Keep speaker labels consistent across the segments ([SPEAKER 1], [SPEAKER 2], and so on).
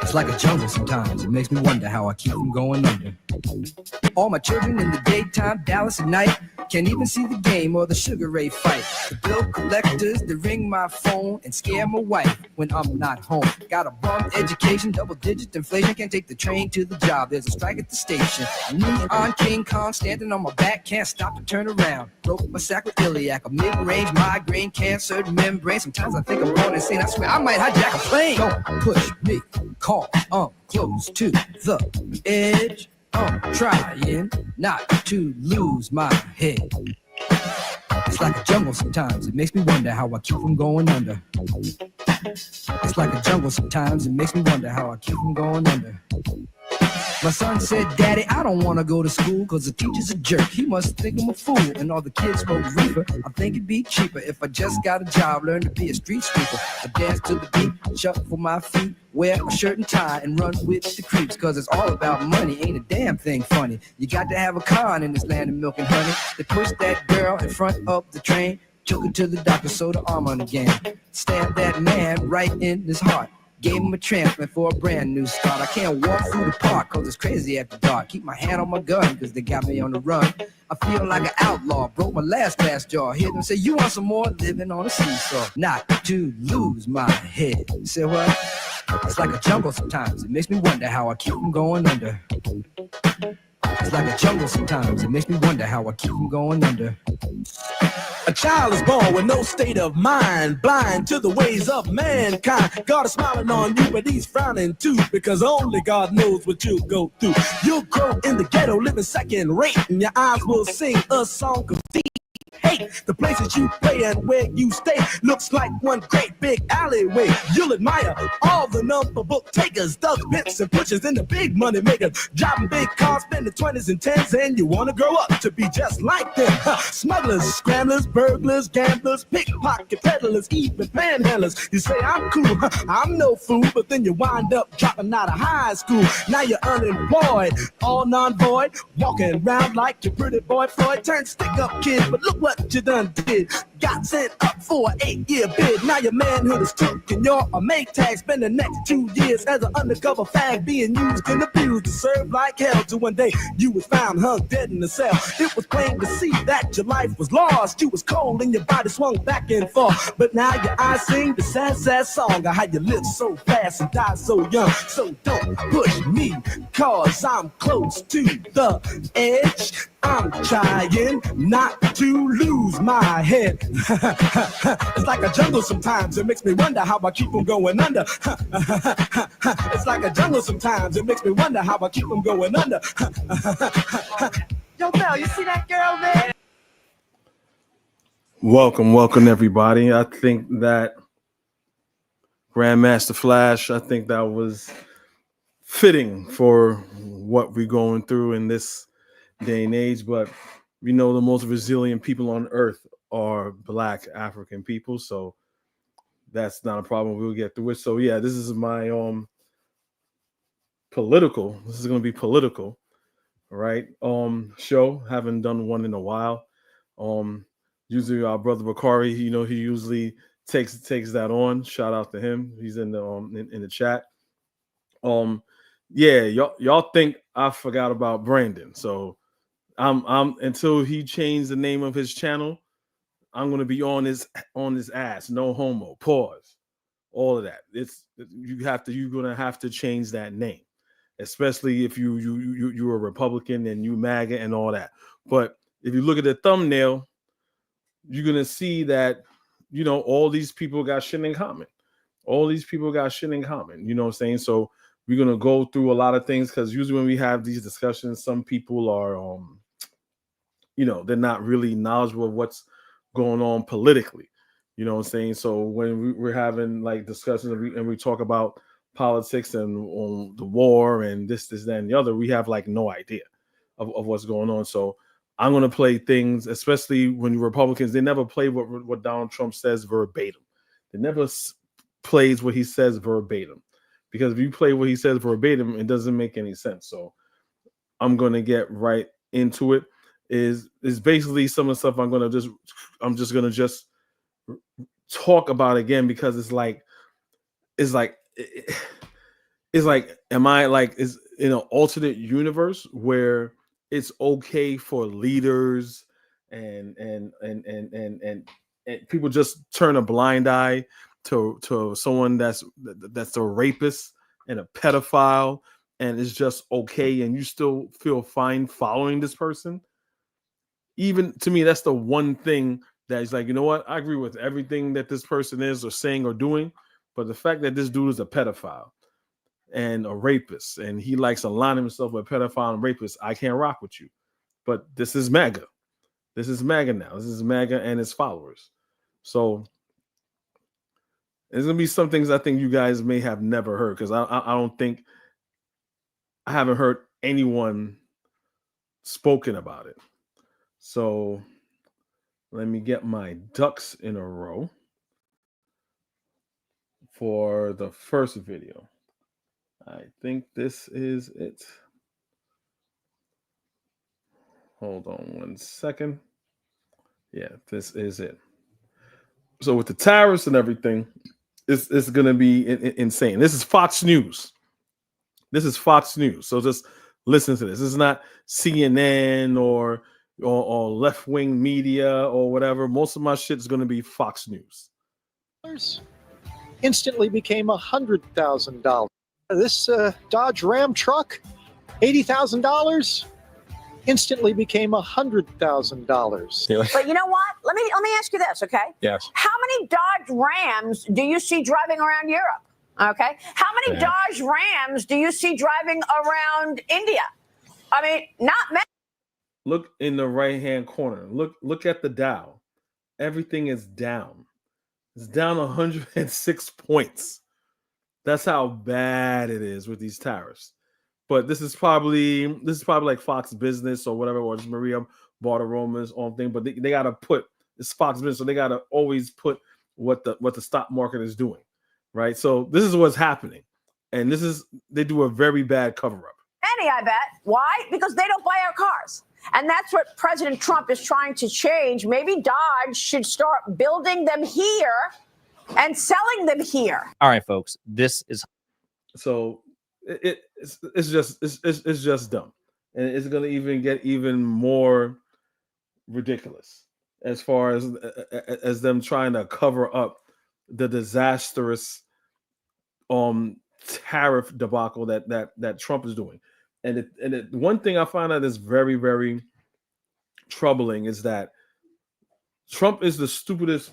[SPEAKER 1] It's like a jungle sometimes. It makes me wonder how I keep from going under. All my children in the daytime, Dallas at night. Can't even see the game or the Sugar Ray fight. The bill collectors, they ring my phone and scare my wife when I'm not home. Got a bum education, double-digit inflation. Can't take the train to the job. There's a strike at the station. Neon King Kong standing on my back. Can't stop to turn around. Broke my sacroiliac. A mid-range migraine, cancer membrane. Sometimes I think I'm going insane. I swear I might hijack a plane. Don't push me. Call. Close to the edge. I'm trying not to lose my head. It's like a jungle sometimes. It makes me wonder how I keep from going under. It's like a jungle sometimes. It makes me wonder how I keep from going under. My son said, Daddy, I don't want to go to school because the teacher's a jerk. He must think I'm a fool and all the kids smoke reefer. I think it'd be cheaper if I just got a job, learn to be a street sweeper. I dance to the beat, shuffle my feet, wear a shirt and tie and run with the creeps because it's all about money. Ain't a damn thing funny. You got to have a con in this land of milk and honey. They pushed that girl in front of the train, took her to the doctor, sewed her arm on again. Stabbed that man right in his heart. Gave him a transplant for a brand new start. I can't walk through the park cause it's crazy after dark. Keep my hand on my gun cause they got me on the run. I feel like an outlaw, broke my last glass jaw. Hear them say, you want some more? Living on a seesaw. Not to lose my head. You say what? It's like a jungle sometimes. It makes me wonder how I keep from going under. It's like a jungle sometimes. It makes me wonder how I keep from going under.
[SPEAKER 2] A child is born with no state of mind, blind to the ways of mankind. God is smiling on you, but he's frowning too, because only God knows what you'll go through. You'll grow in the ghetto, living second rate, and your eyes will sing a song of deep hate. The places you play and where you stay looks like one great big alleyway. You'll admire all the number book takers, thugs, pimps, and pushers, and the big money makers, driving big cars, spending 20s and 10s, and you want to grow up to be just like them. Smugglers, scramblers, burglars, gamblers, pickpocket peddlers, even panhandlers. You say I'm cool, I'm no fool, but then you wind up dropping out of high school. Now you're unemployed, all non-void, walking around like your pretty boy Floyd. Turned stick-up kid, but look what you done did. Got sent up for an 8-year bid. Now your manhood is took and you're a make tag. Spend the next 2 years as an undercover fag, being used and abused to serve like hell. Till one day you was found hung dead in a cell. It was plain to see that your life was lost. You was cold and your body swung back and forth. But now your eyes sing the sad, sad song of how you lived so fast and died so young. So don't push me, cause I'm close to the edge. I'm trying not to lose my head. It's like a jungle sometimes. It makes me wonder how I keep from going under. It's like a jungle sometimes. It makes me wonder how I keep from going under. Yo, Mel, you see that girl, man?
[SPEAKER 3] Welcome, everybody. I think that Grandmaster Flash, I think that was fitting for what we're going through in this day and age. But we know the most resilient people on earth are Black African people, so that's not a problem. We'll get through it. So yeah, this is my political. This is going to be political, right? Show. Haven't done one in a while. Usually our brother Bakari, he usually takes that on. Shout out to him. He's in the in the chat. Yeah, y'all think I forgot about Brandon. So I'm until he changed the name of his channel, I'm gonna be on his ass. No homo. Pause. All of that. You're gonna have to change that name, especially if you're a Republican and you MAGA and all that. But if you look at the thumbnail, you're gonna see that all these people got shit in common. All these people got shit in common. You know what I'm saying? So we're gonna go through a lot of things because usually when we have these discussions, some people are they're not really knowledgeable of what's going on politically. You know what I'm saying? So when we're having like discussions and we talk about politics and the war and this, that, and the other, we have like no idea of what's going on. So I'm going to play things, especially when Republicans, they never play what Donald Trump says verbatim. They never plays what he says verbatim. Because if you play what he says verbatim, it doesn't make any sense. So I'm going to get right into it. Is basically some of the stuff I'm just going to talk about again, because it's it's like, am I like, is in an alternate universe where it's okay for leaders and people just turn a blind eye to someone that's a rapist and a pedophile, and it's just okay, and you still feel fine following this person? Even to me, that's the one thing that is like, you know what? I agree with everything that this person is or saying or doing, but the fact that this dude is a pedophile and a rapist, and he likes aligning himself with pedophile and rapists, I can't rock with you. But this is MAGA. This is MAGA now. This is MAGA and its followers. So there's gonna be some things I think you guys may have never heard, because I don't think, I haven't heard anyone spoken about it. So let me get my ducks in a row for the first video. I think this is it. Hold on 1 second. Yeah, this is it. So with the tariffs and everything, it's going to be insane. This is Fox News. This is Fox News. So just listen to this. This is not CNN or left-wing media or whatever. Most of my shit is going to be Fox News.
[SPEAKER 4] Instantly became $100,000. This Dodge Ram truck, $80,000, instantly became $100,000.
[SPEAKER 5] But you know what? Let me ask you this, okay?
[SPEAKER 6] Yes.
[SPEAKER 5] How many Dodge Rams do you see driving around Europe? Okay. How many Dodge Rams do you see driving around India? I mean, not many.
[SPEAKER 3] Look in the right-hand corner. Look at the Dow. Everything is down. It's down 106 points. That's how bad it is with these tariffs. But this is probably like Fox Business or whatever, or just Maria Bartiromo's own thing. But they gotta put, it's Fox Business, so they gotta always put what the stock market is doing, right? So this is what's happening, and they do a very bad cover up.
[SPEAKER 5] Many, I bet. Why? Because they don't buy our cars. And that's what President Trump is trying to change. Maybe Dodge should start building them here and selling them here.
[SPEAKER 6] All right, folks. This is
[SPEAKER 3] so it's just dumb, and it's going to even get even more ridiculous as far as them trying to cover up the disastrous tariff debacle that Trump is doing. And one thing I find out is very, very troubling is that Trump is the stupidest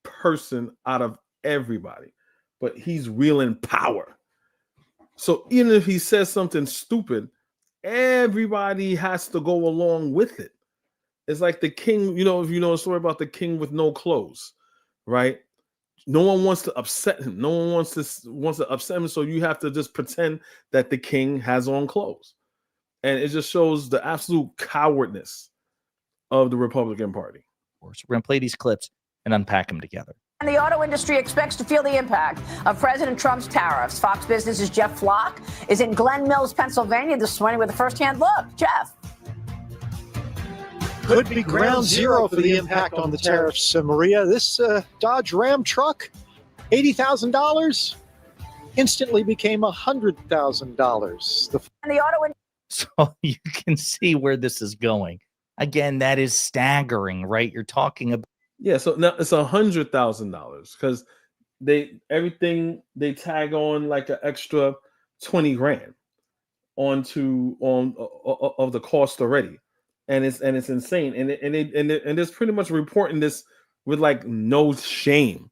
[SPEAKER 3] person out of everybody, but he's wielding power. So even if he says something stupid, everybody has to go along with it. It's like the king, if you know a story about the king with no clothes, right? No one wants to upset him. No one wants to upset him. So you have to just pretend that the king has on clothes. And it just shows the absolute cowardness of the Republican Party.
[SPEAKER 6] we're going to play these clips and unpack them together.
[SPEAKER 5] And the auto industry expects to feel the impact of President Trump's tariffs. Fox Business's Jeff Flock is in Glen Mills, Pennsylvania this morning with a firsthand look. Jeff.
[SPEAKER 4] Could be ground zero for the impact on the tariffs, Maria. This Dodge Ram truck, $80,000, instantly became $100,000.
[SPEAKER 5] And the auto industry.
[SPEAKER 6] So you can see where this is going. Again, that is staggering, right? You're talking about.
[SPEAKER 3] Yeah, so now it's $100,000 because everything they tag on like an extra 20 grand of the cost already, and it's insane, and it's pretty much reporting this with like no shame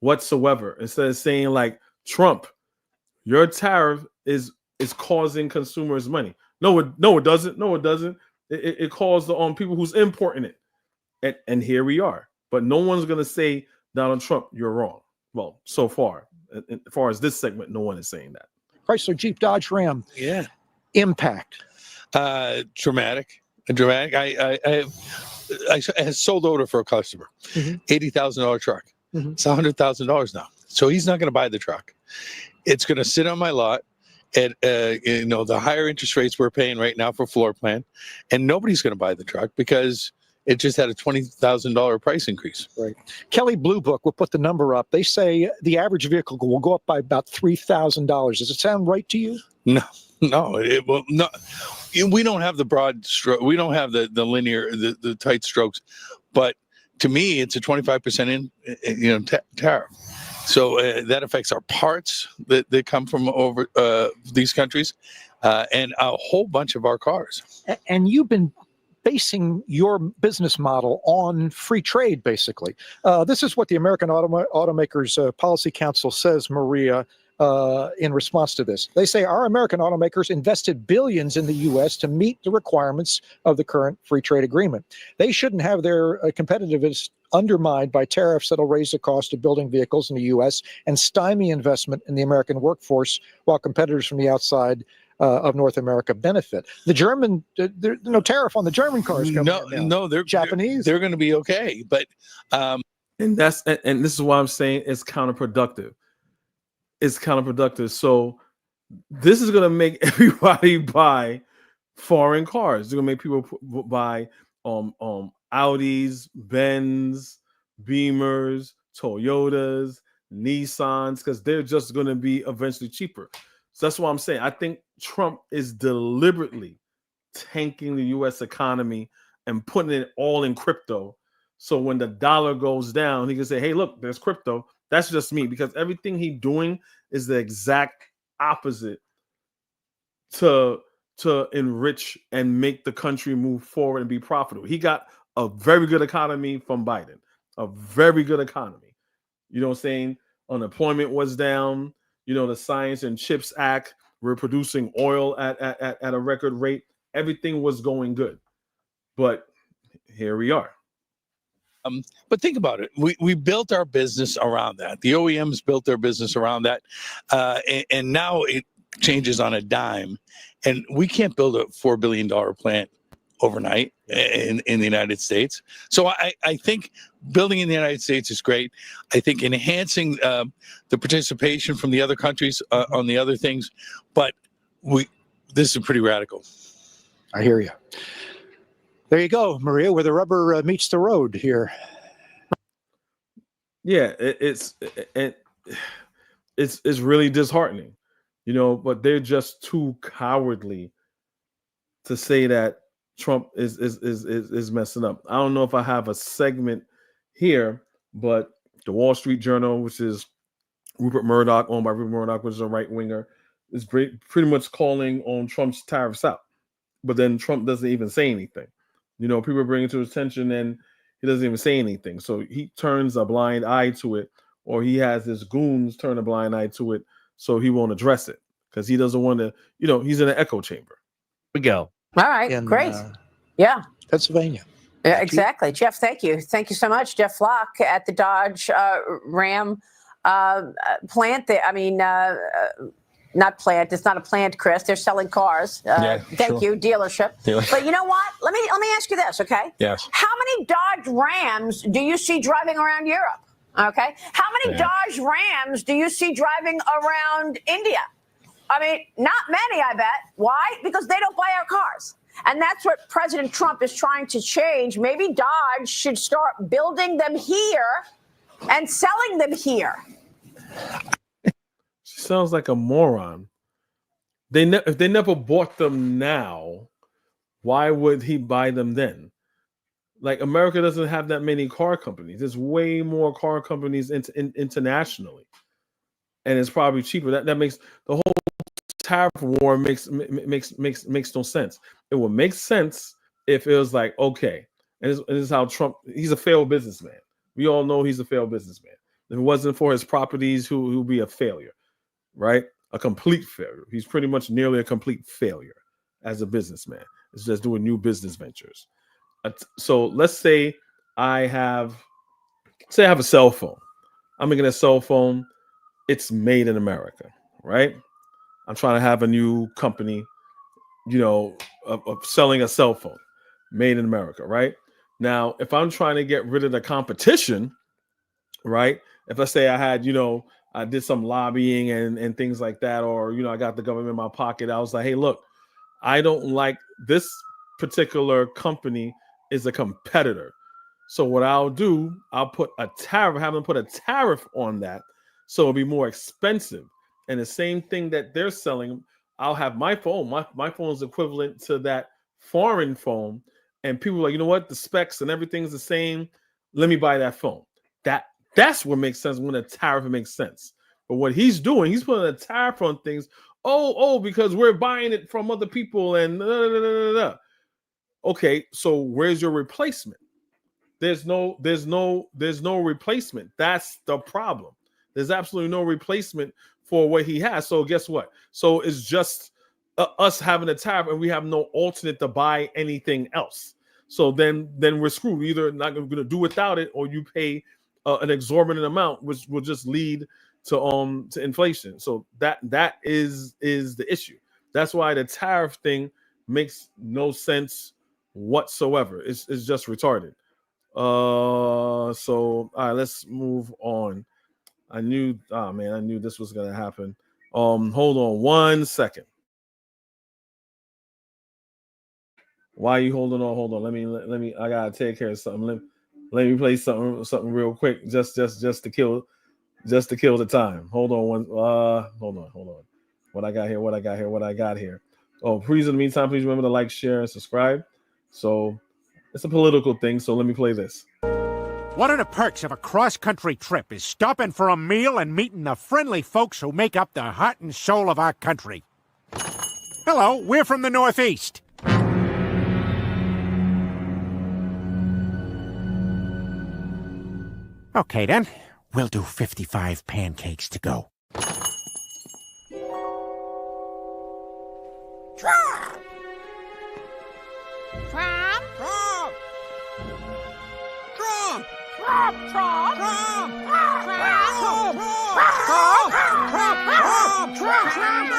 [SPEAKER 3] whatsoever. Instead of saying like, Trump, your tariff is causing consumers money. No, it doesn't. No, it doesn't. It caused the people who's importing it, and here we are. But no one's going to say, Donald Trump, you're wrong. Well, so far, as far as this segment, no one is saying that.
[SPEAKER 4] Chrysler Jeep Dodge Ram.
[SPEAKER 7] Yeah.
[SPEAKER 4] Impact.
[SPEAKER 7] Dramatic. I sold order for a customer. $80,000 truck. It's $100,000 now. So he's not going to buy the truck. It's going to sit on my lot at the higher interest rates we're paying right now for floor plan, and nobody's going to buy the truck because It just had a $20,000 price increase.
[SPEAKER 4] Right. Kelly Blue Book will put the number up. They say the average vehicle will go up by about $3,000. Does it sound right to you?
[SPEAKER 7] No, it will not. We don't have the broad stroke. We don't have the linear, the tight strokes. But to me, it's a 25% tariff. So that affects our parts that come from over these countries, and a whole bunch of our cars.
[SPEAKER 4] And you've been basing your business model on free trade, basically. This is what the American Automakers Policy Council says, Maria, in response to this. They say our American automakers invested billions in the U.S. to meet the requirements of the current free trade agreement. They shouldn't have their competitiveness undermined by tariffs that'll raise the cost of building vehicles in the U.S. and stymie investment in the American workforce while competitors from the outside of North America benefit. The German, there's no tariff on the German cars coming in now.
[SPEAKER 7] No, they're
[SPEAKER 4] Japanese.
[SPEAKER 7] They're going to be okay, but
[SPEAKER 3] and this is why I'm saying it's counterproductive. It's counterproductive. So this is going to make everybody buy foreign cars. It's going to make people buy Audis, Benz, Beamers, Toyotas, Nissans, because they're just going to be eventually cheaper. So that's what I'm saying. I think Trump is deliberately tanking the U.S. economy and putting it all in crypto. So when the dollar goes down, he can say, hey, look, there's crypto. That's just me, because everything he's doing is the exact opposite to enrich and make the country move forward and be profitable. He got a very good economy from Biden, a very good economy. You know what I'm saying? Unemployment was down. You know, the Science and Chips Act, we're producing oil at a record rate. Everything was going good. But here we are.
[SPEAKER 7] But think about it. We built our business around that. The OEMs built their business around that. And now it changes on a dime. And we can't build a $4 billion plant overnight in the United States. So I think building in the United States is great. I think enhancing the participation from the other countries on the other things. But this is pretty radical.
[SPEAKER 4] I hear you. There you go, Maria, where the rubber meets the road here.
[SPEAKER 3] Yeah, it's really disheartening, you know, but they're just too cowardly to say that Trump is messing up. I don't know if I have a segment here, but the Wall Street Journal, which is Rupert Murdoch, owned by Rupert Murdoch, which is a right winger, is pretty much calling on Trump's tariffs out. But then Trump doesn't even say anything. You know, people bring it to his attention and he doesn't even say anything. So he turns a blind eye to it, or he has his goons turn a blind eye to it, so he won't address it because he doesn't want to, you know, he's in an echo chamber.
[SPEAKER 6] We go.
[SPEAKER 5] All right, great. Yeah.
[SPEAKER 4] Pennsylvania.
[SPEAKER 5] Yeah, exactly. Jeff, thank you. Thank you so much. Jeff Flock at the Dodge Ram plant. Not plant. It's not a plant, Chris. They're selling cars. Thank you, dealership. But you know what? Let me ask you this, okay?
[SPEAKER 7] Yes.
[SPEAKER 5] How many Dodge Rams do you see driving around Europe? Okay. How many Dodge Rams do you see driving around India? I mean, not many, I bet. Why? Because they don't buy our cars. And that's what President Trump is trying to change. Maybe Dodge should start building them here and selling them here.
[SPEAKER 3] She sounds like a moron. If they never bought them now, why would he buy them then? Like, America doesn't have that many car companies. There's way more car companies internationally, and it's probably cheaper. That makes the whole tariff war makes no sense. It would make sense if it was like, okay, and this is how Trump. He's a failed businessman. We all know he's a failed businessman. If it wasn't for his properties, he would be a failure. Right? A complete failure. He's pretty much nearly a complete failure as a businessman. It's just doing new business ventures. So let's say I have a cell phone. I'm making a cell phone. It's made in America, right? I'm trying to have a new company, you know, of selling a cell phone made in America, right? Now, if I'm trying to get rid of the competition, right? If I say I had, you know, I did some lobbying and things like that, or, you know, I got the government in my pocket. I was like, hey, look, I don't like this particular company is a competitor. So what I'll do, I'll put a tariff, have them put a tariff on that, so it'll be more expensive. And the same thing that they're selling, I'll have my phone. My phone is equivalent to that foreign phone. And people are like, you know what? The specs and everything's the same. Let me buy that phone. That's what makes sense when a tariff makes sense. But what he's doing, he's putting a tariff on things. Oh, because we're buying it from other people and Okay, so where's your replacement? There's no replacement. That's the problem. There's absolutely no replacement for what he has. So guess what? So it's just us having a tariff, and we have no alternate to buy anything else. So then we're screwed. We're either not going to do without it, or you pay an exorbitant amount, which will just lead to inflation. So that is the issue. That's why the tariff thing makes no sense whatsoever. It's just retarded. So all right, let's move on. I knew this was gonna happen. Hold on 1 second. Why are you holding on? Hold on. Let me. I gotta take care of something. Let me play something real quick, just to kill the time. Hold on hold on. What I got here. Oh, please, in the meantime, please remember to like, share, and subscribe. So it's a political thing. So let me play this.
[SPEAKER 8] One of the perks of a cross-country trip is stopping for a meal and meeting the friendly folks who make up the heart and soul of our country. Hello, we're from the Northeast. Okay, then. We'll do 55 pancakes to go.
[SPEAKER 9] Trump! Trump! Trump! Trump! Trump! Trump! Trump! Trump! Trump! Trump!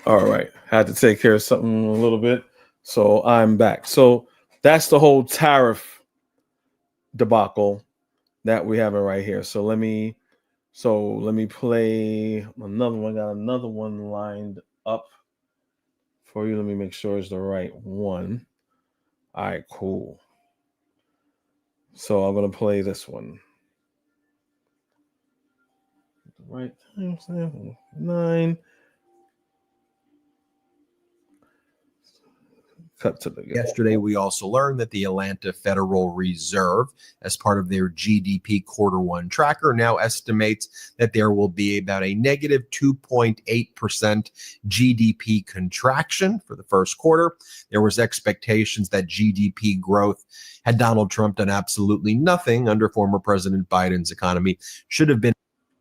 [SPEAKER 3] All right, had to take care of something a little bit, so I'm back. So that's the whole tariff debacle that we have it right here. So let me play another one. Got another one lined up for you. Let me make sure it's the right one. All right, cool. So I'm gonna play this one. Right time, 9.
[SPEAKER 10] Yesterday, we also learned that the Atlanta Federal Reserve, as part of their GDP quarter one tracker, now estimates that there will be about a negative 2.8% GDP contraction for the first quarter. There was expectations that GDP growth, had Donald Trump done absolutely nothing under former President Biden's economy, should have been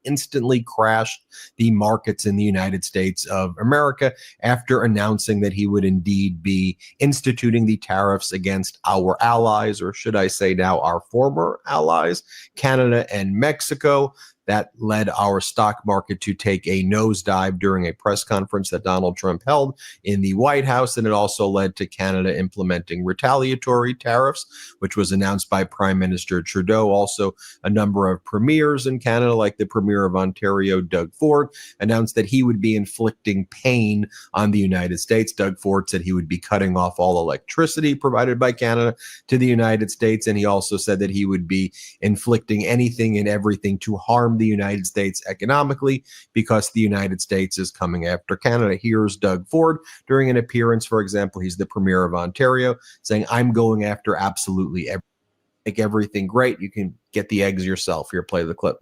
[SPEAKER 10] instantly crashed the markets in the United States of America after announcing that he would indeed be instituting the tariffs against our allies, or should I say now our former allies, Canada and Mexico. That led our stock market to take a nosedive during a press conference that Donald Trump held in the White House. And it also led to Canada implementing retaliatory tariffs, which was announced by Prime Minister Trudeau. Also, a number of premiers in Canada, like the Premier of Ontario, Doug Ford, announced that he would be inflicting pain on the United States. Doug Ford said he would be cutting off all electricity provided by Canada to the United States. And he also said that he would be inflicting anything and everything to harm the United States economically, because the United States is coming after Canada. Here's Doug Ford during an appearance, for example. He's the Premier of Ontario, saying, "I'm going after absolutely everything. Make everything great. You can get the eggs yourself." Here, play the clip.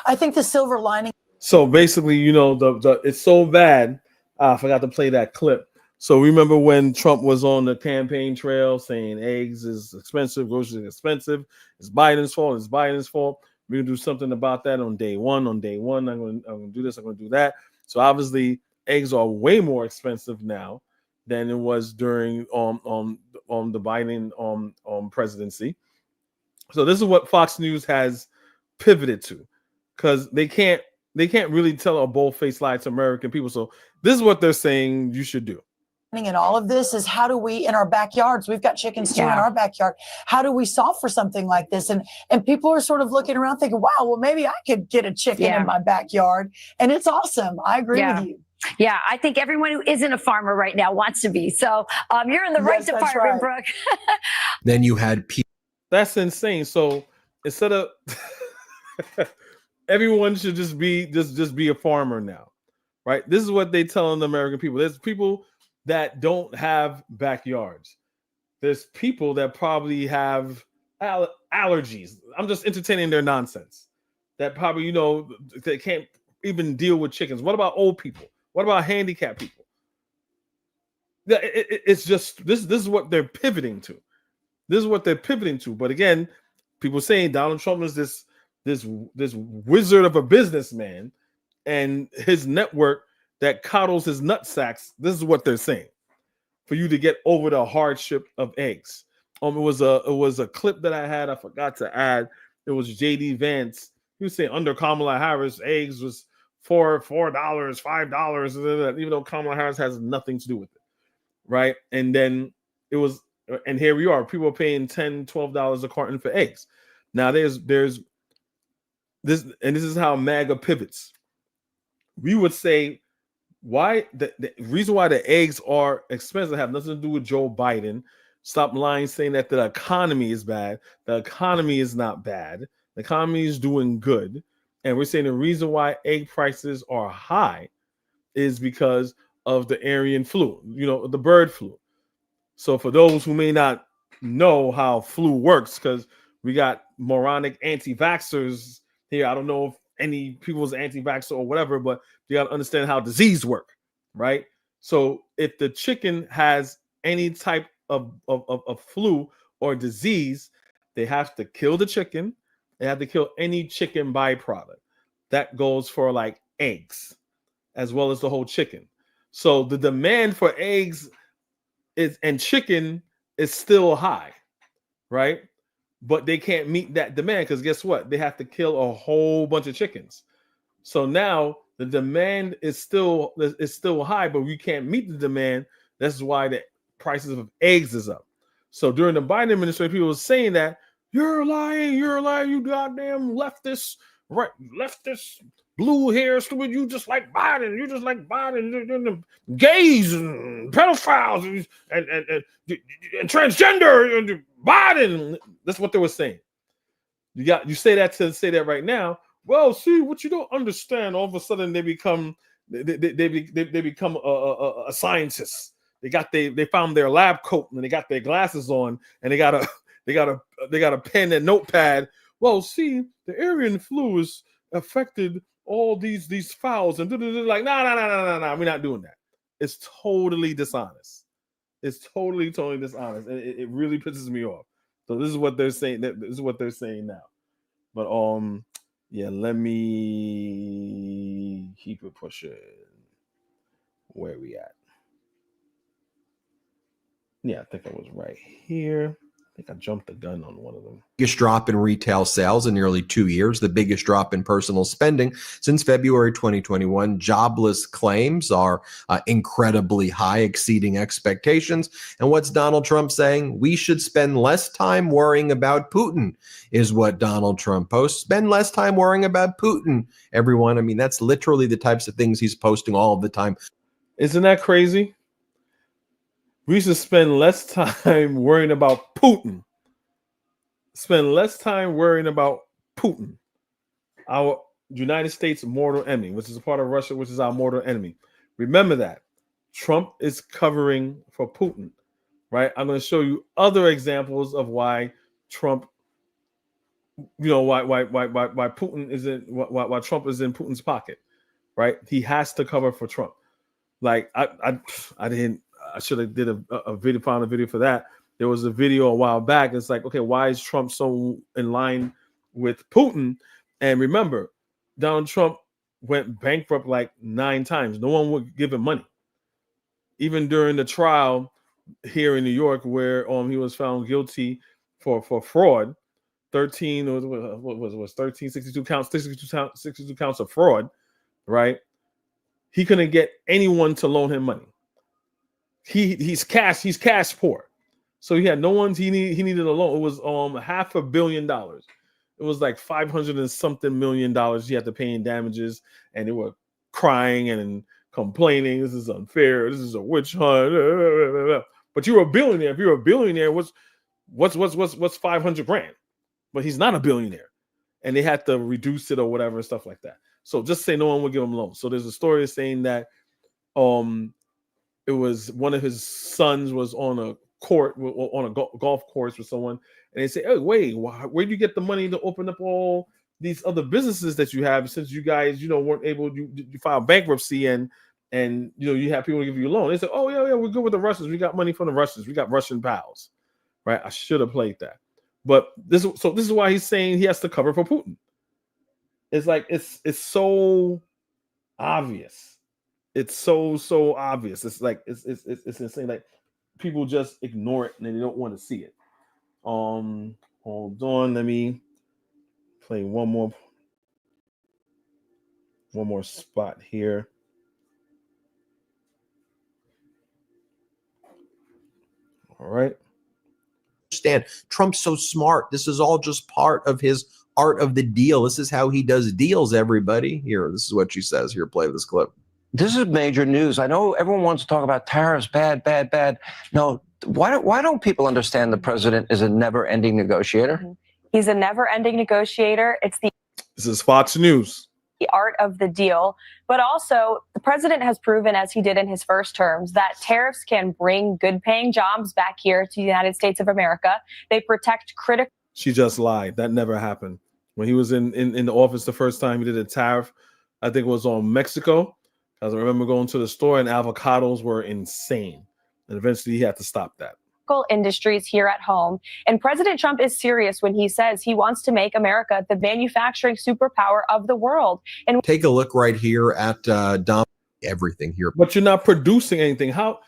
[SPEAKER 11] I think the silver lining.
[SPEAKER 3] So basically, you know, the it's so bad. I forgot to play that clip. So remember when Trump was on the campaign trail saying eggs is expensive, groceries is expensive. It's Biden's fault. It's Biden's fault. We're gonna do something about that on day one. I'm gonna do this. I'm gonna do that. So obviously, eggs are way more expensive now. than it was during the Biden presidency. So this is what Fox News has pivoted to, because they can't really tell a bold-faced lie to American people. So this is what they're saying you should do.
[SPEAKER 11] And all of this is, how do we, in our backyards, we've got chickens too in our backyard. How do we solve for something like this? And people are sort of looking around thinking, wow, well, maybe I could get a chicken in my backyard. And it's awesome. I agree with you.
[SPEAKER 5] Yeah, I think everyone who isn't a farmer right now wants to be. So you're in the right department, Brooke.
[SPEAKER 10] Then you had people.
[SPEAKER 3] That's insane. So instead of everyone should just be a farmer now, right? This is what they telling the American people. There's people that don't have backyards. There's people that probably have allergies. I'm just entertaining their nonsense. That probably, they can't even deal with chickens. What about old people? What about handicapped people? It's just this is what they're pivoting to. This is what they're pivoting to. But again, people saying Donald Trump is this wizard of a businessman, and his network that coddles his nutsacks. This is what they're saying for you to get over the hardship of eggs. It was a clip that I had. I forgot to add. It was JD Vance. He was saying under Kamala Harris, eggs was $4, $5, even though Kamala Harris has nothing to do with it, right? And then it was, and here we are. People are paying $10, $12 a carton for eggs. Now there's this, and this is how MAGA pivots. We would say, why the reason why the eggs are expensive have nothing to do with Joe Biden. Stop lying, saying that the economy is bad. The economy is not bad. The economy is doing good. And we're saying the reason why egg prices are high is because of the avian flu, the bird flu. So for those who may not know how flu works, because we got moronic anti-vaxxers here. I don't know if any people's anti-vaxxer or whatever, but you got to understand how disease work, right? So if the chicken has any type of flu or disease, they have to kill the chicken. They have to kill any chicken byproduct. That goes for like eggs as well as the whole chicken. So the demand for eggs and chicken is still high, right? But they can't meet that demand because guess what? They have to kill a whole bunch of chickens. So now the demand is still high, but we can't meet the demand. That's why the prices of eggs is up. So during the Biden administration, people were saying that you're lying, you goddamn leftist, right? Leftist, blue hair, stupid. You just like Biden. Gays and pedophiles and transgender and Biden. That's what they were saying. You say that right now. Well, see what you don't understand. All of a sudden, they become a scientist. They found their lab coat and they got their glasses on and they got a pen and notepad. Well, see, the avian flu has affected all these fowls and like, no, we're not doing that. It's totally dishonest. It's totally dishonest, and it really pisses me off. So this is what they're saying. This is what they're saying now. But yeah, let me keep it pushing. Where we at? Yeah, I think I was right here. I think I jumped the gun on one of them.
[SPEAKER 10] Biggest drop in retail sales in nearly 2 years, the biggest drop in personal spending since February 2021. Jobless claims are incredibly high, exceeding expectations. And what's Donald Trump saying? We should spend less time worrying about Putin, is what Donald Trump posts. Spend less time worrying about Putin, everyone. I mean, that's literally the types of things he's posting all of the time.
[SPEAKER 3] Isn't that crazy? We should spend less time worrying about Putin. Spend less time worrying about Putin, our United States mortal enemy, which is a part of Russia, which is our mortal enemy. Remember that. Trump is covering for Putin, right? I'm going to show you other examples of why Trump, why Putin isn't, why Trump is in Putin's pocket, right? He has to cover for Trump. Like I should have did a video, found a video for that. There was a video a while back. It's like, okay, why is Trump so in line with Putin? And remember, Donald Trump went bankrupt like 9 times. No one would give him money. even during the trial here in New York, where he was found guilty for fraud, 13 was 13, 62 counts, 62 counts of fraud, right? He couldn't get anyone to loan him money. He's cash poor. So he had no one. He needed a loan. It was $500 million. It was like $500 and something million he had to pay in damages, and they were crying and complaining. This is unfair. This is a witch hunt. But you're a billionaire. If you're a billionaire, what's 500 grand? But he's not a billionaire, and they had to reduce it or whatever and stuff like that. So just say no one would give him loans. So there's a story saying that it was one of his sons was on a golf course with someone, and they say, "Hey, wait, where do you get the money to open up all these other businesses that you have? Since you guys, weren't able, you filed bankruptcy and you have people to give you a loan." They say, "Oh yeah, we're good with the Russians. We got money from the Russians. We got Russian pals." Right? I should have played that, but this is why he's saying he has to cover for Putin. It's like it's so obvious. It's so obvious. It's like it's insane. Like people just ignore it and they don't want to see it. Hold on, let me play one more spot here. All right.
[SPEAKER 10] Understand, Trump's so smart. This is all just part of his art of the deal. This is how he does deals, everybody. Here, this is what she says. Here, play this clip.
[SPEAKER 12] This is major news. I know everyone wants to talk about tariffs, bad. No, why don't people understand the president is a never-ending negotiator?
[SPEAKER 13] He's a never-ending negotiator. It's
[SPEAKER 3] This is Fox News.
[SPEAKER 13] The art of the deal. But also, the president has proven, as he did in his first terms, that tariffs can bring good-paying jobs back here to the United States of America. They protect critical.
[SPEAKER 3] She just lied. That never happened. When he was in the office the first time, he did a tariff. I think it was on Mexico. Because I remember going to the store and avocados were insane. And eventually he had to stop that.
[SPEAKER 13] Industries here at home. And President Trump is serious when he says he wants to make America the manufacturing superpower of the world. And
[SPEAKER 10] take a look right here at everything here.
[SPEAKER 3] But you're not producing anything. How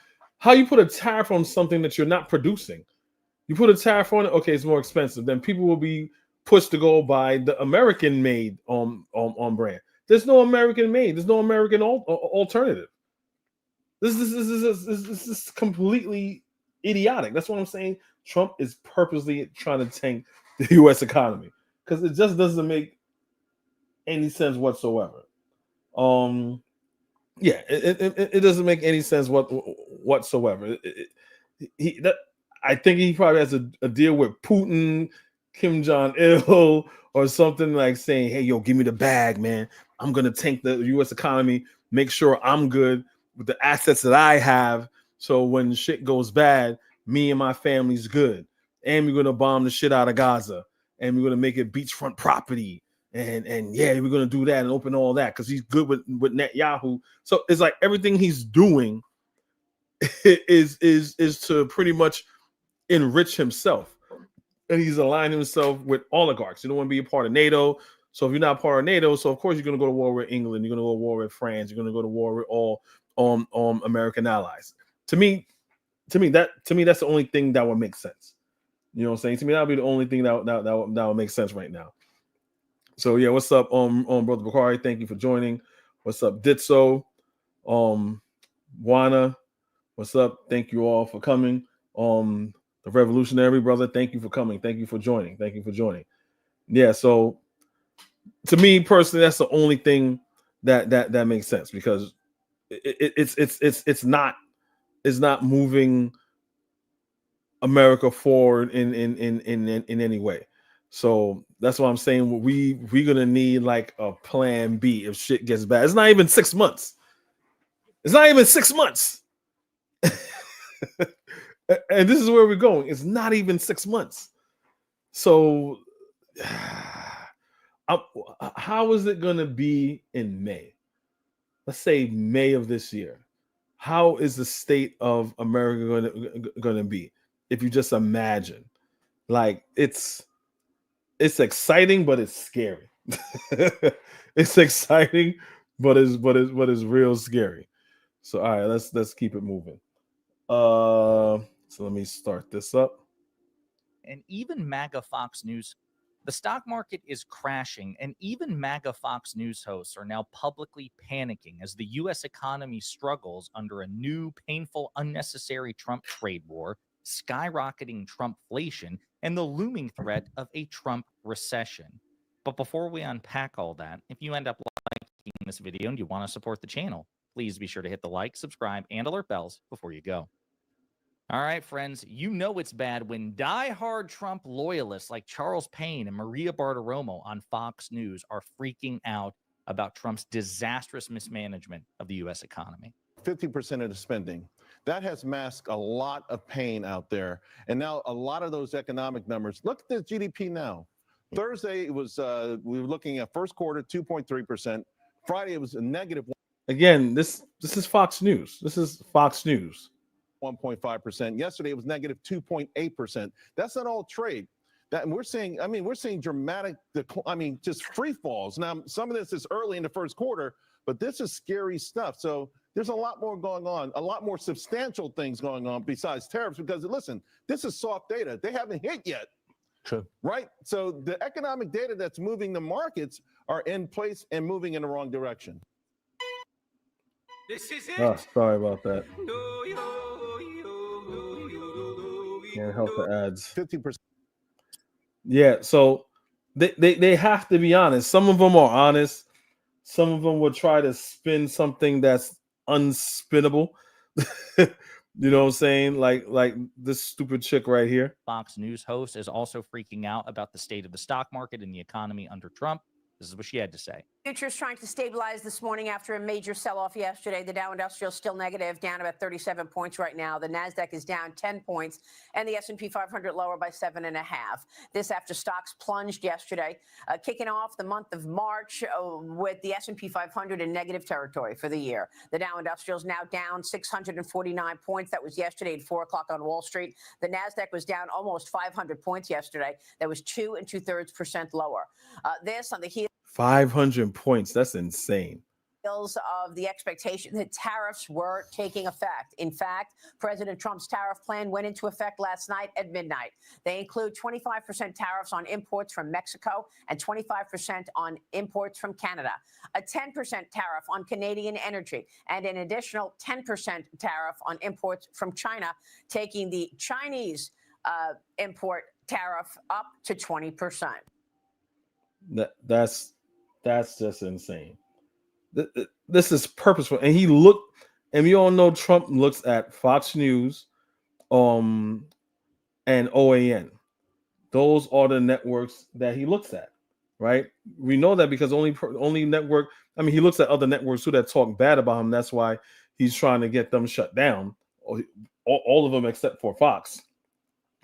[SPEAKER 3] you put a tariff on something that you're not producing? You put a tariff on it, okay, it's more expensive. Then people will be pushed to go buy the American-made on brand. There's no American-made. There's no American alternative. This is completely idiotic. That's what I'm saying. Trump is purposely trying to tank the U.S. economy because it just doesn't make any sense whatsoever. It doesn't make any sense whatsoever. I think he probably has a deal with Putin, Kim Jong-il, or something like saying, "Hey, yo, give me the bag, man. I'm gonna tank the U.S. economy, make sure I'm good with the assets that I have. So when shit goes bad, me and my family's good. And we're gonna bomb the shit out of Gaza, and we're gonna make it beachfront property, and yeah, we're gonna do that and open all that because he's good with Netanyahu." So it's like everything he's doing is to pretty much enrich himself, and he's aligning himself with oligarchs. You don't want to be a part of NATO. So if you're not part of NATO, so of course you're going to go to war with England. You're going to go to war with France. You're going to go to war with all American allies. To me, that's the only thing that would make sense. You know what I'm saying? To me, that would be the only thing that would make sense right now. So yeah, what's up, Brother Bakari? Thank you for joining. What's up, Ditso? Wana, what's up? Thank you all for coming. The Revolutionary Brother, thank you for coming. Thank you for joining. Thank you for joining. Yeah, so to me personally, that's the only thing that makes sense because it's not moving America forward in any way. So that's why I'm saying we're gonna need like a plan B if shit gets bad. It's not even 6 months. It's not even 6 months. And this is where we're going. It's not even 6 months. So how is it going to be in May? Let's say May of this year. How is the state of America going to be? If you just imagine, like it's exciting, but it's scary. It's exciting, but it's real scary. So all right, let's keep it moving. So let me start this up.
[SPEAKER 6] And even MAGA Fox News, the stock market is crashing, and even MAGA Fox News hosts are now publicly panicking as the U.S. economy struggles under a new, painful, unnecessary Trump trade war, skyrocketing Trumpflation, and the looming threat of a Trump recession. But before we unpack all that, if you end up liking this video and you want to support the channel, please be sure to hit the like, subscribe, and alert bells before you go. All right, friends, you know it's bad when die-hard Trump loyalists like Charles Payne and Maria Bartiromo on Fox News are freaking out about Trump's disastrous mismanagement of the U.S. economy.
[SPEAKER 14] 50% of the spending. That has masked a lot of pain out there. And now a lot of those economic numbers, look at the GDP now. Thursday, it was we were looking at first quarter, 2.3%. Friday, it was a negative.
[SPEAKER 3] Again, this is Fox News. This is Fox News.
[SPEAKER 14] 1.5%. Yesterday it was negative 2.8%. That's not all trade. That we're seeing dramatic just free falls. Now, some of this is early in the first quarter, but this is scary stuff. So there's a lot more going on, a lot more substantial things going on besides tariffs, because listen, this is soft data. They haven't hit yet.
[SPEAKER 7] True.
[SPEAKER 14] Right? So the economic data that's moving the markets are in place and moving in the wrong direction.
[SPEAKER 3] This is it. Oh, sorry about that. Can't help the ads.
[SPEAKER 14] 50%.
[SPEAKER 3] Yeah, so they have to be honest. Some of them are honest. Some of them will try to spin something that's unspinnable. You know what I'm saying? Like this stupid chick right here.
[SPEAKER 6] Fox News host is also freaking out about the state of the stock market and the economy under Trump. This is what she had to say.
[SPEAKER 5] Futures trying to stabilize this morning after a major sell-off yesterday. The Dow Industrial still negative, down about 37 points right now. The Nasdaq is down 10 points, and the S&P 500 lower by 7.5. This after stocks plunged yesterday, kicking off the month of March with the S&P 500 in negative territory for the year. The Dow Industrial is now down 649 points. That was yesterday at 4 o'clock on Wall Street. The Nasdaq was down almost 500 points yesterday. That was 2 2/3% lower. This on the heels
[SPEAKER 3] 500 points. That's insane.
[SPEAKER 5] Of the expectation that tariffs were taking effect. In fact, President Trump's tariff plan went into effect last night at midnight. They include 25% tariffs on imports from Mexico and 25% on imports from Canada, a 10% tariff on Canadian energy, and an additional 10% tariff on imports from China, taking the Chinese import tariff up to 20%.
[SPEAKER 3] That's just insane. This is purposeful, and we all know Trump looks at Fox News, and OAN. Those are the networks that he looks at, right? We know that because only network. I mean, he looks at other networks too that talk bad about him. That's why he's trying to get them shut down, all of them except for Fox.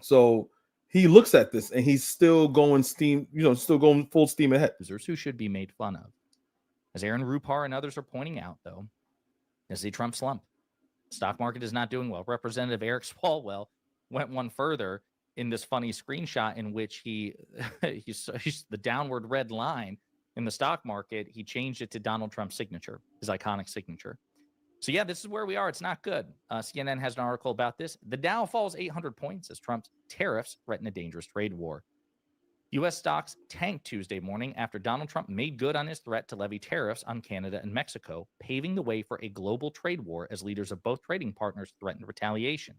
[SPEAKER 3] So he looks at this and he's still going still going full steam ahead.
[SPEAKER 6] Users who should be made fun of. As Aaron Rupar and others are pointing out, though, is the Trump slump. The stock market is not doing well. Representative Eric Swalwell went one further in this funny screenshot in which he's the downward red line in the stock market. He changed it to Donald Trump's signature, his iconic signature. So, yeah, this is where we are. It's not good. CNN has an article about this. The Dow falls 800 points as Trump's tariffs threaten a dangerous trade war. U.S. stocks tanked Tuesday morning after Donald Trump made good on his threat to levy tariffs on Canada and Mexico, paving the way for a global trade war as leaders of both trading partners threatened retaliation.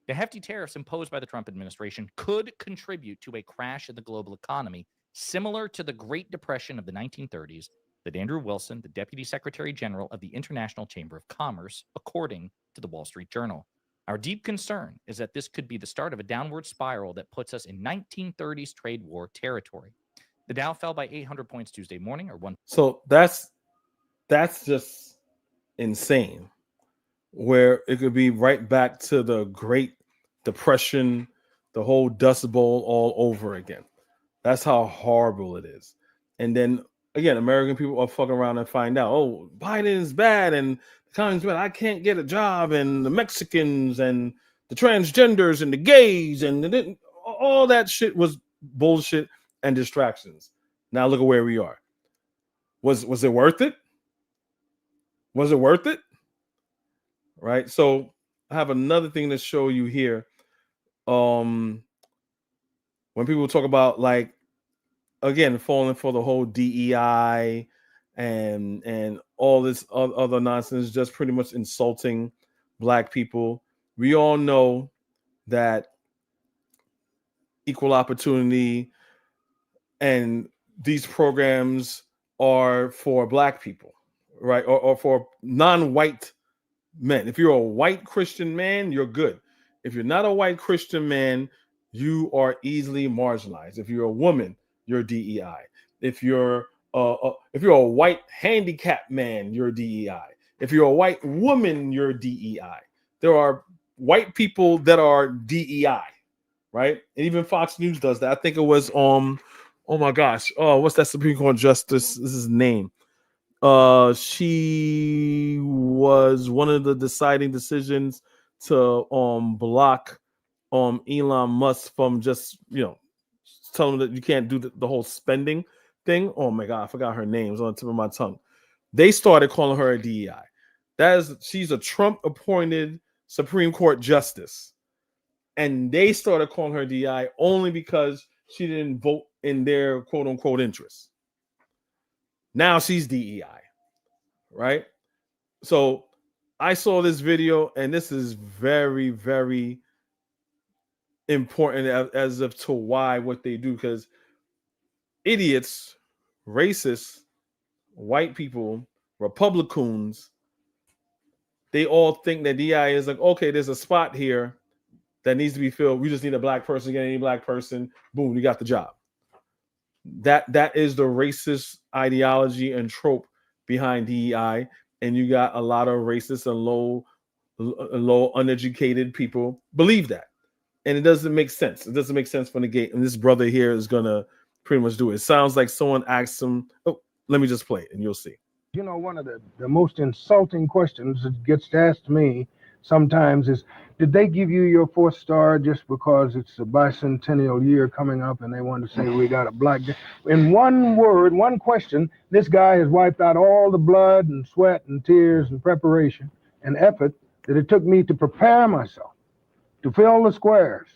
[SPEAKER 6] The hefty tariffs imposed by the Trump administration could contribute to a crash in the global economy, similar to the Great Depression of the 1930s, that Andrew Wilson, the Deputy Secretary General of the International Chamber of Commerce, according to the Wall Street Journal. Our deep concern is that this could be the start of a downward spiral that puts us in 1930s trade war territory. The Dow fell by 800 points Tuesday morning, or one.
[SPEAKER 3] So that's just insane. Where it could be right back to the Great Depression, the whole Dust Bowl all over again. That's how horrible it is. And then again, American people are fucking around and find out, oh, Biden is bad and the economy's bad. I can't get a job, and the Mexicans and the transgenders and the gays and all that shit was bullshit and distractions. Now look at where we are. Was it worth it? Was it worth it? right? So I have another thing to show you here. When people talk about, like, again, falling for the whole DEI and all this other nonsense, just pretty much insulting Black people. We all know that equal opportunity and these programs are for Black people, right? Or for non-white men. If you're a white Christian man, you're good. If you're not a white Christian man, you are easily marginalized. If you're a woman, you're DEI. If you're a white handicapped man, you're DEI. If you're a white woman, you're DEI. There are white people that are DEI, right? And even Fox News does that. I think it was oh my gosh, what's that Supreme Court justice? This is his name. She was one of the deciding decisions to block Elon Musk from just tell him that you can't do the whole spending thing. Oh my god, I forgot her name. It was on the tip of my tongue. They started calling her a DEI. She's a Trump appointed Supreme Court justice. And they started calling her DEI only because she didn't vote in their quote unquote interests. Now she's DEI, right? So I saw this video, and this is very, very important as of to why what they do, because idiots, racists, white people, Republicans, they all think that DEI is like, okay, there's a spot here that needs to be filled. We just need a Black person. Get any Black person, boom, you got the job. That is the racist ideology and trope behind DEI, and you got a lot of racist and low uneducated people believe that, and it doesn't make sense. It doesn't make sense from the gate. And this brother here is gonna pretty much do it. It sounds like someone asked him. Oh, let me just play it, and you'll see.
[SPEAKER 15] You know, one of the most insulting questions that gets asked me sometimes is, did they give you your 4th star just because it's a bicentennial year coming up and they want to say we got a black day? In one word, one question, this guy has wiped out all the blood and sweat and tears and preparation and effort that it took me to prepare myself, to fill the squares,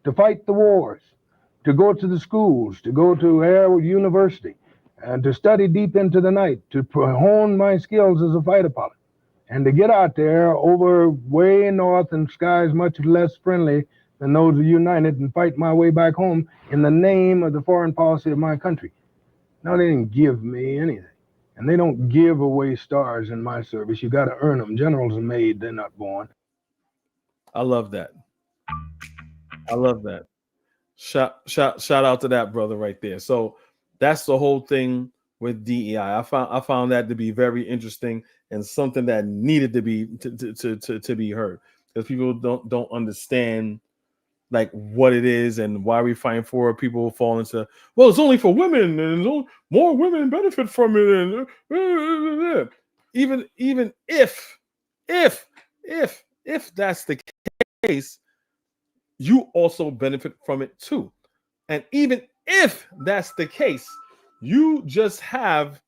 [SPEAKER 15] to fight the wars, to go to the schools, to go to Air University, and to study deep into the night, to hone my skills as a fighter pilot, and to get out there over way north in skies much less friendly than those of United and fight my way back home in the name of the foreign policy of my country. No, they didn't give me anything. And they don't give away stars in my service. You got to earn them. Generals are made, they're not born.
[SPEAKER 3] I love that. I love that. Shout out to that brother right there. So that's the whole thing with DEI. I found that to be very interesting and something that needed to be to be heard, because people don't understand like what it is and why we fight for it. People fall into, well, it's only for women and more women benefit from it, and even if that's the case, you also benefit from it too. And even if that's the case, you just have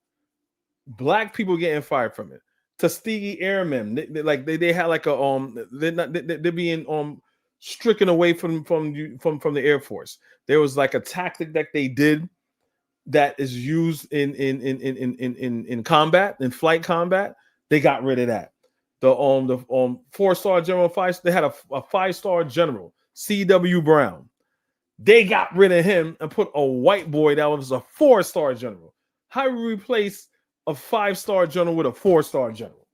[SPEAKER 3] Black people getting fired from it. Tuskegee Airmen, they had like a they're being stricken away from the Air Force. There was like a tactic that they did that is used in combat, in flight combat. They got rid of that. The 4-star general they had a 5-star general, C.W. Brown. They got rid of him and put a white boy that was a 4-star general. How do we replace a 5-star general with a 4-star general?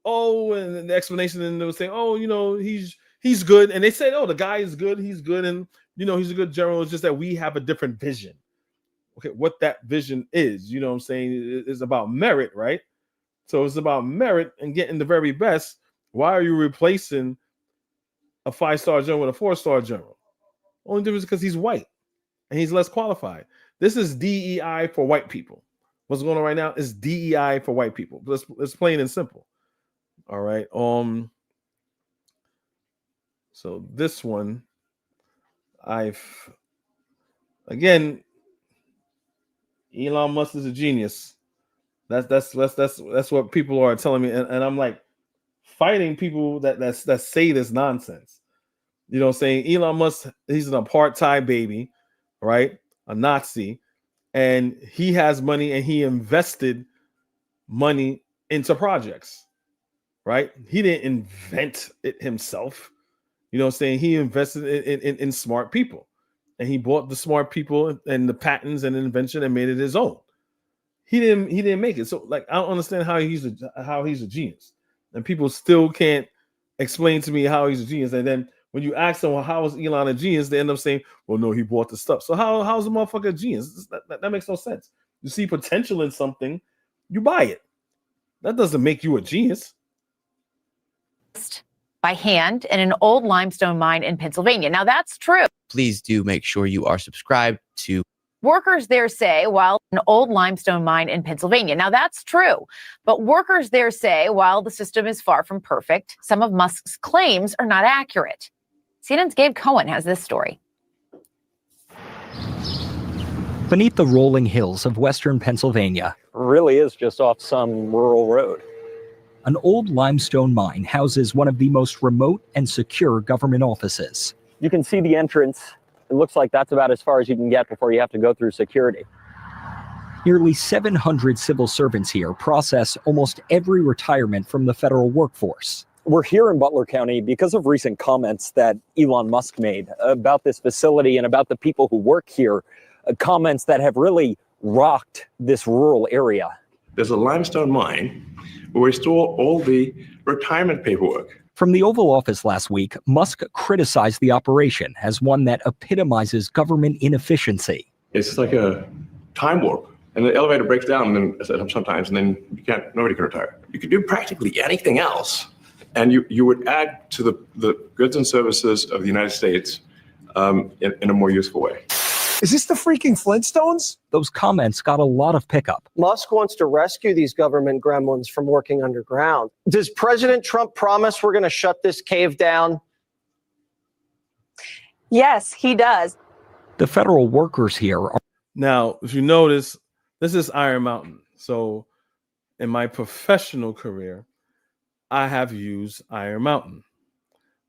[SPEAKER 3] Oh, and the explanation, and they would say, oh, he's good. And they said, oh, the guy is good. He's good. And, he's a good general. It's just that we have a different vision. Okay, what that vision is, what I'm saying, is about merit, right? So it's about merit and getting the very best. Why are you replacing a 5-star general with a 4-star general? Only difference is because he's white and he's less qualified. This is DEI for white people. What's going on right now is DEI for white people. It's plain and simple. All right. So this one, again, Elon Musk is a genius. That's what people are telling me, and I'm like, fighting people that say this nonsense. You know what I'm saying? Elon Musk, he's an apartheid baby, right? A Nazi, and he has money and he invested money into projects, right? He didn't invent it himself. You know what I'm saying? He invested in smart people, and he bought the smart people and the patents and invention and made it his own. He didn't make it. So like, I don't understand how he's a genius, and people still can't explain to me how he's a genius. And then when you ask them, well, how is Elon a genius? They end up saying, well, no, he bought the stuff. So how's a motherfucker a genius? That makes no sense. You see potential in something, you buy it. That doesn't make you a genius.
[SPEAKER 16] By hand in an old limestone mine in Pennsylvania. Now that's true.
[SPEAKER 17] Please do make sure you are subscribed to.
[SPEAKER 16] Workers there say while an old limestone mine in Pennsylvania. Now that's true. But workers there say while the system is far from perfect, some of Musk's claims are not accurate. CNN's Gabe Cohen has this story.
[SPEAKER 18] Beneath the rolling hills of western Pennsylvania,
[SPEAKER 19] really is just off some rural road.
[SPEAKER 18] An old limestone mine houses one of the most remote and secure government offices.
[SPEAKER 19] You can see the entrance. It looks like that's about as far as you can get before you have to go through security.
[SPEAKER 18] Nearly 700 civil servants here process almost every retirement from the federal workforce.
[SPEAKER 19] We're here in Butler County because of recent comments that Elon Musk made about this facility and about the people who work here, comments that have really rocked this rural area.
[SPEAKER 20] There's a limestone mine where we store all the retirement paperwork.
[SPEAKER 18] From the Oval Office last week, Musk criticized the operation as one that epitomizes government inefficiency.
[SPEAKER 20] It's like a time warp. And the elevator breaks down and then sometimes, and then nobody can retire. You could do practically anything else, and you would add to the goods and services of the United States in a more useful way.
[SPEAKER 21] Is this the freaking Flintstones?
[SPEAKER 18] Those comments got a lot of pickup.
[SPEAKER 22] Musk wants to rescue these government gremlins from working underground. Does President Trump promise we're going to shut this cave down?
[SPEAKER 13] Yes, he does.
[SPEAKER 18] The federal workers here are.
[SPEAKER 3] Now, if you notice, this is Iron Mountain. So in my professional career, I have used Iron Mountain.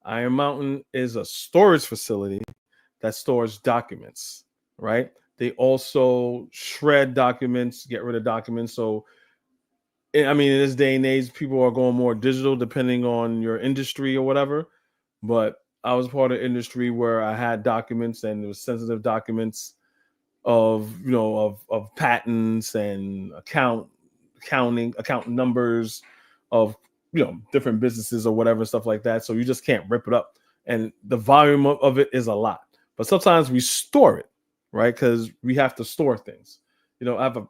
[SPEAKER 3] Iron Mountain is a storage facility that stores documents. Right? They also shred documents, get rid of documents. So, I mean, in this day and age, people are going more digital depending on your industry or whatever. But I was part of industry where I had documents, and it was sensitive documents of patents and account numbers of different businesses or whatever, stuff like that. So you just can't rip it up, and the volume of it is a lot. But sometimes we store it. Right, because we have to store things. I have an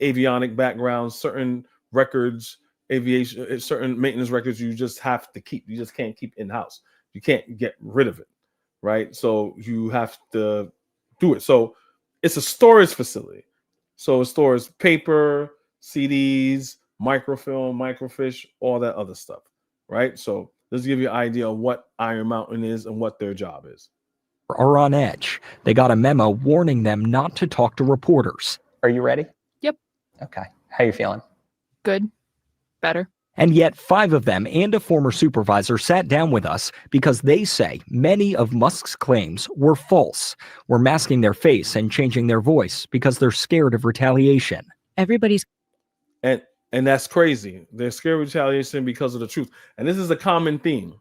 [SPEAKER 3] avionic background. Certain records, certain maintenance records, you just have to keep. You just can't keep in house. You can't get rid of it, right? So you have to do it. So it's a storage facility. So it stores paper, CDs, microfilm, microfiche, all that other stuff, right? So let's give you an idea of what Iron Mountain is and what their job is.
[SPEAKER 18] Are on edge. They got a memo warning them not to talk to reporters.
[SPEAKER 23] Are you ready?
[SPEAKER 24] Yep.
[SPEAKER 23] Okay. How you feeling?
[SPEAKER 24] Good. Better.
[SPEAKER 18] And yet 5 of them and a former supervisor sat down with us because they say many of Musk's claims were false. Were masking their face and changing their voice because they're scared of retaliation.
[SPEAKER 24] Everybody's.
[SPEAKER 3] And that's crazy. They're scared of retaliation because of the truth. And this is a common theme.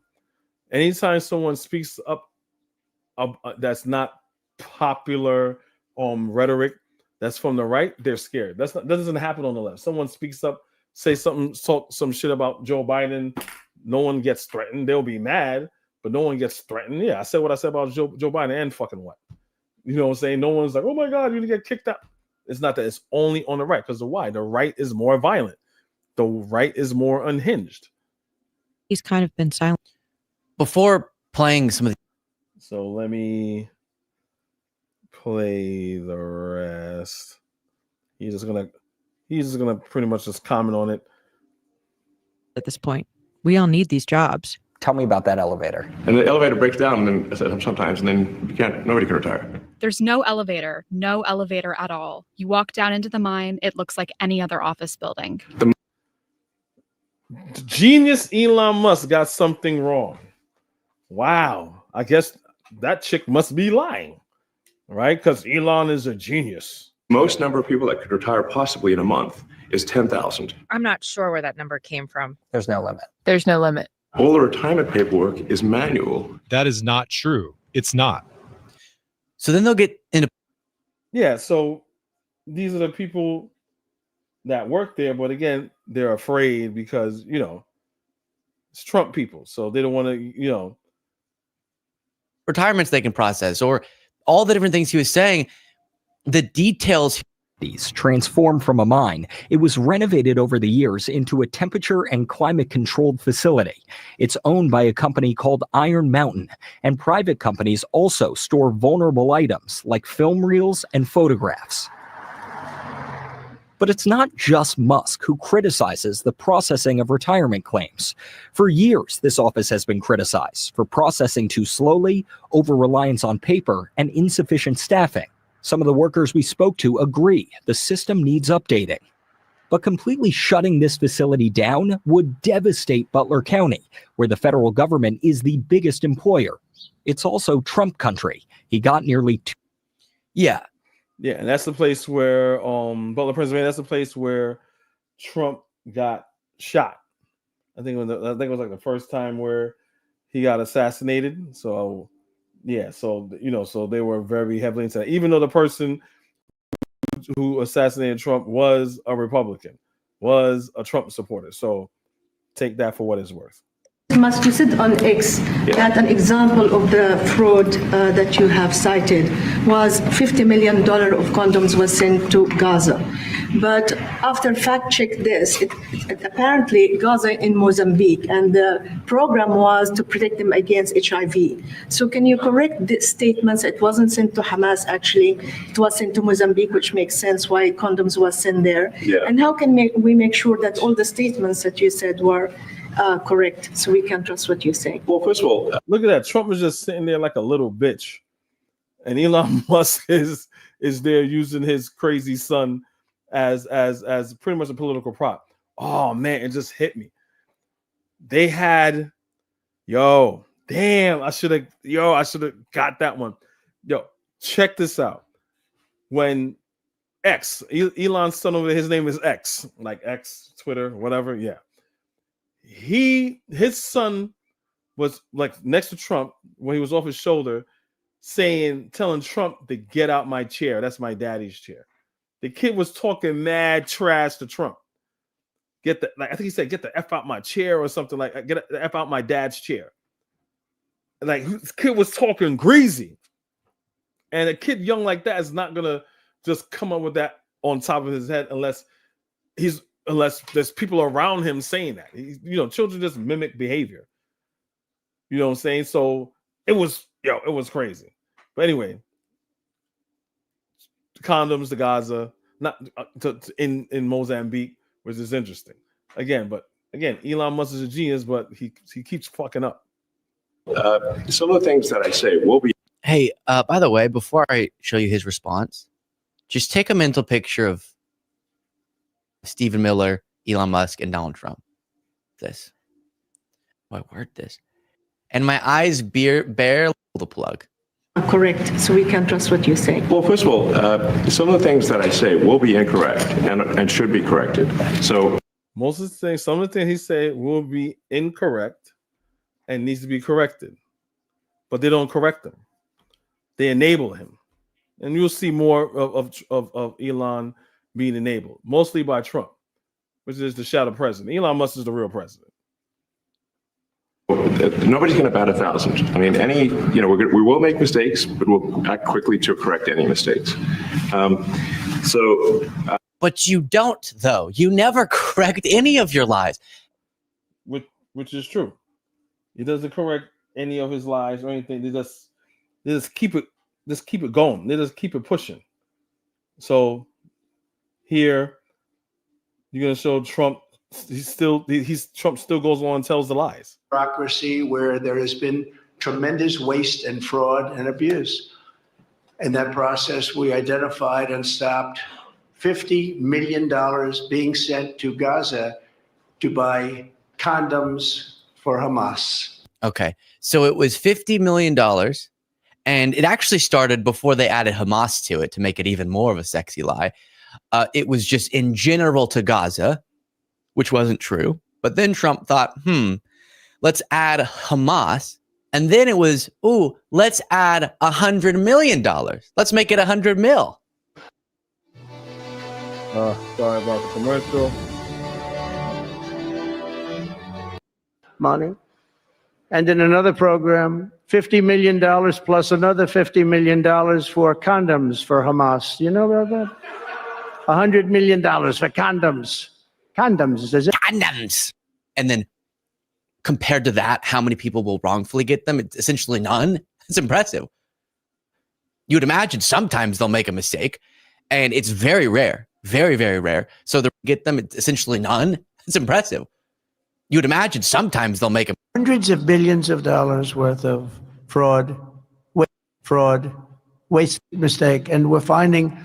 [SPEAKER 3] Anytime someone speaks up, that's not popular rhetoric, that's from the right, they're scared. That doesn't happen on the left. Someone speaks up, say something, talk some shit about Joe Biden, no one gets threatened. They'll be mad, but no one gets threatened. Yeah, I said what I said about Joe Biden, and fucking what? You know what I'm saying? No one's like, oh my God, you're gonna get kicked out. It's not that. It's only on the right. Because why? The right is more violent. The right is more unhinged.
[SPEAKER 24] He's kind of been silent.
[SPEAKER 17] Before playing some of the.
[SPEAKER 3] So let me play the rest. He's just gonna pretty much just comment on it.
[SPEAKER 24] At this point, we all need these jobs.
[SPEAKER 23] Tell me about that elevator.
[SPEAKER 20] And the elevator breaks down and then sometimes, and then nobody can retire.
[SPEAKER 24] There's no elevator at all. You walk down into the mine, it looks like any other office building.
[SPEAKER 3] Genius Elon Musk got something wrong. Wow. I guess that chick must be lying, right? Because Elon is a genius.
[SPEAKER 20] Most number of people that could retire possibly in a month is 10,000.
[SPEAKER 1] I'm not sure where that number came from.
[SPEAKER 23] There's no limit.
[SPEAKER 1] There's no limit.
[SPEAKER 20] All the retirement paperwork is manual.
[SPEAKER 2] That is not true. It's not.
[SPEAKER 17] So then they'll get into.
[SPEAKER 3] Yeah, so these are the people that work there, but again, they're afraid because, it's Trump people. So they don't want to,
[SPEAKER 17] retirements they can process, or all the different things he was saying, the details.
[SPEAKER 18] These transformed from a mine. It was renovated over the years into a temperature and climate controlled facility. It's owned by a company called Iron Mountain, and private companies also store vulnerable items like film reels and photographs. But it's not just Musk who criticizes the processing of retirement claims. For years, this office has been criticized for processing too slowly, over-reliance on paper, and insufficient staffing. Some of the workers we spoke to agree the system needs updating. But completely shutting this facility down would devastate Butler County, where the federal government is the biggest employer. It's also Trump country. He got nearly
[SPEAKER 3] Yeah, and that's the place where Butler, Pennsylvania. That's the place where Trump got shot. I think it was like the first time where he got assassinated. So yeah, so so they were very heavily into that. Even though the person who assassinated Trump was a Republican, was a Trump supporter. So take that for what it's worth.
[SPEAKER 4] Musk, you said on X that an example of the fraud that you have cited was $50 million of condoms was sent to Gaza. But after fact check this, apparently Gaza in Mozambique, and the program was to protect them against HIV. So can you correct the statements? It wasn't sent to Hamas, actually. It was sent to Mozambique, which makes sense why condoms was sent there.
[SPEAKER 20] Yeah.
[SPEAKER 4] And how can we make sure that all the statements that you said were correct, so we can trust what you say?
[SPEAKER 20] Well, first of all,
[SPEAKER 3] look at that. Trump was just sitting there like a little bitch, and Elon Musk is there using his crazy son as pretty much a political prop. Oh man, it just hit me. They had, I should have got that one. Check this out. When Elon's son over there, his name is X, like X, Twitter, whatever. Yeah. His son was like next to Trump when he was off his shoulder, telling Trump to get out my chair. That's my daddy's chair. The kid was talking mad trash to Trump. I think he said, get the F out my chair or something like, get the F out my dad's chair. Like, this kid was talking greasy. And a kid young like that is not going to just come up with that on top of his head unless there's people around him saying that. Children just mimic behavior. You know what I'm saying? So it was crazy. But anyway, condoms to Gaza, not in Mozambique, which is interesting. Again, Elon Musk is a genius, but he keeps fucking up.
[SPEAKER 20] Some of the things that I say will be.
[SPEAKER 17] Hey, by the way, before I show you his response, just take a mental picture of Stephen Miller, Elon Musk, and Donald Trump. This. Oh, I word this. And my eyes barely the plug.
[SPEAKER 4] Correct, so we can trust what you say.
[SPEAKER 20] Well, first of all, some of the things that I say will be incorrect and should be corrected. So
[SPEAKER 3] some of the things he said will be incorrect and needs to be corrected, but they don't correct them. They enable him, and you'll see more of Elon being enabled, mostly by Trump, which is the shadow president. Elon Musk is the real president.
[SPEAKER 20] Nobody's going to bat 1,000. I mean, we will make mistakes, but we'll act quickly to correct any mistakes.
[SPEAKER 17] But you don't, though. You never correct any of your lies.
[SPEAKER 3] Which is true. He doesn't correct any of his lies or anything. They just keep it going. They just keep it pushing. So here, you're going to show Trump. Trump still goes on and tells the lies.
[SPEAKER 8] Bureaucracy where there has been tremendous waste and fraud and abuse. In that process, we identified and stopped $50 million being sent to Gaza to buy condoms for Hamas.
[SPEAKER 17] Okay. So it was $50 million. And it actually started before they added Hamas to it to make it even more of a sexy lie. It was just in general to Gaza, which wasn't true. But then Trump thought, let's add Hamas. And then it was, let's add $100 million. Let's make it 100 mil.
[SPEAKER 3] Sorry about the commercial.
[SPEAKER 8] Money. And in another program, $50 million plus another $50 million for condoms for Hamas. You know about that? $100 million for condoms. Condoms. Is it?
[SPEAKER 17] Condoms. And then compared to that, how many people will wrongfully get them? It's essentially none. It's impressive. You would imagine sometimes they'll make a mistake, and it's very rare, very, very rare. So they get them, it's essentially none. It's impressive. You would imagine sometimes they'll make a
[SPEAKER 8] Hundreds of billions of dollars worth of fraud, waste, mistake, and we're finding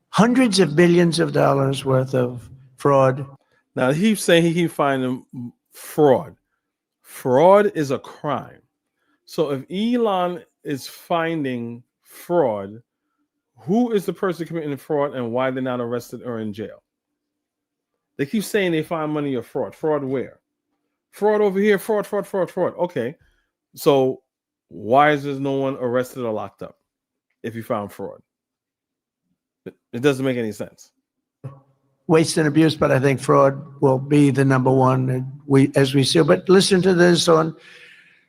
[SPEAKER 8] hundreds of billions of dollars worth of fraud.
[SPEAKER 3] Now he's saying he finding fraud. Fraud is a crime. So if Elon is finding fraud, who is the person committing the fraud and why they're not arrested or in jail? They keep saying they find money or fraud. Fraud where? Fraud over here, fraud. Okay. So why is there no one arrested or locked up if you found fraud? It doesn't make any sense.
[SPEAKER 8] Waste and abuse, but I think fraud will be the number one as we see. But listen to this on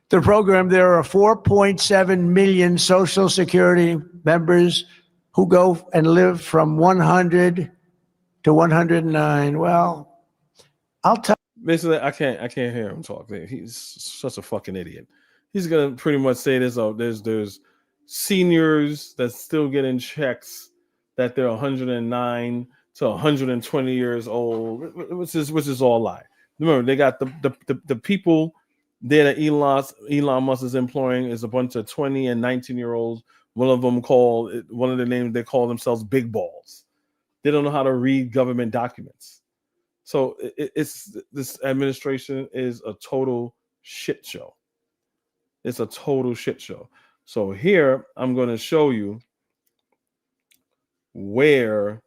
[SPEAKER 8] the program. There are 4.7 million Social Security members who go and live from 100 to 109. Well, I'll tell.
[SPEAKER 3] Basically, I can't hear him talk. He's such a fucking idiot. He's gonna pretty much say this. There's seniors that still getting checks that they're 109 to 120 years old, which is all lie. Remember, they got the people there that Elon Musk is employing is a bunch of 20 and 19-year-olds. One of the names they call themselves big balls. They don't know how to read government documents. So this administration is a total shit show. It's a total shit show. So here I'm going to show you where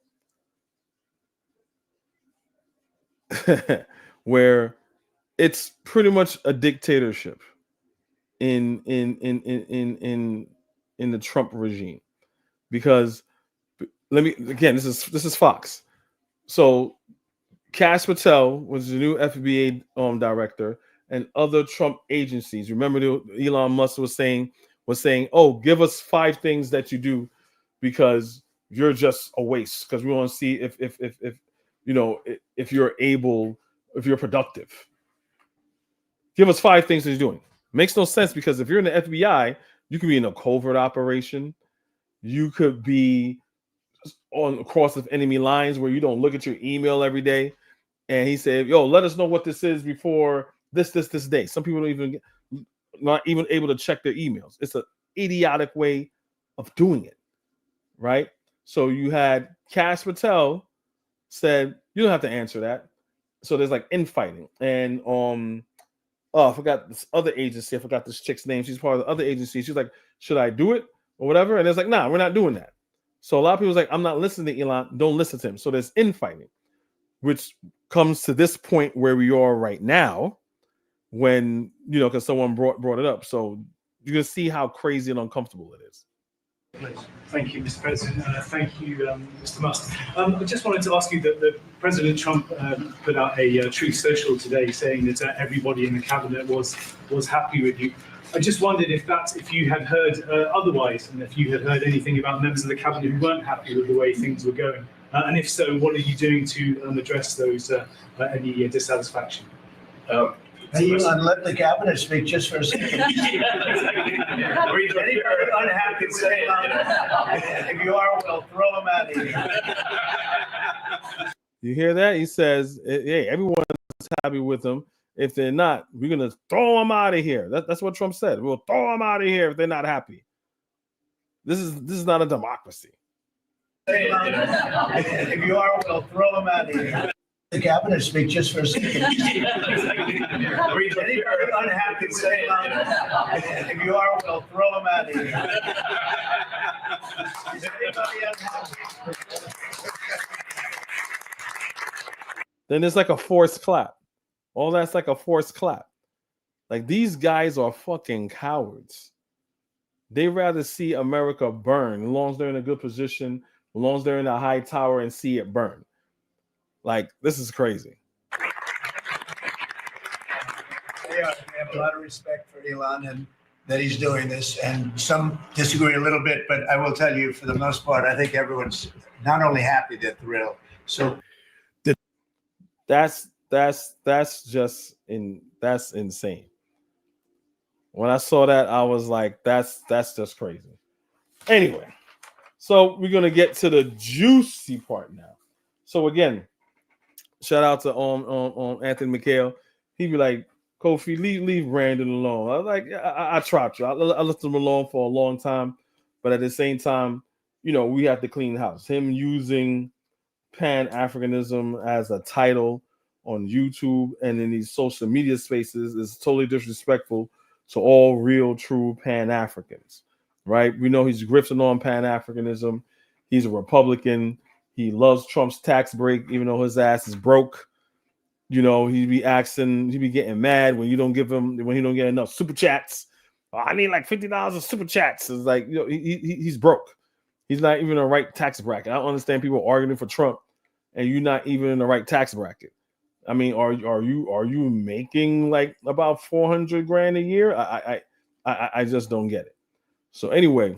[SPEAKER 3] where it's pretty much a dictatorship in the Trump regime. Because this is Fox. So Kash Patel was the new FBI director, and other Trump agencies. Remember, Elon Musk was saying, "Oh, give us 5 things that you do, because you're just a waste. Because we want to see if you're able, if you're productive. Give us 5 things that you're doing." Makes no sense, because if you're in the FBI, you could be in a covert operation. You could be across of enemy lines where you don't look at your email every day. And he said, "Yo, let us know what this is before this day." Some people not even able to check their emails. It's an idiotic way of doing it, right? So you had Kash Patel said, "You don't have to answer that." So there's like infighting. And I forgot this other agency. I forgot this chick's name. She's part of the other agency. She's like, "Should I do it or whatever?" And it's like, "Nah, we're not doing that." So a lot of people's like, "I'm not listening to Elon. Don't listen to him." So there's infighting, which comes to this point where we are right now, when because someone brought it up. So you can see how crazy and uncomfortable it is.
[SPEAKER 9] Thank you, Mr. President. Thank you, Mr. Musk. I just wanted to ask you that President Trump put out a Truth Social today saying that everybody in the cabinet was happy with you. I just wondered if you had heard otherwise, and if you had heard anything about members of the cabinet who weren't happy with the way things were going. And if so, what are you doing to address those any dissatisfaction?
[SPEAKER 8] Elon, let the cabinet speak just for a second. Anybody unhappy with Elon? If you are, we'll throw him out of here.
[SPEAKER 3] You hear that? He says, "Hey, everyone's happy with him. If they're not, we're gonna throw them out of here." That's what Trump said. We'll throw them out of here if they're not happy. This is not a democracy.
[SPEAKER 8] If you are, we'll throw him out of here. The cabinet speak just for a second.
[SPEAKER 7] Anybody
[SPEAKER 8] unhappy, say if you are, we'll throw them out of here. Is anybody unhappy?
[SPEAKER 3] Then it's like a forced clap. All that's like a forced clap. Like, these guys are fucking cowards. They rather see America burn, as long as they're in a good position, as long as they're in a high tower and see it burn. Like, this is crazy.
[SPEAKER 8] We have a lot of respect for Elon and that he's doing this, and some disagree a little bit, but I will tell you, for the most part, I think everyone's not only happy, they're thrilled. So
[SPEAKER 3] that's insane. When I saw that, I was like, that's just crazy. Anyway, so we're gonna get to the juicy part now. So again, shout out to Anthony McHale. He'd be like, Kofi, leave Brandon alone. I was like, I tried to. I left him alone for a long time, but at the same time, you know, we have to clean house. Him using Pan-Africanism as a title on YouTube and in these social media spaces is totally disrespectful to all real, true Pan-Africans, right? We know he's grifting on Pan-Africanism. He's a Republican. He loves Trump's tax break, even though his ass is broke. You know, he'd be getting mad when he don't get enough super chats. Oh, I need like $50 of super chats. It's like, you know, he's broke. He's not even in the right tax bracket. I don't understand people arguing for Trump and you're not even in the right tax bracket. I mean, are you making like about $400,000 a year? I just don't get it. So anyway,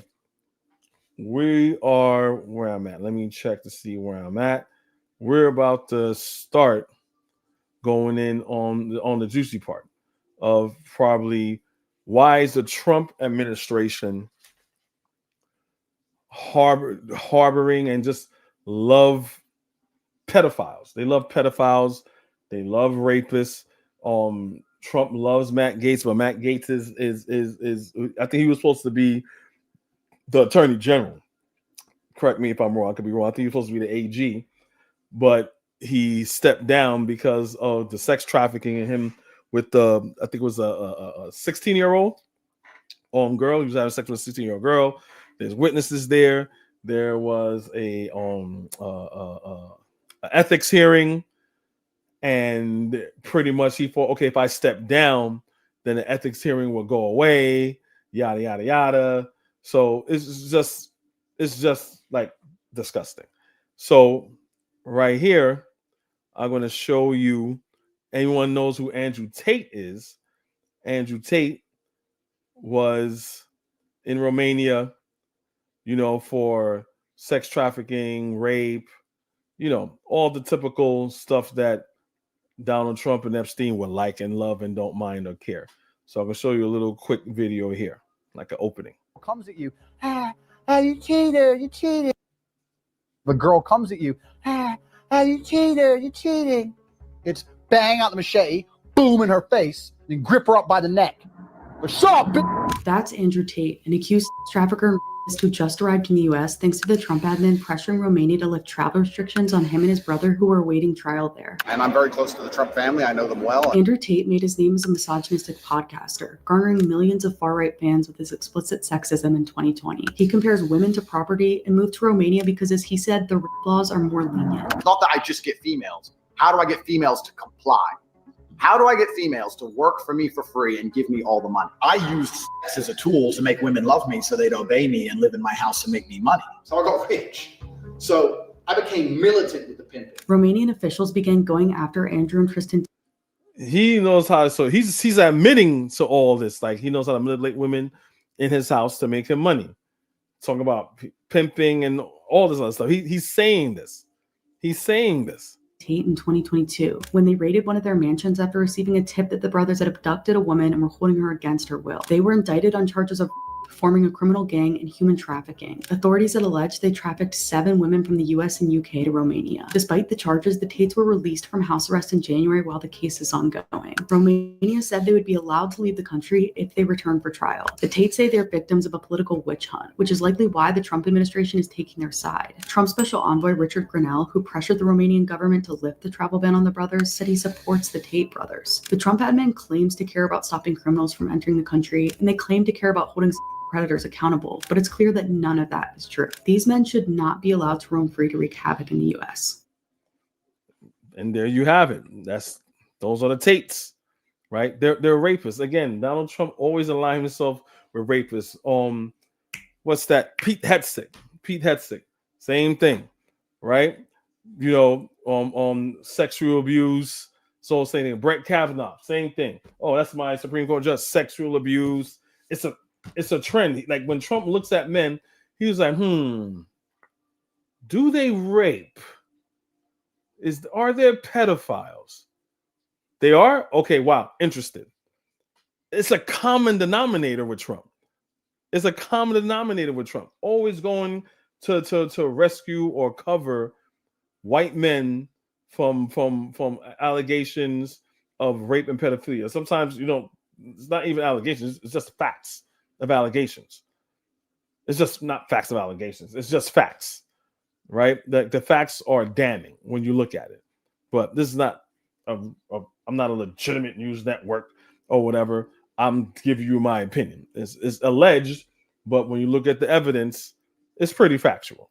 [SPEAKER 3] we are where I'm at. Let me check to see where I'm at. We're about to start going in on the juicy part of probably why is the Trump administration harboring and just love pedophiles. They love pedophiles. They love rapists. Trump loves Matt Gaetz, but Matt Gaetz is I think he was supposed to be the Attorney General. Correct me if I'm wrong. I could be wrong. I think he was supposed to be the AG, but he stepped down because of the sex trafficking in him with I think it was a 16-year-old girl. He was having sex with a 16-year-old girl. There's witnesses there. There was a ethics hearing. And pretty much he thought, okay, if I step down, then the ethics hearing will go away, yada, yada, yada. So it's just like disgusting. So right here, I'm going to show you, anyone knows who Andrew Tate is. Andrew Tate was in Romania, you know, for sex trafficking, rape, you know, all the typical stuff that Donald Trump and Epstein would like and love and don't mind or care. So I'm going to show you a little quick video here, like an opening.
[SPEAKER 7] Comes at you, you cheated, you cheated. The girl comes at you, you cheated, you cheating. It's bang out the machete, boom in her face, and grip her up by the neck. What's up?
[SPEAKER 10] That's Andrew Tate, an accused trafficker and who just arrived in the U.S. thanks to the Trump admin pressuring Romania to lift travel restrictions on him and his brother who are awaiting trial there.
[SPEAKER 7] And I'm very close to the Trump family. I know them well.
[SPEAKER 10] Andrew Tate made his name as a misogynistic podcaster, garnering millions of far-right fans with his explicit sexism in 2020. He compares women to property and moved to Romania because, as he said, the rape laws are more lenient.
[SPEAKER 7] Not that I just get females. How do I get females to comply? How do I get females to work for me for free and give me all the money? I use sex as a tool to make women love me so they'd obey me and live in my house and make me money. So I got rich. So I became militant with the pimping.
[SPEAKER 10] Romanian officials began going after Andrew and Tristan.
[SPEAKER 3] He knows how to, so he's admitting to all this. Like, he knows how to manipulate women in his house to make him money. Talking about pimping and all this other stuff. He's saying this. He's saying this.
[SPEAKER 10] Tate in 2022 when they raided one of their mansions after receiving a tip that the brothers had abducted a woman and were holding her against her will. They were indicted on charges of forming a criminal gang and human trafficking. Authorities had alleged they trafficked 7 women from the US and UK to Romania. Despite the charges, the Tates were released from house arrest in January while the case is ongoing. Romania said they would be allowed to leave the country if they return for trial. The Tates say they're victims of a political witch hunt, which is likely why the Trump administration is taking their side. Trump special envoy Richard Grenell, who pressured the Romanian government to lift the travel ban on the brothers, said he supports the Tate brothers. The Trump admin claims to care about stopping criminals from entering the country, and they claim to care about holding predators accountable, but it's clear that none of that is true. These men should not be allowed to roam free to wreak havoc in the US.
[SPEAKER 3] And there you have it. Those are the Tates, right? They're rapists. Again, Donald Trump always aligned himself with rapists. What's that? Pete Hegseth. Same thing, right? Sexual abuse. So same thing. Brett Kavanaugh, same thing. Oh, that's my Supreme Court judge. Sexual abuse. It's a trend. Like when Trump looks at men, he was like, do they rape? Are there pedophiles? They are? Okay, wow, interesting. It's a common denominator with Trump. Always going to rescue or cover white men from allegations of rape and pedophilia. Sometimes it's not even allegations, it's just facts of allegations. It's just not facts of allegations, it's just facts, right? The facts are damning when you look at it. But this is not I'm not a legitimate news network or whatever. I'm giving you my opinion. It's alleged, but when you look at the evidence, it's pretty factual.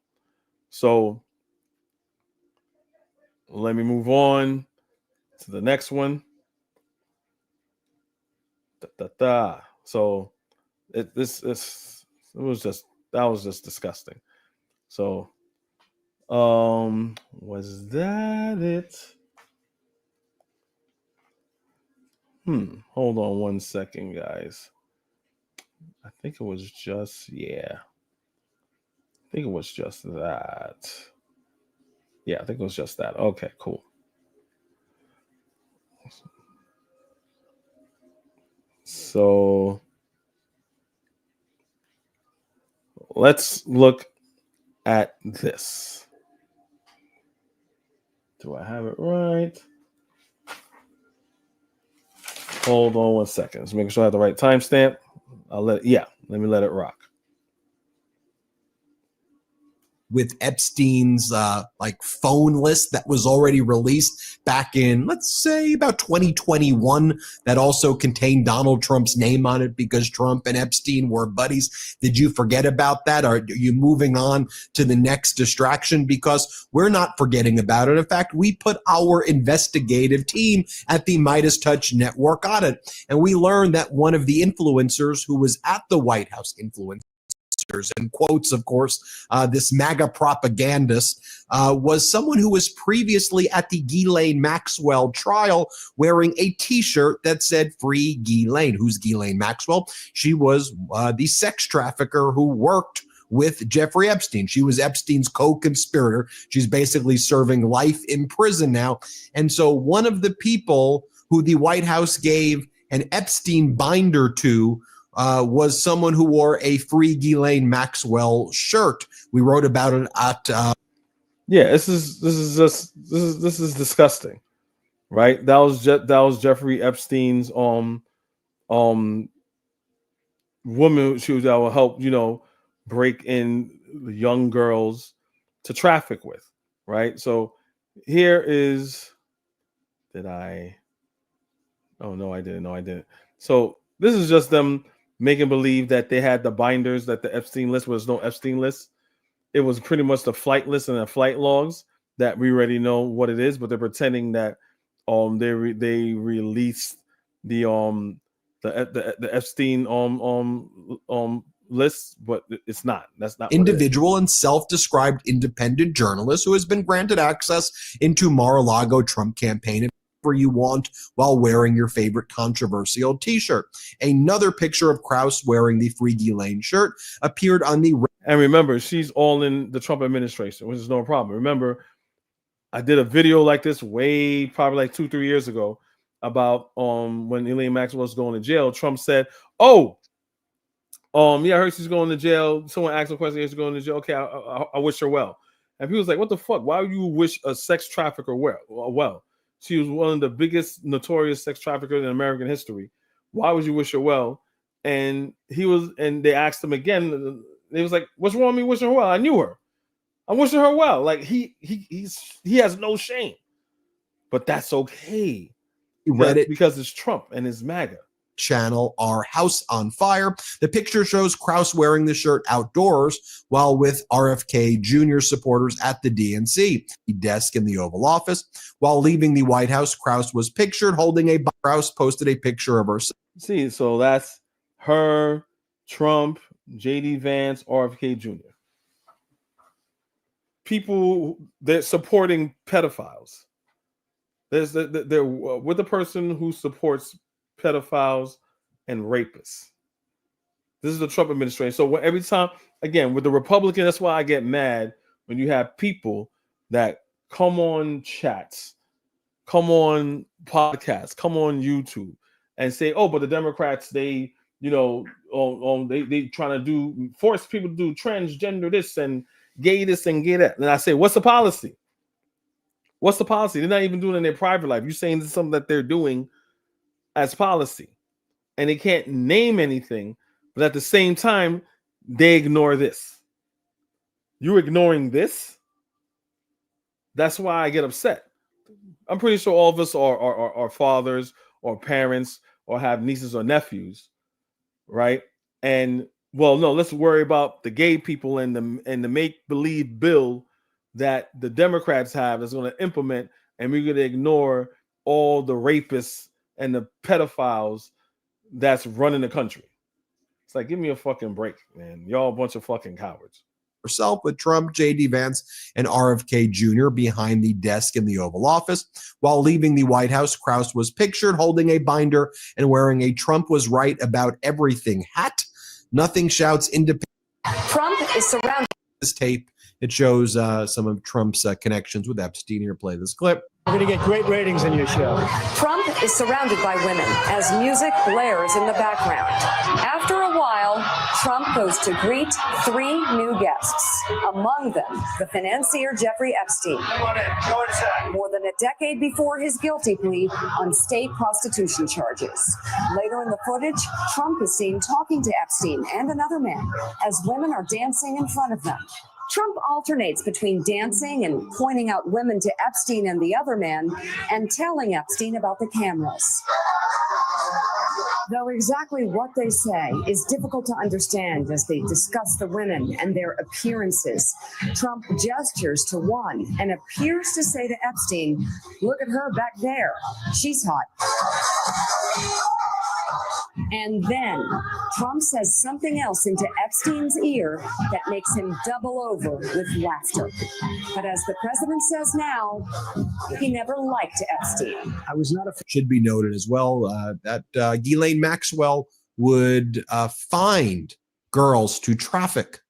[SPEAKER 3] So let me move on to the next one. So that was just disgusting. So was that it? Hold on one second, guys. I think it was just that. Yeah, I think it was just that. Okay, cool. So let's look at this. Do I have it right? Hold on one second. Let's make sure I have the right timestamp. Let me let it rock.
[SPEAKER 5] With Epstein's phone list that was already released back in, let's say, about 2021, that also contained Donald Trump's name on it because Trump and Epstein were buddies. Did you forget about that? Are you moving on to the next distraction? Because we're not forgetting about it. In fact, we put our investigative team at the Midas Touch Network on it, and we learned that one of the influencers who was at the White House and quotes, of course, this MAGA propagandist was someone who was previously at the Ghislaine Maxwell trial wearing a T-shirt that said "Free Ghislaine." Who's Ghislaine Maxwell? She was the sex trafficker who worked with Jeffrey Epstein. She was Epstein's co-conspirator. She's basically serving life in prison now. And so one of the people who the White House gave an Epstein binder to was someone who wore a Free Ghislaine Maxwell shirt. We wrote about it at.
[SPEAKER 3] This is disgusting, right? That was Jeffrey Epstein's woman. That will help break in young girls to traffic with, right? So here is. Did I? Oh no, I didn't. No, I didn't. So this is just them making believe that they had the binders, that the Epstein list was no Epstein list. It was pretty much the flight list and the flight logs that we already know what it is, but they're pretending that they released the Epstein list, but it's not. That's not
[SPEAKER 5] Individual and self-described independent journalist who has been granted access into Mar-a-Lago Trump campaign you want while wearing your favorite controversial T-shirt. Another picture of Krause wearing the Free Ghislaine shirt appeared on the.
[SPEAKER 3] And remember, she's all in the Trump administration, which is no problem. Remember, I did a video like this probably like 2-3 years ago about when Ghislaine Maxwell was going to jail. Trump said, "Oh, Yeah, I heard she's going to jail. Someone asked a question, she's going to jail. Okay, I wish her well. And people was like, what the fuck? Why would you wish a sex trafficker well? She was one of the biggest notorious sex traffickers in American history. Why would you wish her well? And they asked him again. They was like, what's wrong with me wishing her well? I knew her. I'm wishing her well. Like he has no shame. But that's okay.
[SPEAKER 5] Reddit
[SPEAKER 3] because it's Trump and his MAGA.
[SPEAKER 5] Channel Our House on Fire. The picture shows Krause wearing the shirt outdoors while with RFK Jr. supporters at the DNC desk in the Oval Office. While leaving the White House, Krause was pictured holding a Krause posted a picture of herself.
[SPEAKER 3] See, so that's her, Trump, JD Vance, RFK Jr. People they're supporting pedophiles. They're with the person who supports pedophiles and rapists. This is the Trump administration. So every time, again, with the Republican, that's why I get mad when you have people that come on chats, come on podcasts, come on YouTube and say, oh, but the Democrats, they trying to force people to do transgender this and gay this and gay that. And I say, what's the policy? What's the policy? They're not even doing it in their private life. You're saying this is something that they're doing as policy. And they can't name anything, but at the same time, they ignore this. You're ignoring this? That's why I get upset. I'm pretty sure all of us are fathers or parents or have nieces or nephews, right? And well, no, let's worry about the gay people and the make-believe bill that the Democrats have that's going to implement, and we're going to ignore all the rapists and the pedophiles that's running the country. It's like, give me a fucking break, man. Y'all a bunch of fucking cowards.
[SPEAKER 5] Herself with Trump, JD Vance, and RFK Jr. behind the desk in the Oval Office. While leaving the White House, Krause was pictured holding a binder and wearing a Trump was right about everything hat. Nothing shouts independent.
[SPEAKER 6] Trump is surrounded.
[SPEAKER 5] This tape, it shows some of Trump's connections with Epstein. Here, play this clip.
[SPEAKER 6] We're going to get great ratings in your show. Trump is surrounded by women as music blares in the background. After a while, Trump goes to greet 3 new guests. Among them, the financier Jeffrey Epstein. More than a decade before his guilty plea on state prostitution charges. Later in the footage, Trump is seen talking to Epstein and another man as women are dancing in front of them. Trump alternates between dancing and pointing out women to Epstein and the other man and telling Epstein about the cameras. Though exactly what they say is difficult to understand as they discuss the women and their appearances, Trump gestures to one and appears to say to Epstein, "Look at her back there. She's hot." And then Trump says something else into Epstein's ear that makes him double over with laughter. But as the president says now, he never liked Epstein.
[SPEAKER 5] I was not a should be noted as well that Ghislaine Maxwell would find girls to traffic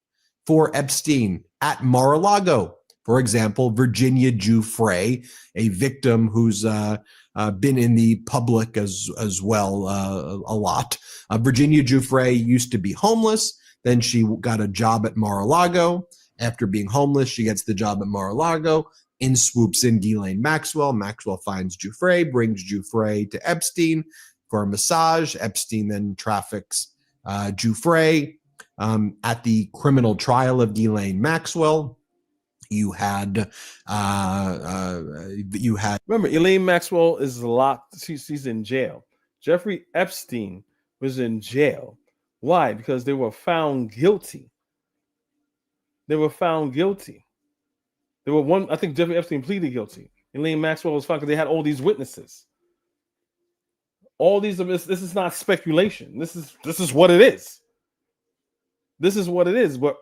[SPEAKER 5] for Epstein at Mar-a-Lago. For example, Virginia Giuffre, a victim who's been in the public as well a lot. Virginia Giuffre used to be homeless. Then she got a job at Mar-a-Lago. After being homeless, she gets the job at Mar-a-Lago. In swoops in Ghislaine Maxwell. Maxwell finds Giuffre, brings Giuffre to Epstein for a massage. Epstein then traffics Giuffre. At the criminal trial of Ghislaine Maxwell, you had
[SPEAKER 3] remember, Elaine Maxwell is locked. She's in jail. Jeffrey Epstein was in jail. Why? Because they were found guilty. They were found guilty. There were I think Jeffrey Epstein pleaded guilty. Elaine Maxwell was found because they had all these witnesses. All these this is not speculation. This is what it is. This is what it is. But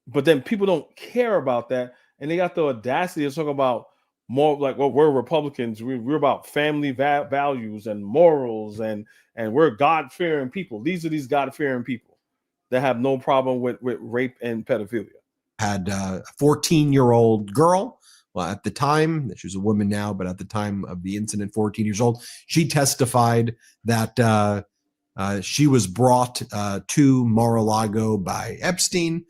[SPEAKER 3] but then people don't care about that, and they got the audacity to talk about more like, well, we're Republicans. We're about family values and morals, and we're God-fearing people. These are these God-fearing people that have no problem with rape and pedophilia.
[SPEAKER 5] Had a 14-year-old girl. Well, at the time, she was a woman now, but at the time of the incident, 14 years old, she testified that She was brought to Mar-a-Lago by Epstein.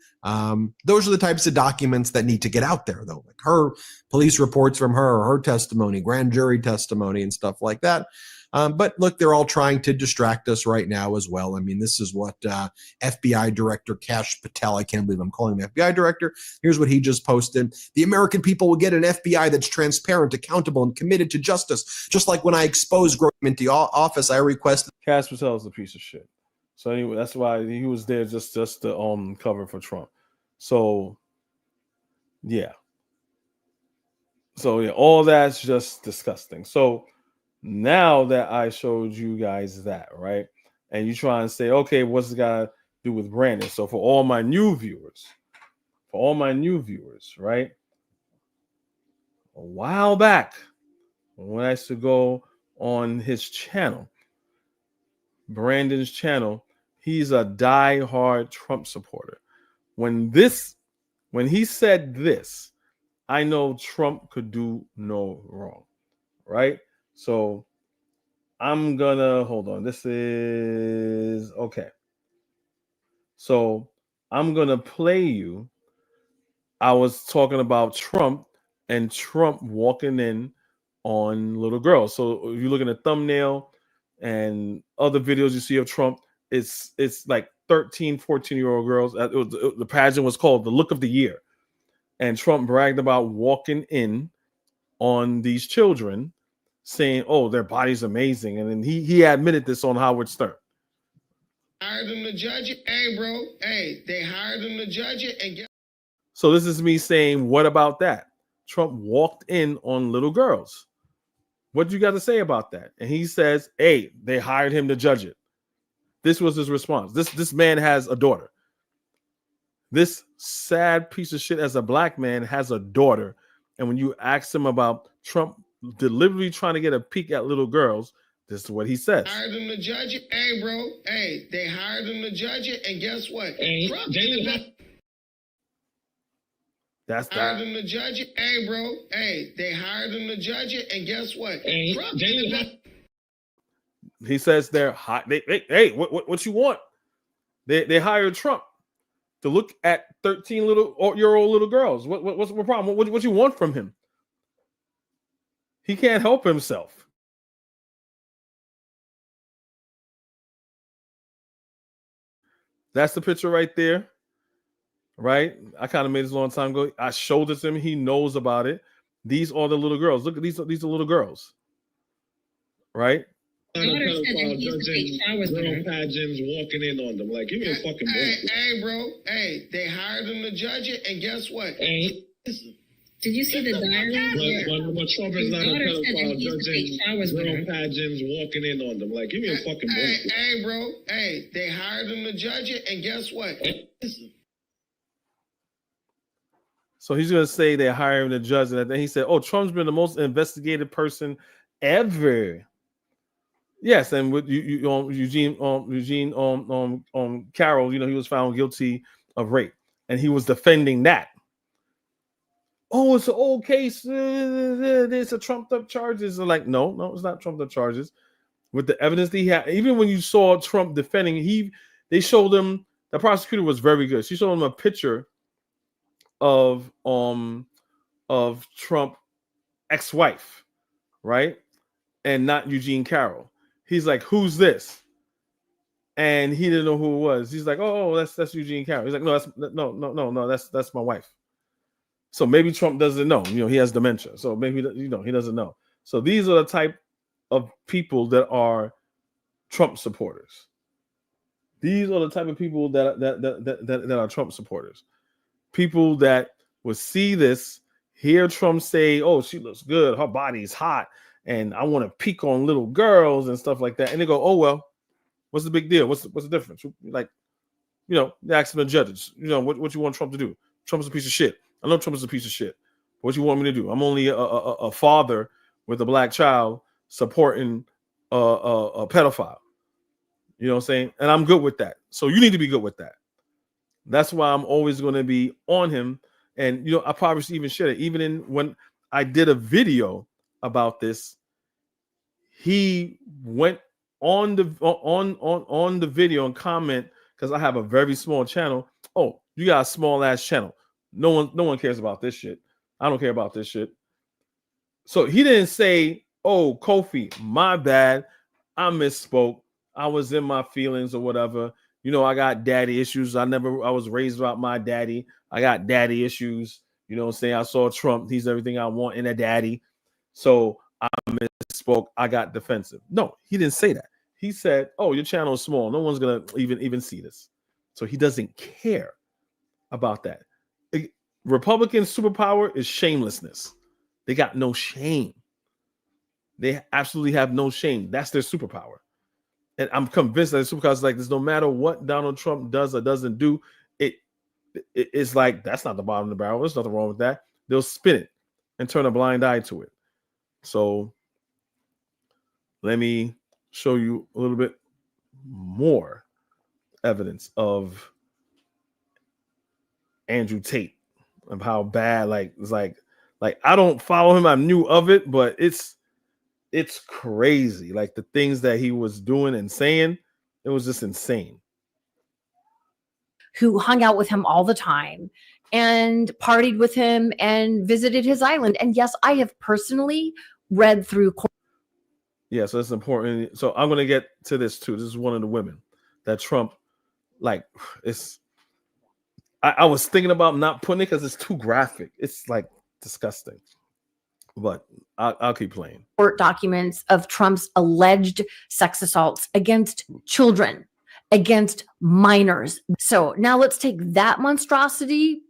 [SPEAKER 5] Those are the types of documents that need to get out there, though, like her police reports from her testimony, grand jury testimony, and stuff like that. But look, they're all trying to distract us right now as well. I mean, this is what FBI Director Kash Patel, I can't believe I'm calling him the FBI Director. Here's what he just posted. The American people will get an FBI that's transparent, accountable, and committed to justice. Just like when I exposed Graham into office, I requested.
[SPEAKER 3] Kash Patel is a piece of shit. So anyway, that's why he was there just to cover for Trump. So yeah. So yeah, all that's just disgusting. So now that I showed you guys that, right? And you try and say, okay, what's it got to do with Brandon? So for all my new viewers, right? A while back, when I used to go on his channel, Brandon's channel, he's a diehard Trump supporter. When he said this, I know Trump could do no wrong, right? So I'm gonna hold on. This is okay. So I'm gonna play you. I was talking about Trump and Trump walking in on little girls. So if you look at the thumbnail and other videos you see of Trump, it's like 13, 14-year-old girls. The pageant was called The Look of the Year. And Trump bragged about walking in on these children, saying, oh, their body's amazing. And then he admitted this on Howard Stern.
[SPEAKER 11] Hired them to judge it. Hey, bro. Hey, they hired them to judge it. And
[SPEAKER 3] So this is me saying, what about that? Trump walked in on little girls. What you got to say about that? And he says, hey, they hired him to judge it. This was his response. This man has a daughter. This sad piece of shit as a black man has a daughter. And when you ask him about Trump deliberately trying to get a peek at little girls, this is what he says.
[SPEAKER 11] Hired them to judge it. Hey, bro. Hey, they hired them to judge it. And guess what? Trump
[SPEAKER 3] That's
[SPEAKER 11] hired them to judge it. Hey, bro. Hey, they hired them to judge it. And guess what? Trump
[SPEAKER 3] he says they're hot. Hey, what you want? They hired Trump to look at 13-year-old little girls. What's the problem? What you want from him? He can't help himself. That's the picture right there. Right? I kind of made this a long time ago. I showed it to him. He knows about it. These are the little girls. Look at these are little girls. Right?
[SPEAKER 11] Pageants walking in on them. Like, give me a fucking break. Hey, bro. Hey, they hired them to judge it, and guess what?
[SPEAKER 12] Did you see the diary?
[SPEAKER 11] When Trump is not a pedophile, judging pageants walking in on them. Like, give me a fucking break. Hey, bro. Hey, they hired them to judge it, and guess what?
[SPEAKER 3] So he's going to say they hired him to judge it. And then he said, oh, Trump's been the most investigated person ever. Yes, and with Eugene Carroll, he was found guilty of rape, and he was defending that. Oh, it's an old case. It's a trumped up charges. They're like, no, it's not trumped up charges. With the evidence that he had, even when you saw Trump defending, they showed him. The prosecutor was very good. She showed him a picture of Trump ex-wife, right, and not Eugene Carroll. He's like, who's this? And he didn't know who it was. He's like, oh, that's Eugene Carroll. He's like, no, that's my wife. So maybe Trump doesn't know. He has dementia. So maybe he doesn't know. So these are the type of people that are Trump supporters. These are the type of people that are Trump supporters. People that will see this, hear Trump say, oh, she looks good, her body's hot, and I want to peek on little girls and stuff like that. And they go, oh, well, what's the big deal? What's the difference? Like, they ask the judges, what you want Trump to do? Trump's a piece of shit. I know Trump is a piece of shit. What you want me to do? I'm only a father with a black child supporting a pedophile. You know what I'm saying? And I'm good with that. So you need to be good with that. That's why I'm always going to be on him. And, I probably even shared it. Even when I did a video about this, he went on the video and comment, because I have a very small channel. Oh, you got a small ass channel. No one cares about this shit. I don't care about this shit. So he didn't say, oh, Kofi, my bad. I misspoke. I was in my feelings or whatever. You know, I got daddy issues. I was raised about my daddy. I got daddy issues. You know what I'm saying? I saw Trump. He's everything I want in a daddy. So I misspoke. I got defensive. No, he didn't say that. He said, oh, your channel is small. No one's going to even see this. So he doesn't care about that. Republican superpower is shamelessness. They got no shame. They absolutely have no shame. That's their superpower. And I'm convinced that the superpower is like this. No matter what Donald Trump does or doesn't do, it's like, that's not the bottom of the barrel. There's nothing wrong with that. They'll spin it and turn a blind eye to it. So let me show you a little bit more evidence of Andrew Tate, of how bad, it's like I don't follow him. I knew of it, but it's crazy. Like the things that he was doing and saying, it was just insane.
[SPEAKER 14] Who hung out with him all the time and partied with him and visited his island. And yes, I have personally read through.
[SPEAKER 3] Yeah, so it's important. So I'm going to get to this too. This is one of the women that Trump, I was thinking about not putting it because it's too graphic. It's like disgusting. But I'll keep playing.
[SPEAKER 14] Court documents of Trump's alleged sex assaults against children, against minors. So now let's take that monstrosity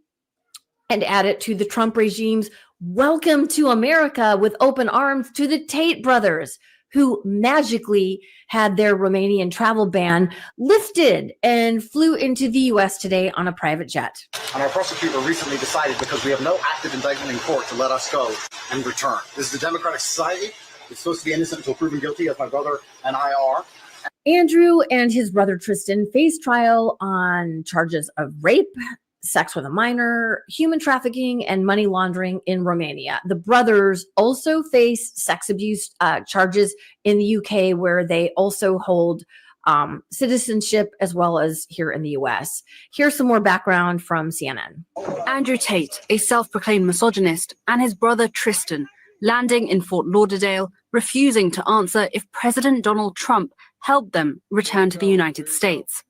[SPEAKER 14] and add it to the Trump regime's welcome to America with open arms to the Tate brothers, who magically had their Romanian travel ban lifted and flew into the U.S. today on a private jet.
[SPEAKER 7] And our prosecutor recently decided, because we have no active indictment in court, to let us go and return. This is a democratic society. It's supposed to be innocent until proven guilty, as my brother and I are.
[SPEAKER 14] Andrew and his brother Tristan face trial on charges of rape, sex with a minor, human trafficking, and money laundering in Romania. The brothers also face sex abuse charges in the UK, where they also hold citizenship as well as here in the US. Here's some more background from CNN.
[SPEAKER 10] Andrew Tate, a self-proclaimed misogynist, and his brother Tristan, landing in Fort Lauderdale, refusing to answer if President Donald Trump helped them return to the United States.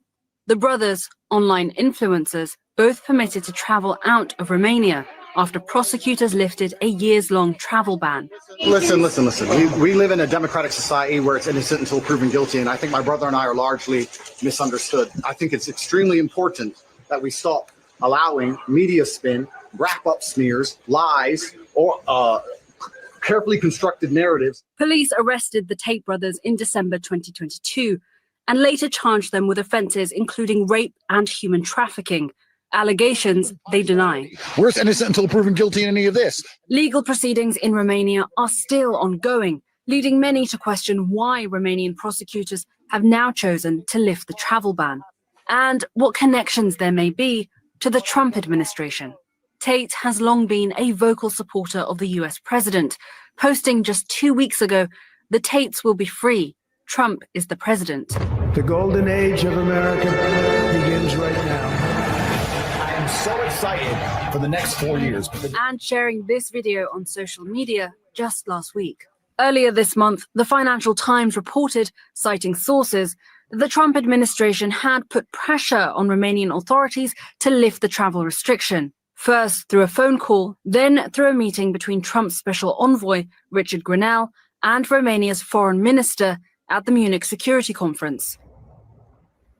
[SPEAKER 10] The brothers, online influencers, both permitted to travel out of Romania after prosecutors lifted a years-long travel ban.
[SPEAKER 7] Listen. We live in a democratic society where it's innocent until proven guilty, and I think my brother and I are largely misunderstood. I think it's extremely important that we stop allowing media spin, wrap-up smears, lies, or carefully constructed narratives.
[SPEAKER 10] Police arrested the Tate brothers in December 2022 and later charged them with offenses including rape and human trafficking. Allegations they deny.
[SPEAKER 15] We're innocent until proven guilty in any of this.
[SPEAKER 10] Legal proceedings in Romania are still ongoing, leading many to question why Romanian prosecutors have now chosen to lift the travel ban, and what connections there may be to the Trump administration. Tate has long been a vocal supporter of the US president, posting just 2 weeks ago, "The Tates will be free. Trump is the president."
[SPEAKER 8] The golden age of America begins right now.
[SPEAKER 15] I am so excited for the next 4 years.
[SPEAKER 10] And sharing this video on social media just last week. Earlier this month, the Financial Times reported, citing sources, that the Trump administration had put pressure on Romanian authorities to lift the travel restriction. First through a phone call, then through a meeting between Trump's special envoy, Richard Grenell, and Romania's foreign minister at the Munich Security Conference.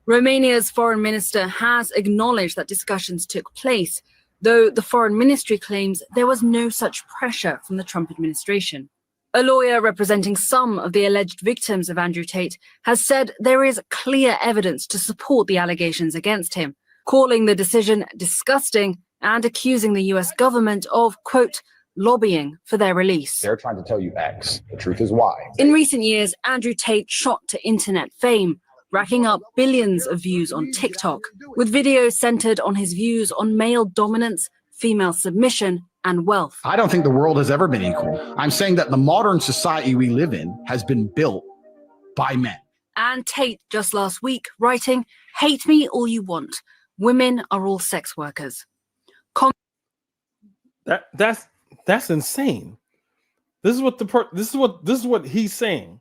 [SPEAKER 10] Romania's foreign minister has acknowledged that discussions took place, though the foreign ministry claims there was no such pressure from the Trump administration. A lawyer representing some of the alleged victims of Andrew Tate has said there is clear evidence to support the allegations against him, calling the decision disgusting and accusing the US government of, quote, lobbying for their release.
[SPEAKER 15] They're trying to tell you X. The truth is Y.
[SPEAKER 10] In recent years, Andrew Tate shot to internet fame, racking up billions of views on TikTok, with videos centered on his views on male dominance, female submission, and wealth.
[SPEAKER 15] I don't think the world has ever been equal. I'm saying that the modern society we live in has been built by men.
[SPEAKER 16] and Tate just last week, writing, "Hate me all you want. Women are all sex workers."
[SPEAKER 3] That's insane. This is what he's saying.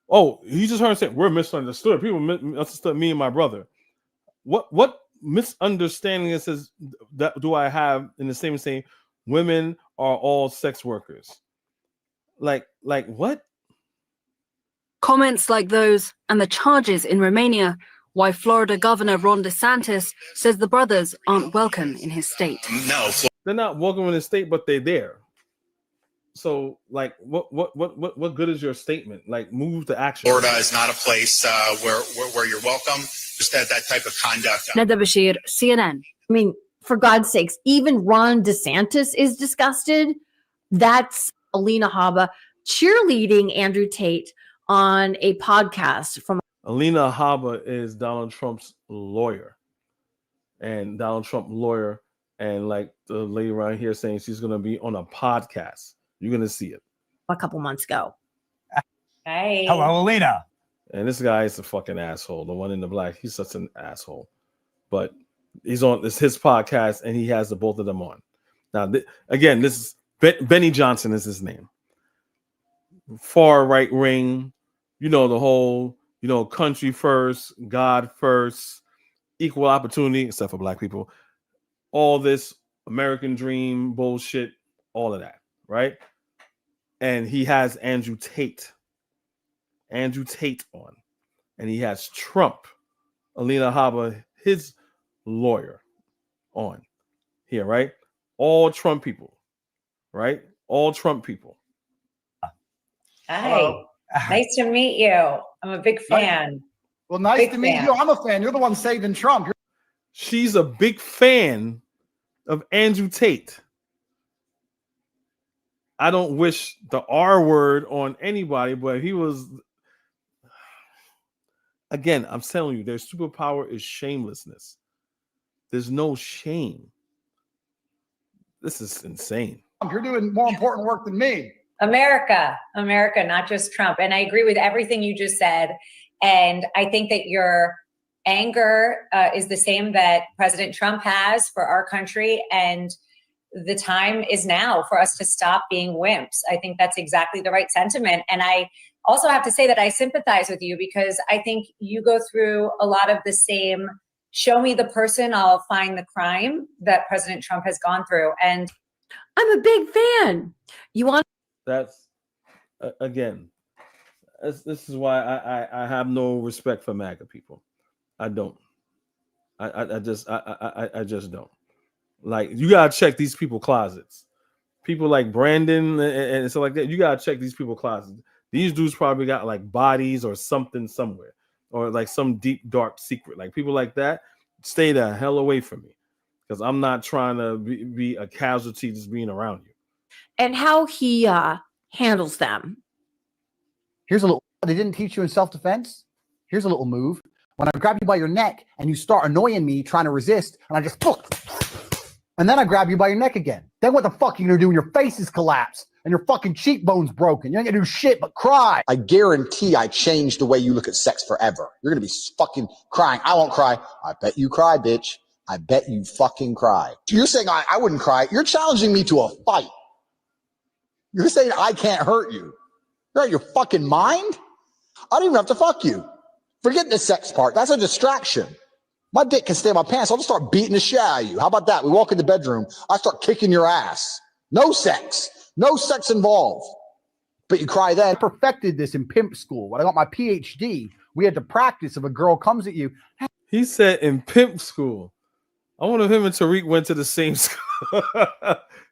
[SPEAKER 3] Oh, he just heard say we're misunderstood. People misunderstood me and my brother. What misunderstanding is that do I have in the same saying women are all sex workers? Like what?
[SPEAKER 16] Comments like those and the charges in Romania, why Florida Governor Ron DeSantis says the brothers aren't welcome in his state.
[SPEAKER 3] No, they're not welcome in the state, but they're there. So, like, what good is your statement? Like, move to action.
[SPEAKER 19] Florida is not a place where you're welcome. Just that type of conduct.
[SPEAKER 16] Neda Bashir, CNN.
[SPEAKER 14] I mean, for God's sakes, even Ron DeSantis is disgusted. That's Alina Habba cheerleading Andrew Tate on a podcast from
[SPEAKER 3] Alina Habba is Donald Trump's lawyer, and Donald Trump lawyer, and like the lady around here saying she's going to be on a podcast. You're going to see it
[SPEAKER 14] a couple months ago.
[SPEAKER 1] Hey.
[SPEAKER 15] Hello, Alina.
[SPEAKER 3] And this guy is a fucking asshole. The one in the black, he's such an asshole. But it's his podcast, and he has the both of them on. Now, again, this is Benny Johnson is his name. Far right wing, the whole, country first, God first, equal opportunity, except for black people. All this American dream bullshit, all of that, right? And he has Andrew Tate on, and he has Trump, Alina Habba, his lawyer, on here, right? All Trump people, right? All Trump people.
[SPEAKER 1] Hi, nice to meet you. I'm a big fan.
[SPEAKER 15] Well, nice to meet you. I'm a fan. You're the one saving Trump.
[SPEAKER 3] She's a big fan of Andrew Tate. I don't wish the R word on anybody, but he was. Again, I'm telling you, their superpower is shamelessness. There's no shame. This is insane.
[SPEAKER 15] You're doing more important work than me.
[SPEAKER 1] America, not just Trump. And I agree with everything you just said. And I think that your anger is the same that President Trump has for our country. And the time is now for us to stop being wimps. I think that's exactly the right sentiment. And I also have to say that I sympathize with you because I think you go through a lot of the same show me the person, I'll find the crime that President Trump has gone through. And
[SPEAKER 14] I'm a big fan. You want
[SPEAKER 3] that's again, this is why I have no respect for MAGA people. I don't. I just don't. Like, you gotta check these people closets. People like Brandon and stuff like that. You gotta check these people closets. These dudes probably got like bodies or something somewhere, or like some deep dark secret. Like people like that, stay the hell away from me, because I'm not trying to be a casualty just being around you.
[SPEAKER 14] and how he handles them.
[SPEAKER 15] Here's a little. They didn't teach you in self-defense. Here's a little move. When I grab you by your neck and you start annoying me, trying to resist, and I just, and then I grab you by your neck again. Then what the fuck are you gonna do when your face is collapsed and your fucking cheekbone's broken? You ain't gonna do shit but cry.
[SPEAKER 7] I guarantee I changed the way you look at sex forever. You're gonna be fucking crying. I won't cry. I bet you cry, bitch. I bet you fucking cry. You're saying I wouldn't cry. You're challenging me to a fight. You're saying I can't hurt you. You're out of your fucking mind? I don't even have to fuck you. Forget the sex part. That's a distraction. My dick can stay in my pants. I'll just start beating the shit out of you. How about that? We walk in the bedroom. I start kicking your ass. No sex. No sex involved. But you cry then.
[SPEAKER 15] I perfected this in pimp school. When I got my PhD, we had to practice if a girl comes at you.
[SPEAKER 3] He said in pimp school. I wonder if him and Tariq went to the same school.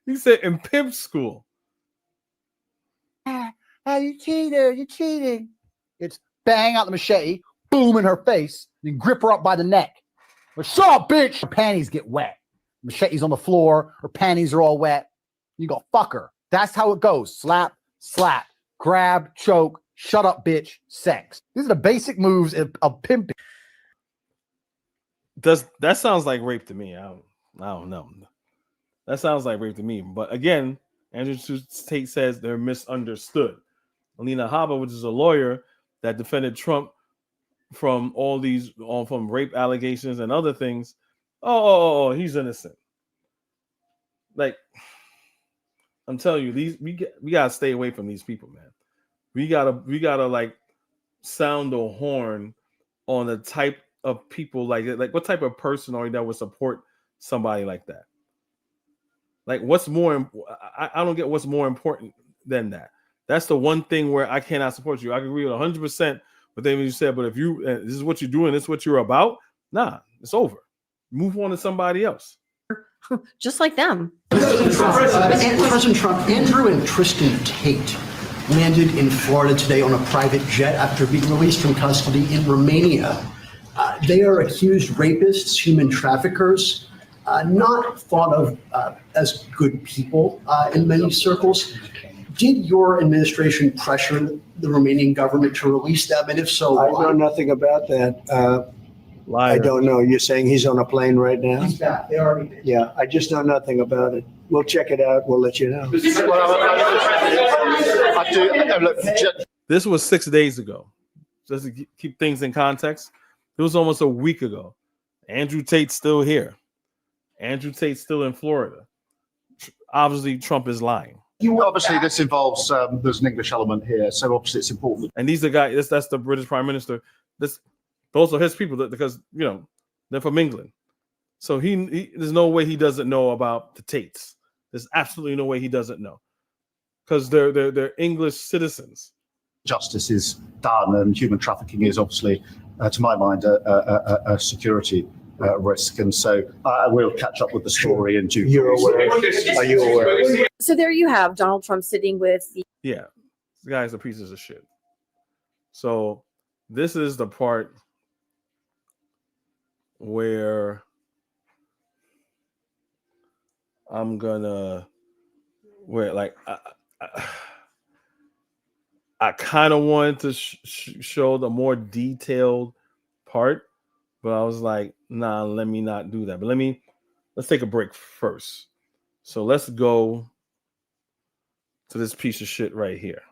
[SPEAKER 3] He said in pimp school.
[SPEAKER 15] You cheater, you cheating. It's bang out the machete, boom in her face, then grip her up by the neck. What's up, bitch? Her panties get wet. Machete's on the floor, her panties are all wet. You go, fuck her. That's how it goes. Slap, slap, grab, choke, shut up, bitch, sex. These are the basic moves of pimping.
[SPEAKER 3] That sounds like rape to me. I don't know. That sounds like rape to me. But again, Andrew Tate says they're misunderstood. Alina Habba, which is a lawyer that defended Trump, from all these, from rape allegations and other things. Oh, he's innocent. Like, I'm telling you, we gotta stay away from these people, man. We gotta like sound the horn on the type of people like what type of person are you that would support somebody like that? Like, what's more? I don't get what's more important than that. That's the one thing where I cannot support you. I agree with 100% with everything you said. But if you this is what you're doing, this is what you're about. Nah, it's over. Move on to somebody else.
[SPEAKER 14] Just like them.
[SPEAKER 13] President Trump, Andrew and Tristan Tate landed in Florida today on a private jet after being released from custody in Romania. They are accused rapists, human traffickers, not thought of as good people in many circles. Did your administration pressure the Romanian government to release them? And if so,
[SPEAKER 8] I know nothing about that. I don't know. You're saying he's on a plane right now?
[SPEAKER 13] He's back. They already did.
[SPEAKER 8] Yeah, I just know nothing about it. We'll check it out. We'll let you know.
[SPEAKER 3] This was 6 days ago. Just to keep things in context, it was almost a week ago. Andrew Tate's still here. Andrew Tate's still in Florida. Obviously, Trump is lying.
[SPEAKER 21] Obviously, this involves there's an English element here, so obviously it's important.
[SPEAKER 3] And these are guys. That's the British Prime Minister. Those are his people because they're from England. So he there's no way he doesn't know about the Tates. There's absolutely no way he doesn't know because they're English citizens.
[SPEAKER 21] Justice is done, and human trafficking is obviously, to my mind, a security risk. And so I will catch up with the story in due course.
[SPEAKER 8] You're aware? Are you aware?
[SPEAKER 14] So there you have Donald Trump sitting with the.
[SPEAKER 3] Yeah, this guy's a piece of shit. So this is the part where I'm gonna, I kind of wanted to show the more detailed part, but I was like, nah, let me not do that. But let's take a break first. So let's go to this piece of shit right here,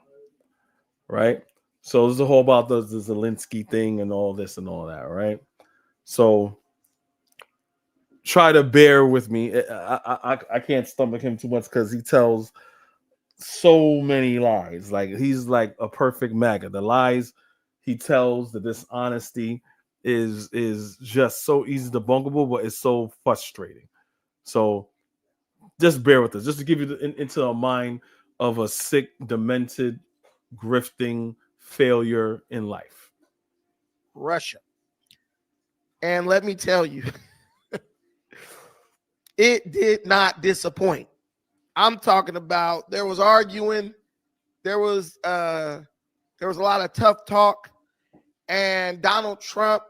[SPEAKER 3] right? So there's a whole about the Zelensky thing and all this and all that, right? So try to bear with me. I can't stomach him too much because he tells so many lies. Like he's like a perfect MAGA. The lies he tells, the dishonesty is just so easy debunkable, but it's so frustrating. So just bear with us, just to give you into a mind of a sick, demented, grifting failure in life.
[SPEAKER 22] Russia. And let me tell you, it did not disappoint. I'm talking about there was arguing, there was a lot of tough talk, and Donald Trump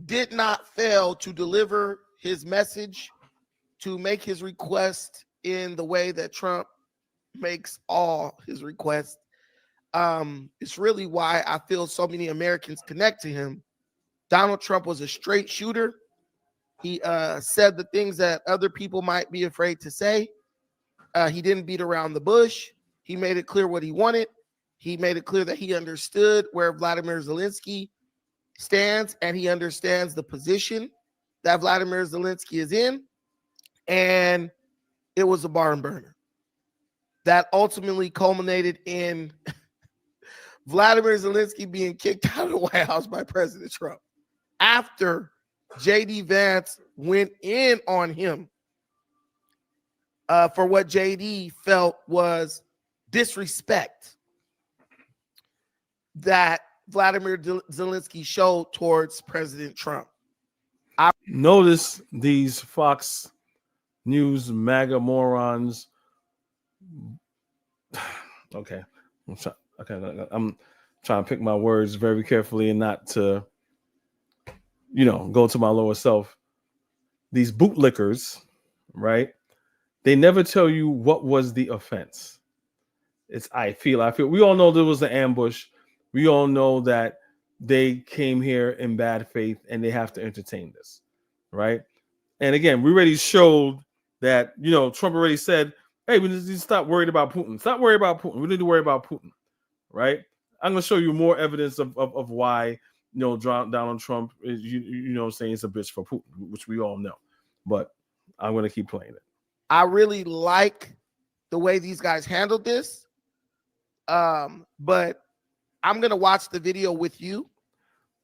[SPEAKER 22] did not fail to deliver his message, to make his request in the way that Trump makes all his requests. It's really why I feel so many Americans connect to him. Donald Trump was a straight shooter. He said the things that other people might be afraid to say. He didn't beat around the bush. He made it clear what he wanted. He made it clear that he understood where Vladimir Zelensky stands, and he understands the position that Vladimir Zelensky is in. And it was a barn burner that ultimately culminated in Vladimir Zelensky being kicked out of the White House by President Trump after J.D. Vance went in on him for what J.D. felt was disrespect that Vladimir Zelensky showed towards President Trump.
[SPEAKER 3] Notice these Fox News MAGA morons. Okay, I'm trying to pick my words very carefully and not to, go to my lower self. These bootlickers, right? They never tell you what was the offense. I feel. We all know there was an ambush. We all know that they came here in bad faith and they have to entertain this, right? And again, we already showed that, Trump already said, hey, we need to stop worried about Putin. Stop worrying about Putin. We need to worry about Putin, right? I'm gonna show you more evidence of why Donald Trump is saying it's a bitch for Putin, which we all know. But I'm gonna keep playing it.
[SPEAKER 22] I really like the way these guys handled this. But I'm gonna watch the video with you.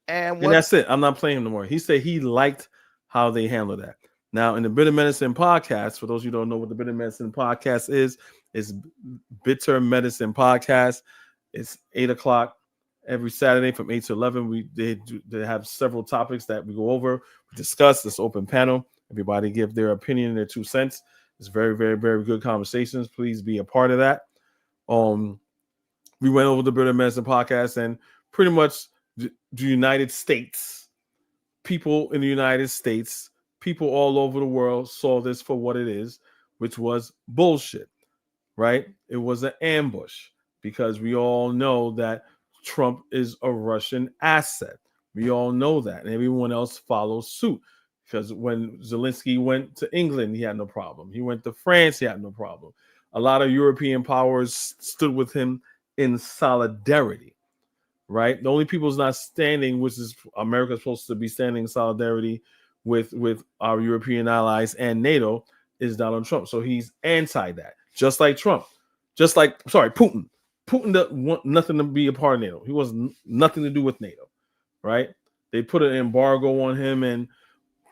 [SPEAKER 22] And
[SPEAKER 3] that's it. I'm not playing him no more. He said he liked how they handled that. Now, in the Bitter Medicine podcast, for those of you who don't know what the Bitter Medicine podcast is Bitter Medicine Podcast. It's 8 o'clock every Saturday from 8 to 11. They have several topics that we go over, we discuss. This open panel. Everybody give their opinion, their 2 cents. It's very, very, very good conversations. Please be a part of that. We went over the Bitter Medicine podcast, and pretty much the United States, people in the United States, people all over the world saw this for what it is, which was bullshit, right? It was an ambush because we all know that Trump is a Russian asset. We all know that, and everyone else follows suit. Because when Zelensky went to England, he had no problem. He went to France, he had no problem. A lot of European powers stood with him in solidarity, right? The only people who's not standing, which is America's supposed to be standing in solidarity with our European allies and NATO, is Donald Trump. So he's anti that, just like Trump, Putin. Putin doesn't want nothing to be a part of NATO. He wants nothing to do with NATO, right? They put an embargo on him and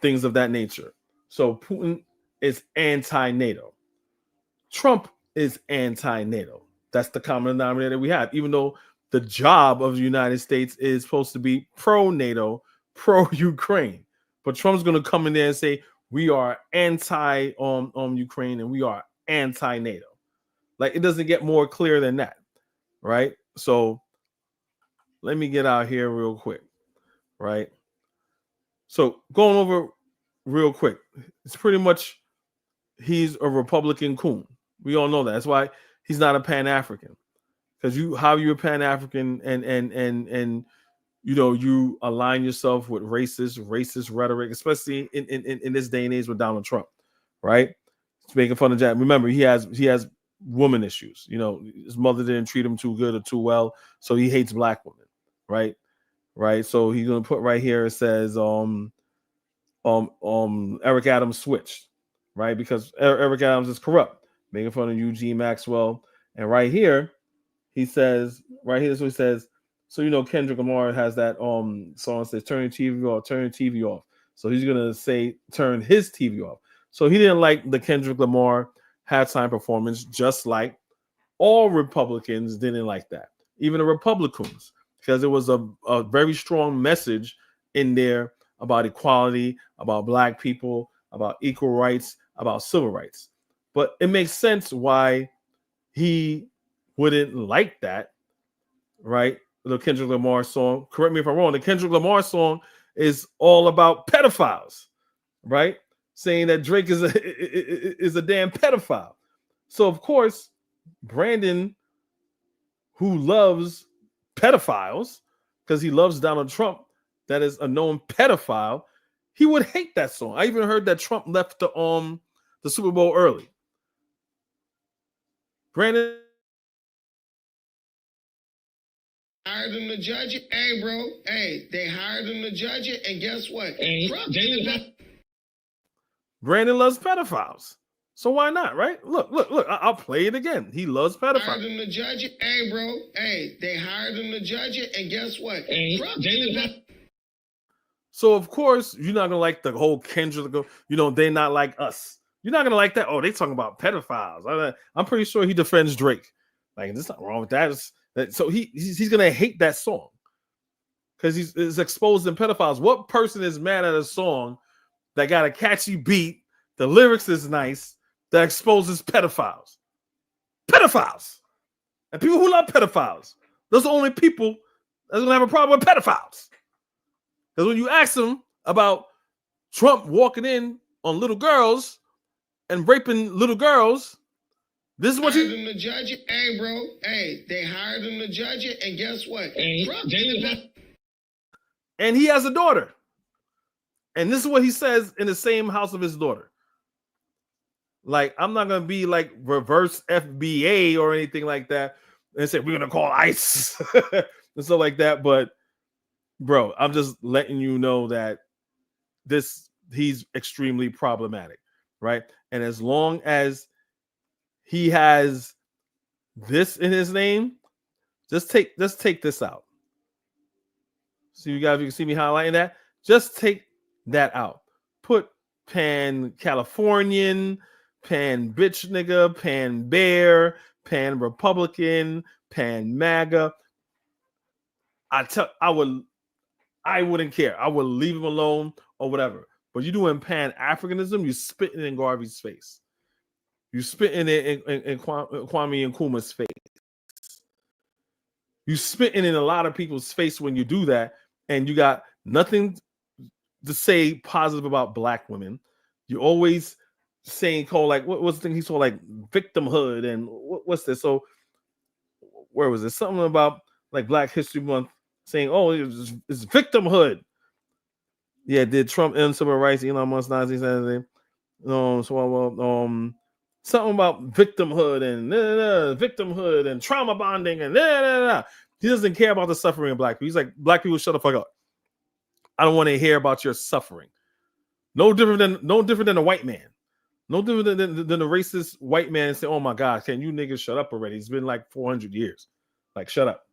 [SPEAKER 3] things of that nature. So Putin is anti-NATO. Trump is anti-NATO. That's the common denominator we have, even though the job of the United States is supposed to be pro-NATO, pro-Ukraine. But Trump's going to come in there and say, we are anti-Ukraine and we are anti-NATO. Like, it doesn't get more clear than that, right? So let me get out here real quick, right? So going over real quick, it's pretty much he's a Republican coon. We all know that. That's why he's not a Pan-African. Because you're a Pan-African and you align yourself with racist rhetoric, especially in this day and age with Donald Trump, right? He's making fun of Jack. Remember, he has woman issues. His mother didn't treat him too good or too well, so he hates black women, right? Right. So he's gonna put right here, it says Eric Adams switched, right? Because Eric Adams is corrupt, making fun of Eugene Maxwell. And right here, he says, so he says, so Kendrick Lamar has that song that says turn your TV off. So he's gonna say turn his TV off. So he didn't like the Kendrick Lamar halftime performance, just like all Republicans didn't like that, even the Republicans. Because there was a very strong message in there about equality, about black people, about equal rights, about civil rights. But it makes sense why he wouldn't like that, right? The Kendrick Lamar song, correct me if I'm wrong, the Kendrick Lamar song is all about pedophiles, right? Saying that Drake is a damn pedophile. So, of course, Brandon, who loves pedophiles because he loves Donald Trump, that is a known pedophile, he would hate that song. I even heard that Trump left the Super Bowl early. Brandon
[SPEAKER 11] hired him to judge it. Hey, bro. Hey, they hired him to judge it, and guess what?
[SPEAKER 3] Brandon loves pedophiles. So why not, right? Look, I'll play it again. He loves pedophiles.
[SPEAKER 11] Hired him to judge it. Hey, bro. Hey, they hired him to judge it, and guess what?
[SPEAKER 3] So, of course, you're not going to like the whole Kendrick, they're not like us. You're not going to like that. Oh, they talking about pedophiles. I'm pretty sure he defends Drake. Like, there's nothing wrong with that. So he's going to hate that song because he's exposing pedophiles. What person is mad at a song that got a catchy beat, the lyrics is nice, that exposes pedophiles? Pedophiles. And people who love pedophiles. Those are the only people that's going to have a problem with pedophiles. Because when you ask them about Trump walking in on little girls and raping little girls, this is what
[SPEAKER 11] hired him to judge it. Hey, bro. Hey, they hired him to judge it, and guess what?
[SPEAKER 3] And he has a daughter. And this is what he says in the same house of his daughter. Like, I'm not going to be like reverse FBA or anything like that. and say we're gonna call ICE and stuff like that. But bro, I'm just letting you know that he's extremely problematic, right? And as long as he has this in his name, just take this out. So you guys, you can see me highlighting that. Just take that out. Put Pan Californian, Pan bitch nigga, Pan bear, Pan Republican, Pan MAGA. I wouldn't care. I would leave him alone or whatever. But you doing Pan-Africanism, you spitting in Garvey's face. You spitting in Kwame Nkrumah's face. You spitting in a lot of people's face when you do that, and you got nothing to say positive about black women. You're always saying, what's the thing he saw, like victimhood, and what's this? So where was it? Something about like Black History Month saying, oh, it's victimhood. Yeah, did Trump end civil rights? Elon Musk, Nazi Saturday. Something about victimhood and trauma bonding and he doesn't care about the suffering of black people. He's like, black people, shut the fuck up. I don't want to hear about your suffering. No different than a white man. No different than a racist white man and say, oh my God, can you niggas shut up already? It's been like 400 years. Like, shut up.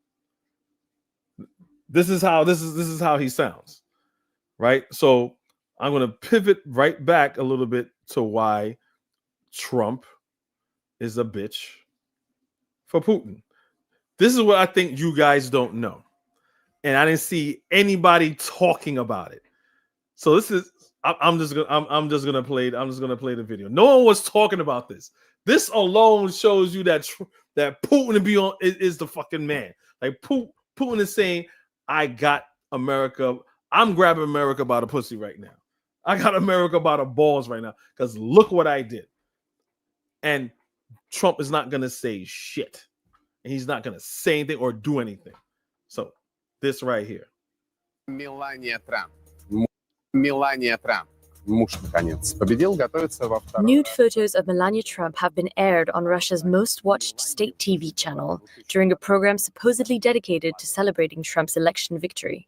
[SPEAKER 3] This is how he sounds. Right? So I'm going to pivot right back a little bit to why Trump is a bitch for Putin. This is what I think you guys don't know. And I didn't see anybody talking about it. So this is I'm just gonna play the video. No one was talking about this. This alone shows you that Putin is the fucking man. Like Putin is saying, I got America. I'm grabbing America by the pussy right now. I got America by the balls right now because look what I did. And Trump is not going to say shit. And he's not going to say anything or do anything. So this right here.
[SPEAKER 2] Melania Trump. Муж, наконец, победил, готовится во второй.
[SPEAKER 18] Nude photos of Melania Trump have been aired on Russia's most watched state TV channel during a program supposedly dedicated to celebrating Trump's election victory.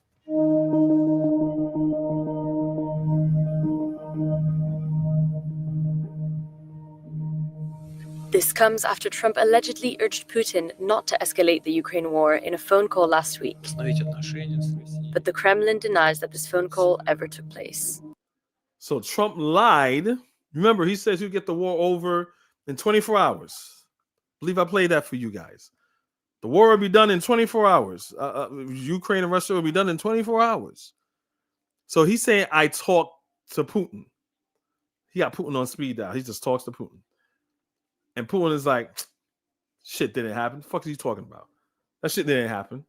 [SPEAKER 18] This comes after Trump allegedly urged Putin not to escalate the Ukraine war in a phone call last week. But the Kremlin denies that this phone call ever took place.
[SPEAKER 3] So Trump lied. Remember, he says he'll get the war over in 24 hours. I believe I played that for you guys. The war will be done in 24 hours. Ukraine and Russia will be done in 24 hours. So he's saying, I talked to Putin. He got Putin on speed dial. He just talks to Putin. And Putin is like, shit didn't happen. The fuck are you talking about? That shit didn't happen.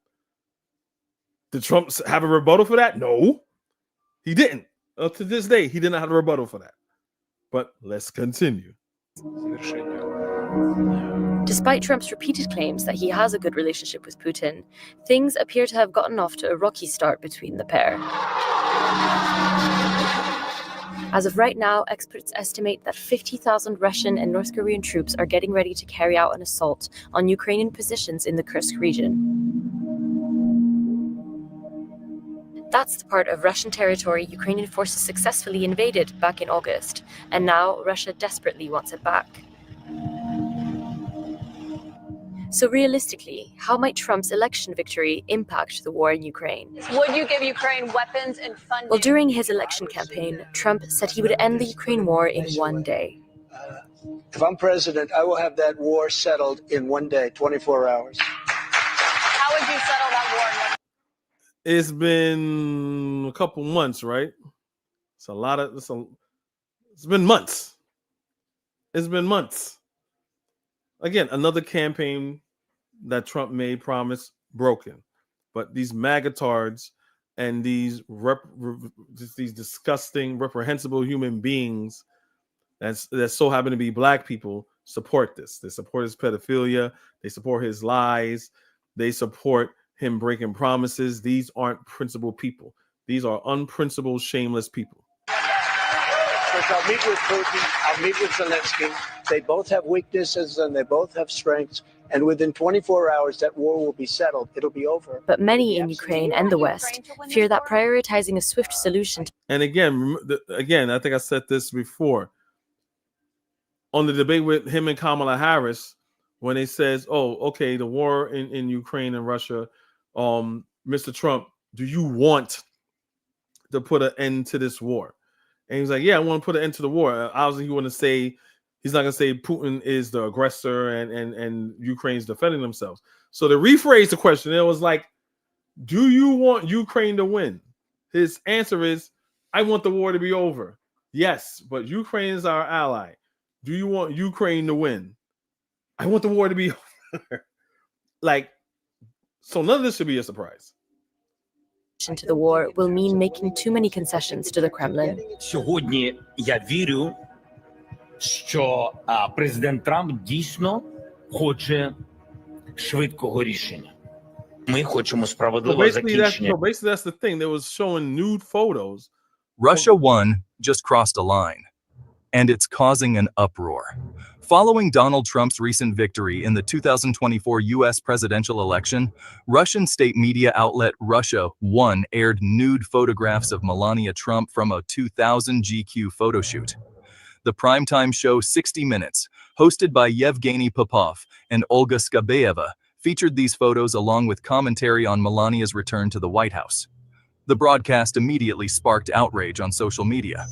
[SPEAKER 3] Did Trump have a rebuttal for that? No, he didn't. To this day, he did not have a rebuttal for that. But let's continue.
[SPEAKER 18] Despite Trump's repeated claims that he has a good relationship with Putin, things appear to have gotten off to a rocky start between the pair. As of right now, experts estimate that 50,000 Russian and North Korean troops are getting ready to carry out an assault on Ukrainian positions in the Kursk region. That's the part of Russian territory Ukrainian forces successfully invaded back in August, and now Russia desperately wants it back. So realistically, how might Trump's election victory impact the war in Ukraine?
[SPEAKER 23] Would you give Ukraine weapons and funding?
[SPEAKER 18] Well, during his election campaign, Trump said he would end the Ukraine war in one day.
[SPEAKER 24] If I'm president, I will have that war settled in one day, 24 hours.
[SPEAKER 23] How would you settle that war in one day?
[SPEAKER 3] It's been a couple months, right? It's been months. It's been months. Again, another campaign that Trump made promise broken. But these magatards and these disgusting, reprehensible human beings that so happen to be black people support this. They support his pedophilia. They support his lies. They support him breaking promises. These aren't principled people. These are unprincipled, shameless people.
[SPEAKER 24] Because I'll meet with Putin, I'll meet with Zelensky. They both have weaknesses and they both have strengths. And within 24 hours, that war will be settled. It'll be over.
[SPEAKER 18] But many in Ukraine and the West fear that prioritizing a swift solution
[SPEAKER 3] And again, I think I said this before on the debate with him and Kamala Harris, when they says, "Oh, okay, the war in Ukraine and Russia, Mr. Trump, do you want to put an end to this war?" And he's like, "Yeah, I want to put an end to the war." Obviously, he's not going to say Putin is the aggressor and Ukraine's defending themselves. So to rephrase the question, it was like, "Do you want Ukraine to win?" His answer is, "I want the war to be over." Yes, but Ukraine is our ally. Do you want Ukraine to win? I want the war to be over. Like, so none of this should be a surprise.
[SPEAKER 18] to the war will mean making too many concessions to the Kremlin.
[SPEAKER 4] Сьогодні я вірю, що президент Трамп дійсно хоче швидкого рішення. Ми хочемо справедливого закінчення.
[SPEAKER 3] Basically, that's the thing. They was showing nude photos.
[SPEAKER 9] Russia won, just crossed a line, and it's causing an uproar. Following Donald Trump's recent victory in the 2024 U.S. presidential election, Russian state media outlet Russia One aired nude photographs of Melania Trump from a 2000 GQ photo shoot. The primetime show 60 Minutes, hosted by Yevgeny Popov and Olga Skabeeva, featured these photos along with commentary on Melania's return to the White House. The broadcast immediately sparked outrage on social media.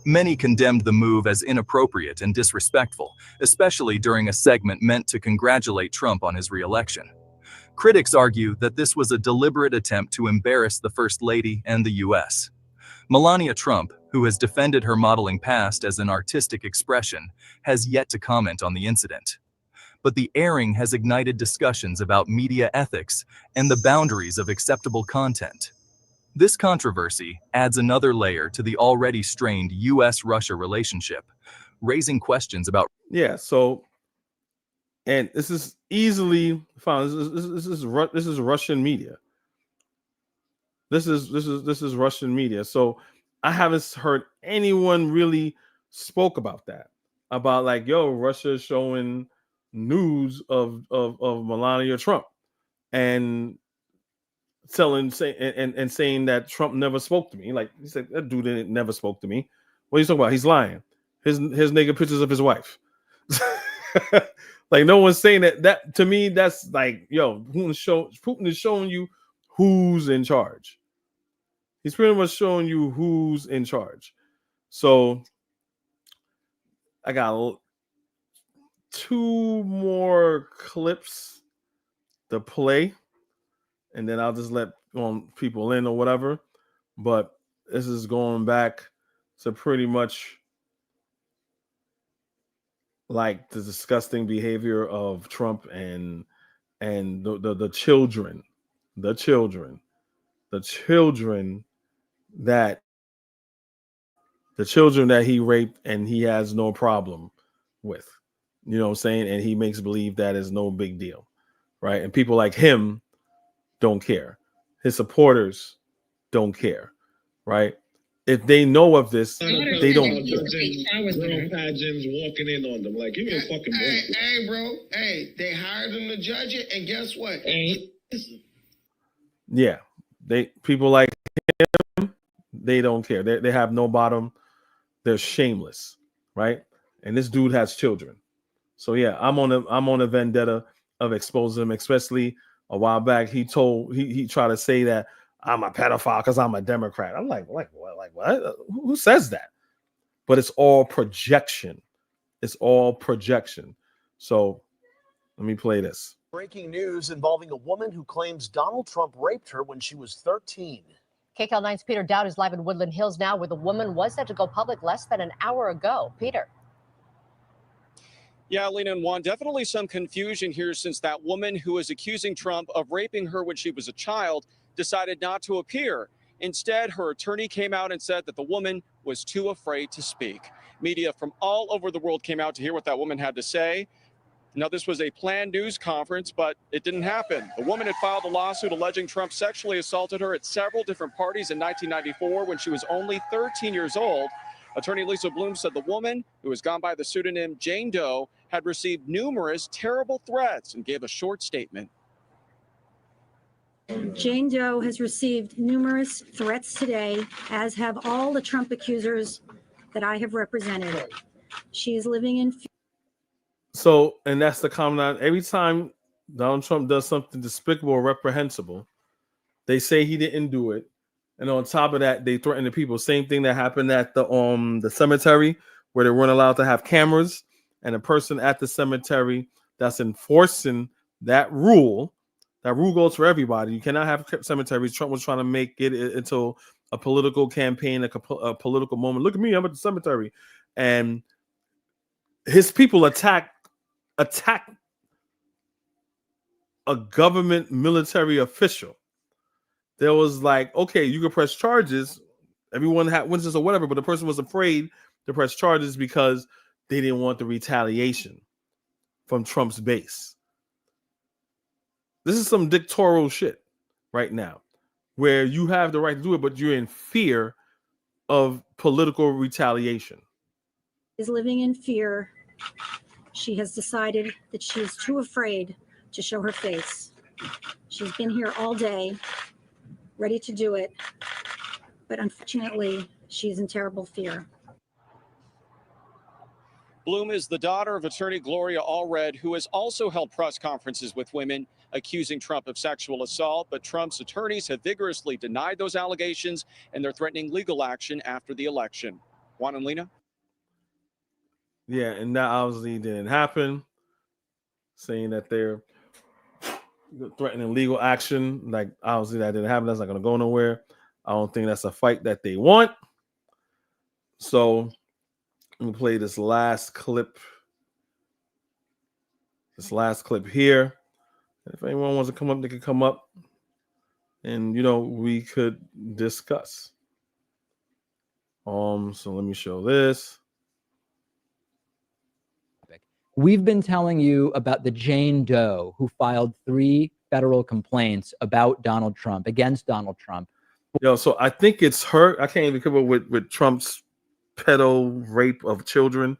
[SPEAKER 9] Many condemned the move as inappropriate and disrespectful, especially during a segment meant to congratulate Trump on his re-election. Critics argue that this was a deliberate attempt to embarrass the First Lady and the U.S. Melania Trump, who has defended her modeling past as an artistic expression, has yet to comment on the incident. But the airing has ignited discussions about media ethics and the boundaries of acceptable content. This controversy adds another layer to the already strained U.S.-Russia relationship, raising questions about...
[SPEAKER 3] Yeah, so, and this is easily found. This is Russian media. This is Russian media. So I haven't heard anyone really spoke about that. About like, yo, Russia is showing news of Melania Trump and saying that Trump never spoke to me. Like, he said, that dude never spoke to me. What are you talking about? He's lying. His naked pictures of his wife. Like, no one's saying that. That to me, that's like, yo, Putin is showing you who's in charge. He's pretty much showing you who's in charge. So I got 2 more clips to play, and then I'll just let people in or whatever. But this is going back to pretty much like the disgusting behavior of Trump and the children that he raped and he has no problem with, you know what I'm saying? And he makes believe that is no big deal, right? And people like him don't care. His supporters don't care, right? If they know of this, they don't.
[SPEAKER 11] Girl pageants walking in on them like, give me a fucking break. Hey, bro. Hey, they hired them to judge it, and guess what?
[SPEAKER 3] Yeah, people like him, they don't care. They have no bottom. They're shameless, right? And this dude has children. So yeah, I'm on a vendetta of exposing him. Especially a while back, he tried to say that I'm a pedophile because I'm a Democrat. I'm like what? Who says that? But it's all projection. It's all projection. So let me play this.
[SPEAKER 17] Breaking news involving a woman who claims Donald Trump raped her when she was 13.
[SPEAKER 20] KCAL 9's Peter Dowd is live in Woodland Hills now, where the woman was set to go public less than an hour ago. Peter.
[SPEAKER 25] Yeah, Lena and Juan, definitely some confusion here since that woman who is accusing Trump of raping her when she was a child decided not to appear. Instead, her attorney came out and said that the woman was too afraid to speak. Media from all over the world came out to hear what that woman had to say. Now, this was a planned news conference, but it didn't happen. The woman had filed a lawsuit alleging Trump sexually assaulted her at several different parties in 1994 when she was only 13 years old. Attorney Lisa Bloom said the woman, who has gone by the pseudonym Jane Doe, had received numerous terrible threats and gave a short statement.
[SPEAKER 5] Jane Doe has received numerous threats today, as have all the Trump accusers that I have represented. She is living in fear.
[SPEAKER 3] So, and that's the common. Every time Donald Trump does something despicable or reprehensible, they say he didn't do it, and on top of that, they threaten the people. Same thing that happened at the cemetery, where they weren't allowed to have cameras, and a person at the cemetery that's enforcing that rule. That rule goes for everybody. You cannot have cemeteries. Trump was trying to make it into a political campaign, a political moment. Look at me, I'm at the cemetery, and his people attack a government military official. There was like, okay, you can press charges. Everyone had witnesses or whatever, but the person was afraid to press charges because they didn't want the retaliation from Trump's base. This is some dictatorial shit right now, where you have the right to do it, but you're in fear of political retaliation.
[SPEAKER 5] Is living in fear. She has decided that she is too afraid to show her face. She's been here all day, ready to do it, but unfortunately, she's in terrible fear.
[SPEAKER 25] Bloom is the daughter of attorney Gloria Allred, who has also held press conferences with women accusing Trump of sexual assault, but Trump's attorneys have vigorously denied those allegations, and they're threatening legal action after the election. Juan and Lena?
[SPEAKER 3] Yeah, and that obviously didn't happen, saying that they're threatening legal action. Like, obviously that didn't happen. That's not going to go nowhere. I don't think that's a fight that they want. So I'm going to play this last clip. Here. If anyone wants to come up, they can come up, and we could discuss. So let me show this.
[SPEAKER 6] We've been telling you about the Jane Doe who filed 3 federal complaints about Donald Trump, against Donald Trump.
[SPEAKER 3] So I think it's her. I can't even come up with Trump's pedo rape of children.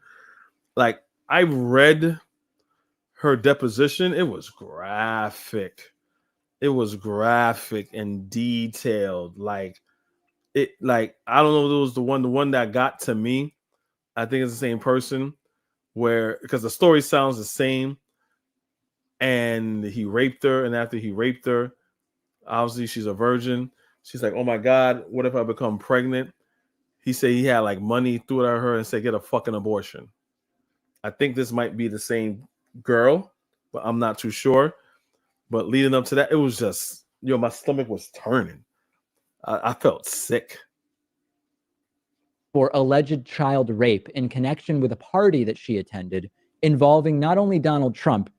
[SPEAKER 3] Like, I read her deposition. It was graphic. It was graphic and detailed. I don't know if it was the one that got to me. I think it's the same person, because the story sounds the same. And he raped her, and after he raped her, obviously she's a virgin. She's like, "Oh my God, what if I become pregnant?" He said he had like money, threw it at her, and said, "Get a fucking abortion." I think this might be the same girl, but I'm not too sure. But leading up to that, it was just, my stomach was turning. I felt sick.
[SPEAKER 6] For alleged child rape in connection with a party that she attended involving not only Donald Trump,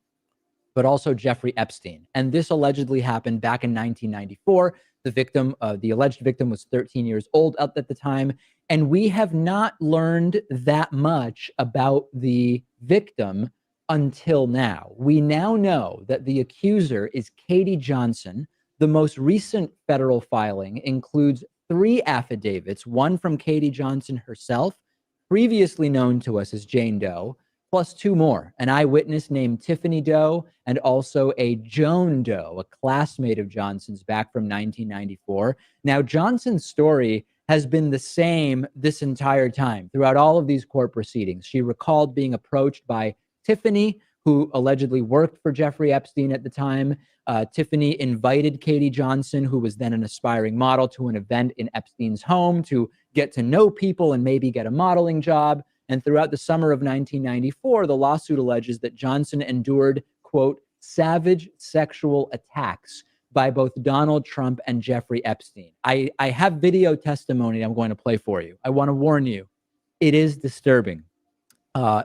[SPEAKER 6] but also Jeffrey Epstein. And this allegedly happened back in 1994. The alleged victim was 13 years old at the time. And we have not learned that much about the victim until now. We now know that the accuser is Katie Johnson. The most recent federal filing includes 3 affidavits, one from Katie Johnson herself, previously known to us as Jane Doe, plus 2 more, an eyewitness named Tiffany Doe, and also a Joan Doe, a classmate of Johnson's back from 1994. Now, Johnson's story has been the same this entire time throughout all of these court proceedings. She recalled being approached by Tiffany, who allegedly worked for Jeffrey Epstein at the time. Tiffany invited Katie Johnson, who was then an aspiring model, to an event in Epstein's home to get to know people and maybe get a modeling job. And throughout the summer of 1994, the lawsuit alleges that Johnson endured, quote, savage sexual attacks by both Donald Trump and Jeffrey Epstein. I have video testimony I'm going to play for you. I want to warn you, it is disturbing.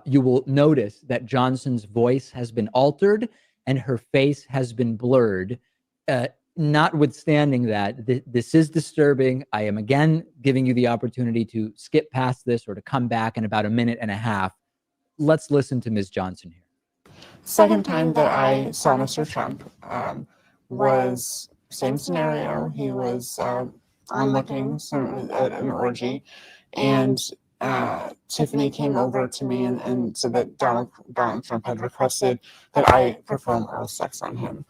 [SPEAKER 6] You will notice that Johnson's voice has been altered and her face has been blurred. Notwithstanding that, this is disturbing. I am again giving you the opportunity to skip past this or to come back in about a minute and a half. Let's listen to Ms. Johnson here.
[SPEAKER 10] Second time that I saw Mr. Trump was same scenario. He was onlooking at an orgy, and Tiffany came over to me and said that Donald Trump had requested that I perform oral sex on him.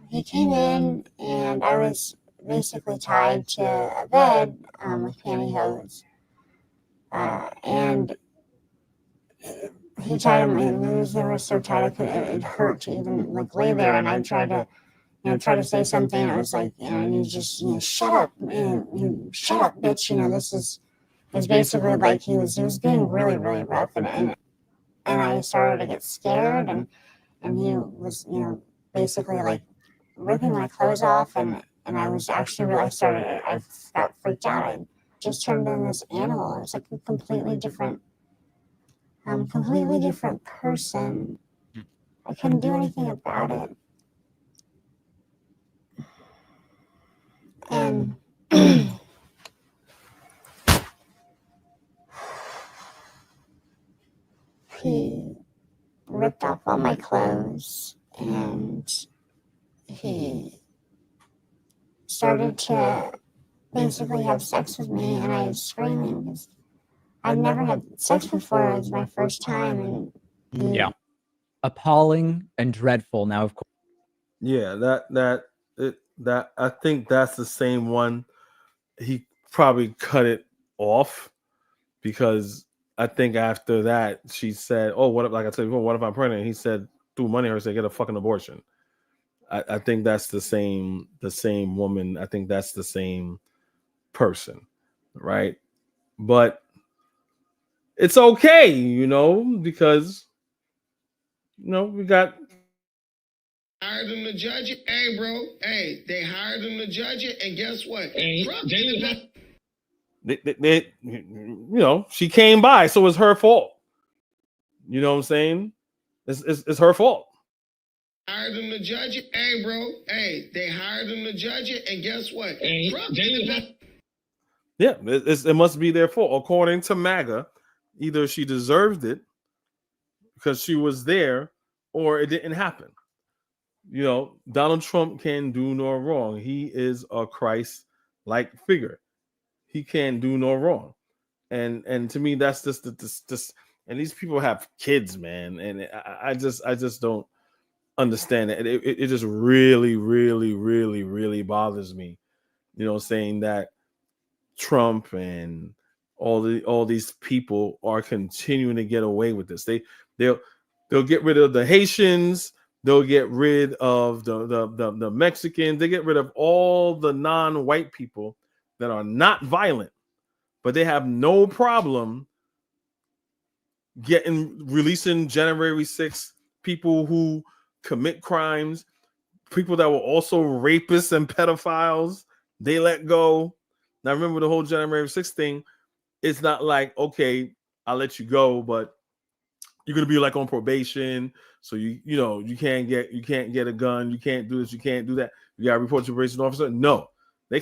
[SPEAKER 10] He came in and I was basically tied to a bed with pantyhose. And he tied him, and they were so tight it hurt to even like lay there. And I tried to say something. It was like, you just shut up, shut up, bitch. This is basically like he was being really, really rough, and I started to get scared, and he was basically like ripping my clothes off, and I was actually I got freaked out. I just turned into this animal. It was like a completely different person. I couldn't do anything about it. And he ripped off all my clothes, and he started to basically have sex with me, and I was screaming because I'd never had sex before. It was my first time. And
[SPEAKER 6] Yeah. Appalling and dreadful. Now, of course.
[SPEAKER 3] Yeah, that I think that's the same one. He probably cut it off because I think after that she said, "Oh, what if, like I said before, what if I'm pregnant?" He said, "Threw money at her, said get a fucking abortion." I think that's the same woman. I think that's the same person, right? But it's okay, because we got
[SPEAKER 22] hired them to judge it. Hey, bro. Hey, they hired them to judge it, and guess what? Trump
[SPEAKER 3] she came by, so it's her fault. You know what I'm saying? It's her fault.
[SPEAKER 22] Hired them to judge it. Hey, bro. Hey, they hired them to judge it, and guess what? Trump
[SPEAKER 3] Yeah, it must be their fault. According to MAGA, either she deserved it because she was there, or it didn't happen. Donald Trump can do no wrong. He is a Christ-like figure. He can't do no wrong. And to me, that's just and these people have kids, man. And I just don't understand it. It just really, really, really, really bothers me. Saying that Trump and all these people are continuing to get away with this. They'll get rid of the Haitians. They'll get rid of the Mexicans. They get rid of all the non-white people that are not violent, but they have no problem releasing January 6th people who commit crimes, people that were also rapists and pedophiles. They let go. Now remember the whole January 6th thing. It's not like, okay, I'll let you go, but you're gonna be like on probation. So you can't get a gun, you can't do this, you can't do that. You gotta report to your probation officer. No, they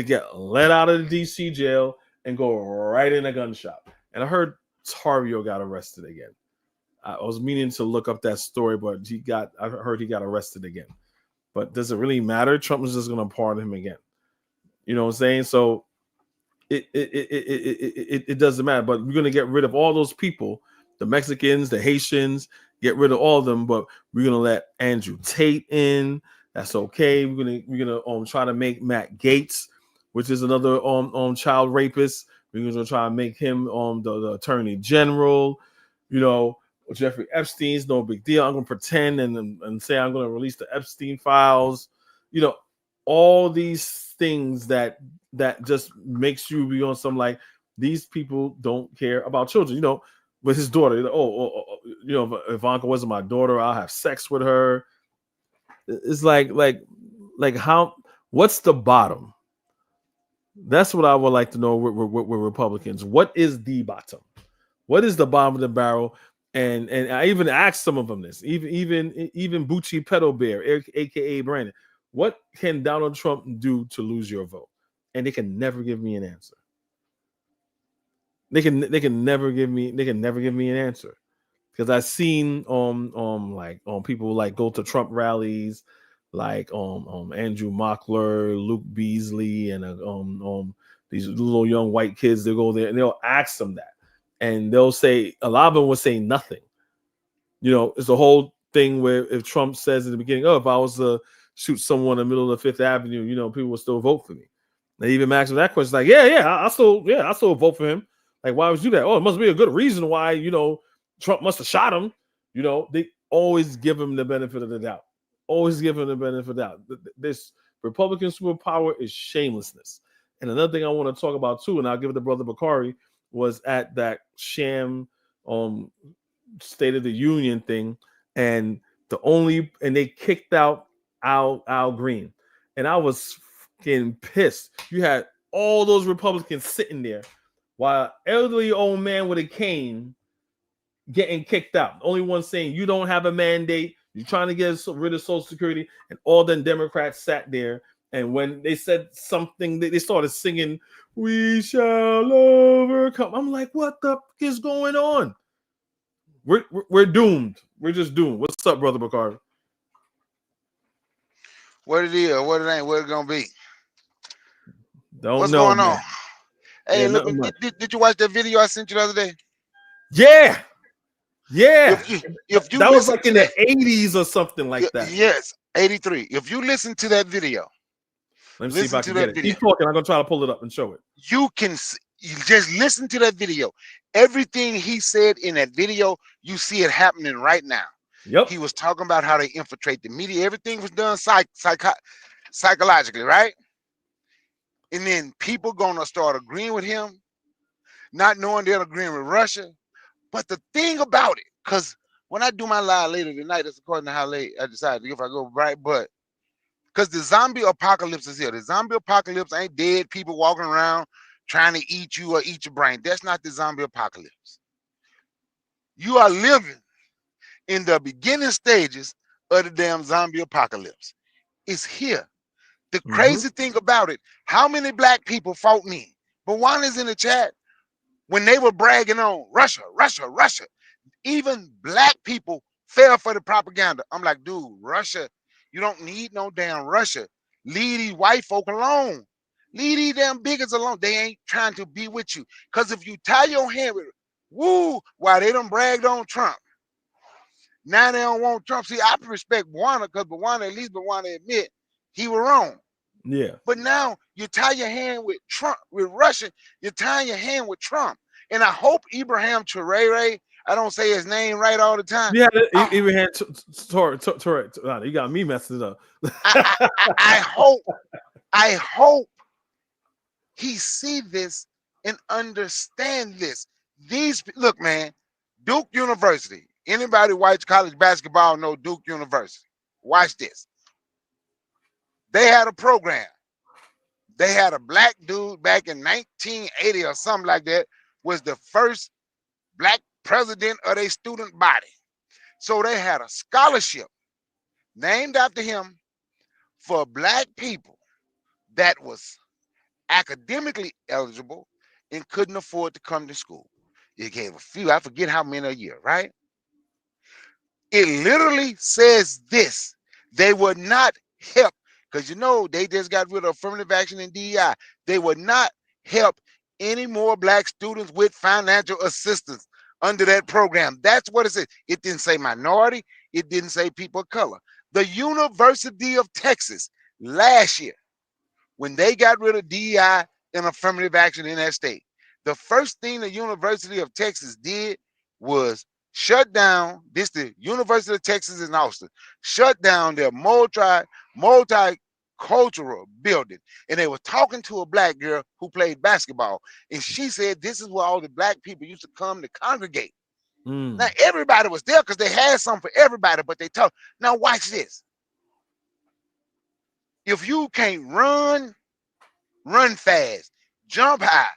[SPEAKER 3] get let out of the DC jail and go right in a gun shop. And I heard Tario got arrested again. I was meaning to look up that story, but I heard he got arrested again. But does it really matter? Trump is just gonna pardon him again. You know what I'm saying? So it doesn't matter. But we're gonna get rid of all those people. The Mexicans, the Haitians, get rid of all of them, but we're gonna let Andrew Tate in. That's okay. We're gonna try to make Matt Gaetz, which is another child rapist. We're gonna try to make him the attorney general. Jeffrey Epstein's no big deal. I'm gonna pretend and say I'm gonna release the Epstein files. All these things that just makes you be on some like these people don't care about children. With his daughter, if Ivanka wasn't my daughter, I'll have sex with her. It's like how? What's the bottom? That's what I would like to know with Republicans. What is the bottom? What is the bottom of the barrel? And I even asked some of them this. Even Bucci Pedo Bear, aka Brandon. What can Donald Trump do to lose your vote? And they can never give me an answer. They can never give me an answer, because I've seen people like go to Trump rallies, like Andrew Mockler, Luke Beasley, and these little young white kids, they go there and they'll ask them that. And they'll say, a lot of them will say nothing. You know, it's the whole thing where if Trump says in the beginning, oh, if I was to shoot someone in the middle of Fifth Avenue, you know, people would still vote for me. They even ask him that question, like, I still vote for him. Like, why would you do that? Oh, it must be a good reason why, you know, Trump must have shot him. You know, they always give him the benefit of the doubt. Always give him the benefit of the doubt. This Republican superpower is shamelessness. And another thing I want to talk about too, and I'll give it to Brother Bakari, was at that sham State of the Union thing, and they kicked out Al Green, and I was getting pissed. You had all those Republicans sitting there while elderly old man with a cane getting kicked out. The only one saying you don't have a mandate, you're trying to get rid of Social Security, and all the Democrats sat there. And when they said something, they started singing, "We shall overcome." I'm like, what the fuck is going on? We're doomed. We're just doomed. What's up, Brother Bakari?
[SPEAKER 1] What it is, what it ain't, what it gonna be.
[SPEAKER 3] What's
[SPEAKER 1] going
[SPEAKER 3] man.
[SPEAKER 1] on? Hey, look, did you watch that video I sent you the other day?
[SPEAKER 3] Yeah.
[SPEAKER 1] If you
[SPEAKER 3] that was like in the 80s or something like that.
[SPEAKER 1] Yes, 83. If you listen to that video,
[SPEAKER 3] let me see if I can get it. Keep talking. I'm gonna try to pull it up and show it.
[SPEAKER 1] You just listen to that video. Everything he said in that video, you see it happening right now.
[SPEAKER 3] Yep.
[SPEAKER 1] He was talking about how they infiltrate the media. Everything was done psychologically, right? And then people gonna start agreeing with him, not knowing they're agreeing with Russia. But the thing about it, because when I do my live later tonight, that's according to how late I decided if I go right, but because the zombie apocalypse is here. The zombie apocalypse ain't dead people walking around trying to eat you or eat your brain. That's not the zombie apocalypse. You are living in the beginning stages of the damn zombie apocalypse. It's here. The crazy thing about it, how many black people fought me? But one is in the chat when they were bragging on Russia. Even black people fell for the propaganda. I'm like, dude, Russia, you don't need no damn Russia. Leave these white folk alone. Leave these damn bigots alone. They ain't trying to be with you. Because if you tie your hand with while they done bragged on Trump, now they don't want Trump. See, I respect Bwana because Bwana admit he was wrong.
[SPEAKER 3] Yeah.
[SPEAKER 1] But now you tie your hand with Trump, with Russia, you're tying your hand with Trump. And I hope Ibrahim Traore, I don't say his name right all the time.
[SPEAKER 3] Yeah, Ibrahim Traore. You got me messing it up.
[SPEAKER 1] I hope he see this and understand this. Look, man, Duke University. Anybody watch college basketball know Duke University. Watch this. They had a program. They had a black dude back in 1980 or something like that, was the first black president of their student body. So they had a scholarship named after him for black people that was academically eligible and couldn't afford to come to school. It gave a few, I forget how many a year, right? It literally says this. They would not help, because you know they just got rid of affirmative action and DEI. They would not help any more black students with financial assistance under that program. That's what it said. It didn't say minority. It didn't say people of color. The University of Texas last year, when they got rid of DEI and affirmative action in that state, the first thing the University of Texas did was shut down, the University of Texas in Austin, shut down their multicultural building. And they were talking to a black girl who played basketball. And she said, this is where all the black people used to come to congregate. Now, everybody was there because they had something for everybody, but they talk. Now, watch this. If you can't run fast, jump high,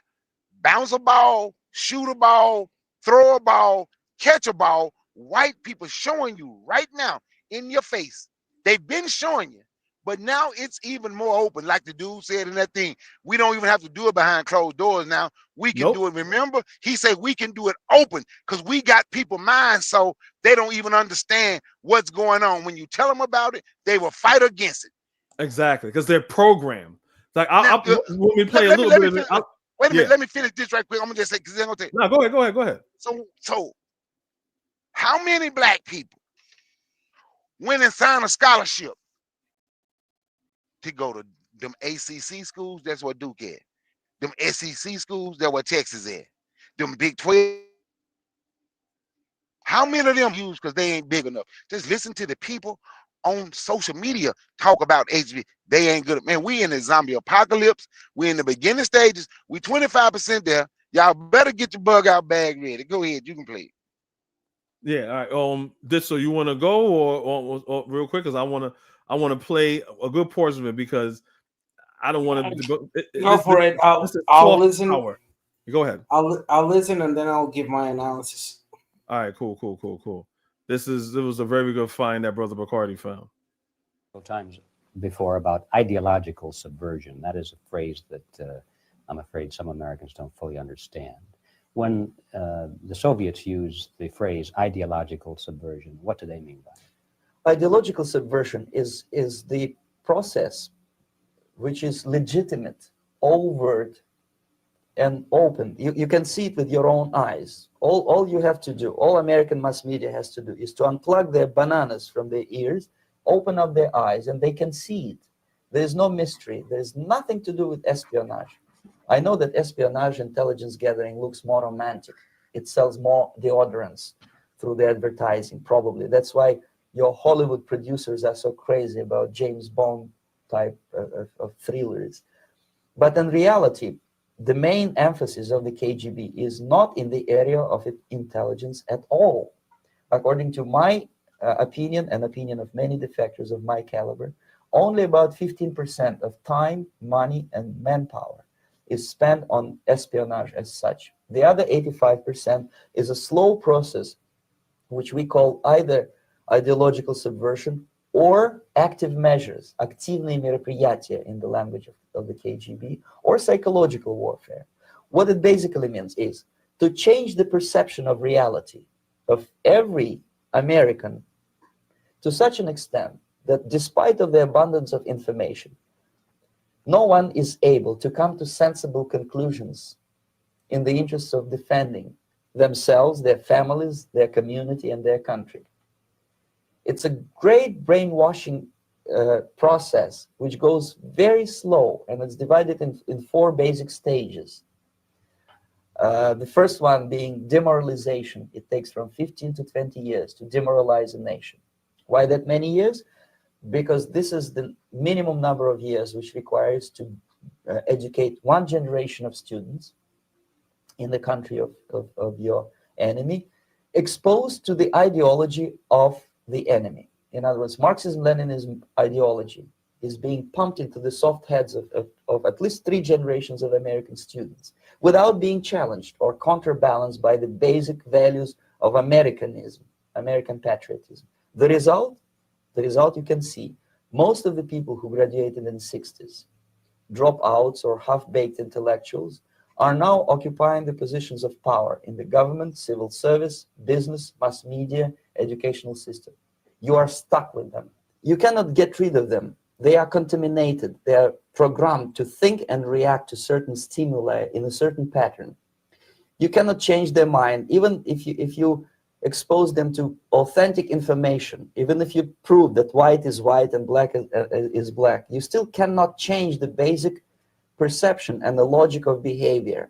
[SPEAKER 1] bounce a ball, shoot a ball, throw a ball, catch a ball, white people showing you right now in your face. They've been showing you, but now it's even more open. Like the dude said in that thing, we don't even have to do it behind closed doors now. We can do it. Remember, he said we can do it open because we got people minds so they don't even understand what's going on. When you tell them about it, they will fight against it.
[SPEAKER 3] Exactly, because they're programmed Like
[SPEAKER 1] Now,
[SPEAKER 3] you want me to play a
[SPEAKER 1] let me
[SPEAKER 3] little bit of
[SPEAKER 1] finish.
[SPEAKER 3] it?
[SPEAKER 1] Wait a minute.
[SPEAKER 3] Yeah.
[SPEAKER 1] Let me finish this right quick. I'm gonna just say because they're gonna take.
[SPEAKER 3] No, go ahead.
[SPEAKER 1] So, how many black people went and signed a scholarship to go to them ACC schools? That's what Duke at. Them SEC schools, that's what Texas at. Them Big 12. How many of them use because they ain't big enough? Just listen to the people on social media talk about HB. They ain't good. Man, we in the zombie apocalypse. We in the beginning stages. We 25% there. Y'all better get your bug out bag ready. Go ahead. You can play.
[SPEAKER 3] Yeah. All right. This. So you want to go or real quick because I want to play a good portion of it because I don't want to
[SPEAKER 7] go for it. I'll listen.
[SPEAKER 3] Power. Go ahead.
[SPEAKER 7] I'll listen and then I'll give my analysis.
[SPEAKER 3] All right, cool. It was a very good find that Brother Bacardi found.
[SPEAKER 12] Times before about ideological subversion. That is a phrase that I'm afraid some Americans don't fully understand. When the Soviets used the phrase ideological subversion, what do they mean by it?
[SPEAKER 15] Ideological subversion is the process which is legitimate, overt, and open. You can see it with your own eyes. All you have to do, all American mass media has to do is to unplug their bananas from their ears, open up their eyes, and they can see it. There is no mystery. There is nothing to do with espionage. I know that espionage intelligence gathering looks more romantic. It sells more deodorants through the advertising, probably. That's why your Hollywood producers are so crazy about James Bond type of thrillers. But in reality, the main emphasis of the KGB is not in the area of intelligence at all. According to my opinion and opinion of many defectors of my caliber, only about 15% of time, money, and manpower is spent on espionage as such. The other 85% is a slow process, which we call either ideological subversion or active measures, активные мероприятия in the language of the KGB, or psychological warfare. What it basically means is to change the perception of reality of every American to such an extent that despite of the abundance of information, no one is able to come to sensible conclusions in the interests of defending themselves, their families, their community, and their country. It's a great brainwashing process which goes very slow, and it's divided in 4 basic stages. The first one being demoralization. It takes from 15 to 20 years to demoralize a nation. Why that many years? Because this is the minimum number of years which requires to educate one generation of students in the country of your enemy, exposed to the ideology of the enemy. In other words, Marxism-Leninism ideology is being pumped into the soft heads of at least 3 generations of American students without being challenged or counterbalanced by the basic values of Americanism, American patriotism. The result you can see, most of the people who graduated in the 60s, dropouts or half-baked intellectuals, are now occupying the positions of power in the government, civil service, business, mass media, educational system. You are stuck with them. You cannot get rid of them. They are contaminated. They are programmed to think and react to certain stimuli in a certain pattern. You cannot change their mind, even if you expose them to authentic information, even if you prove that white is white and black is black, you still cannot change the basic perception and the logic of behavior.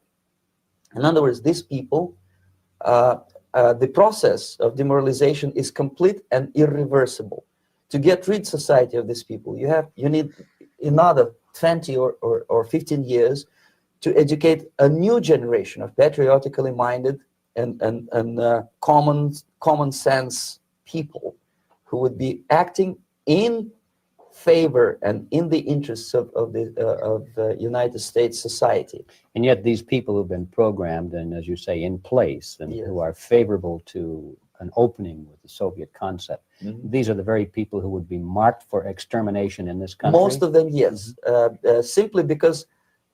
[SPEAKER 15] In other words, these people, the process of demoralization is complete and irreversible. To get rid of society of these people, you need another 20 or 15 years to educate a new generation of patriotically minded and common sense people who would be acting in favor and in the interests of the United States society.
[SPEAKER 12] And yet these people who've been programmed and, as you say, in place and who are favorable to an opening with the Soviet concept, these are the very people who would be marked for extermination in this country?
[SPEAKER 15] Most of them, yes. Simply because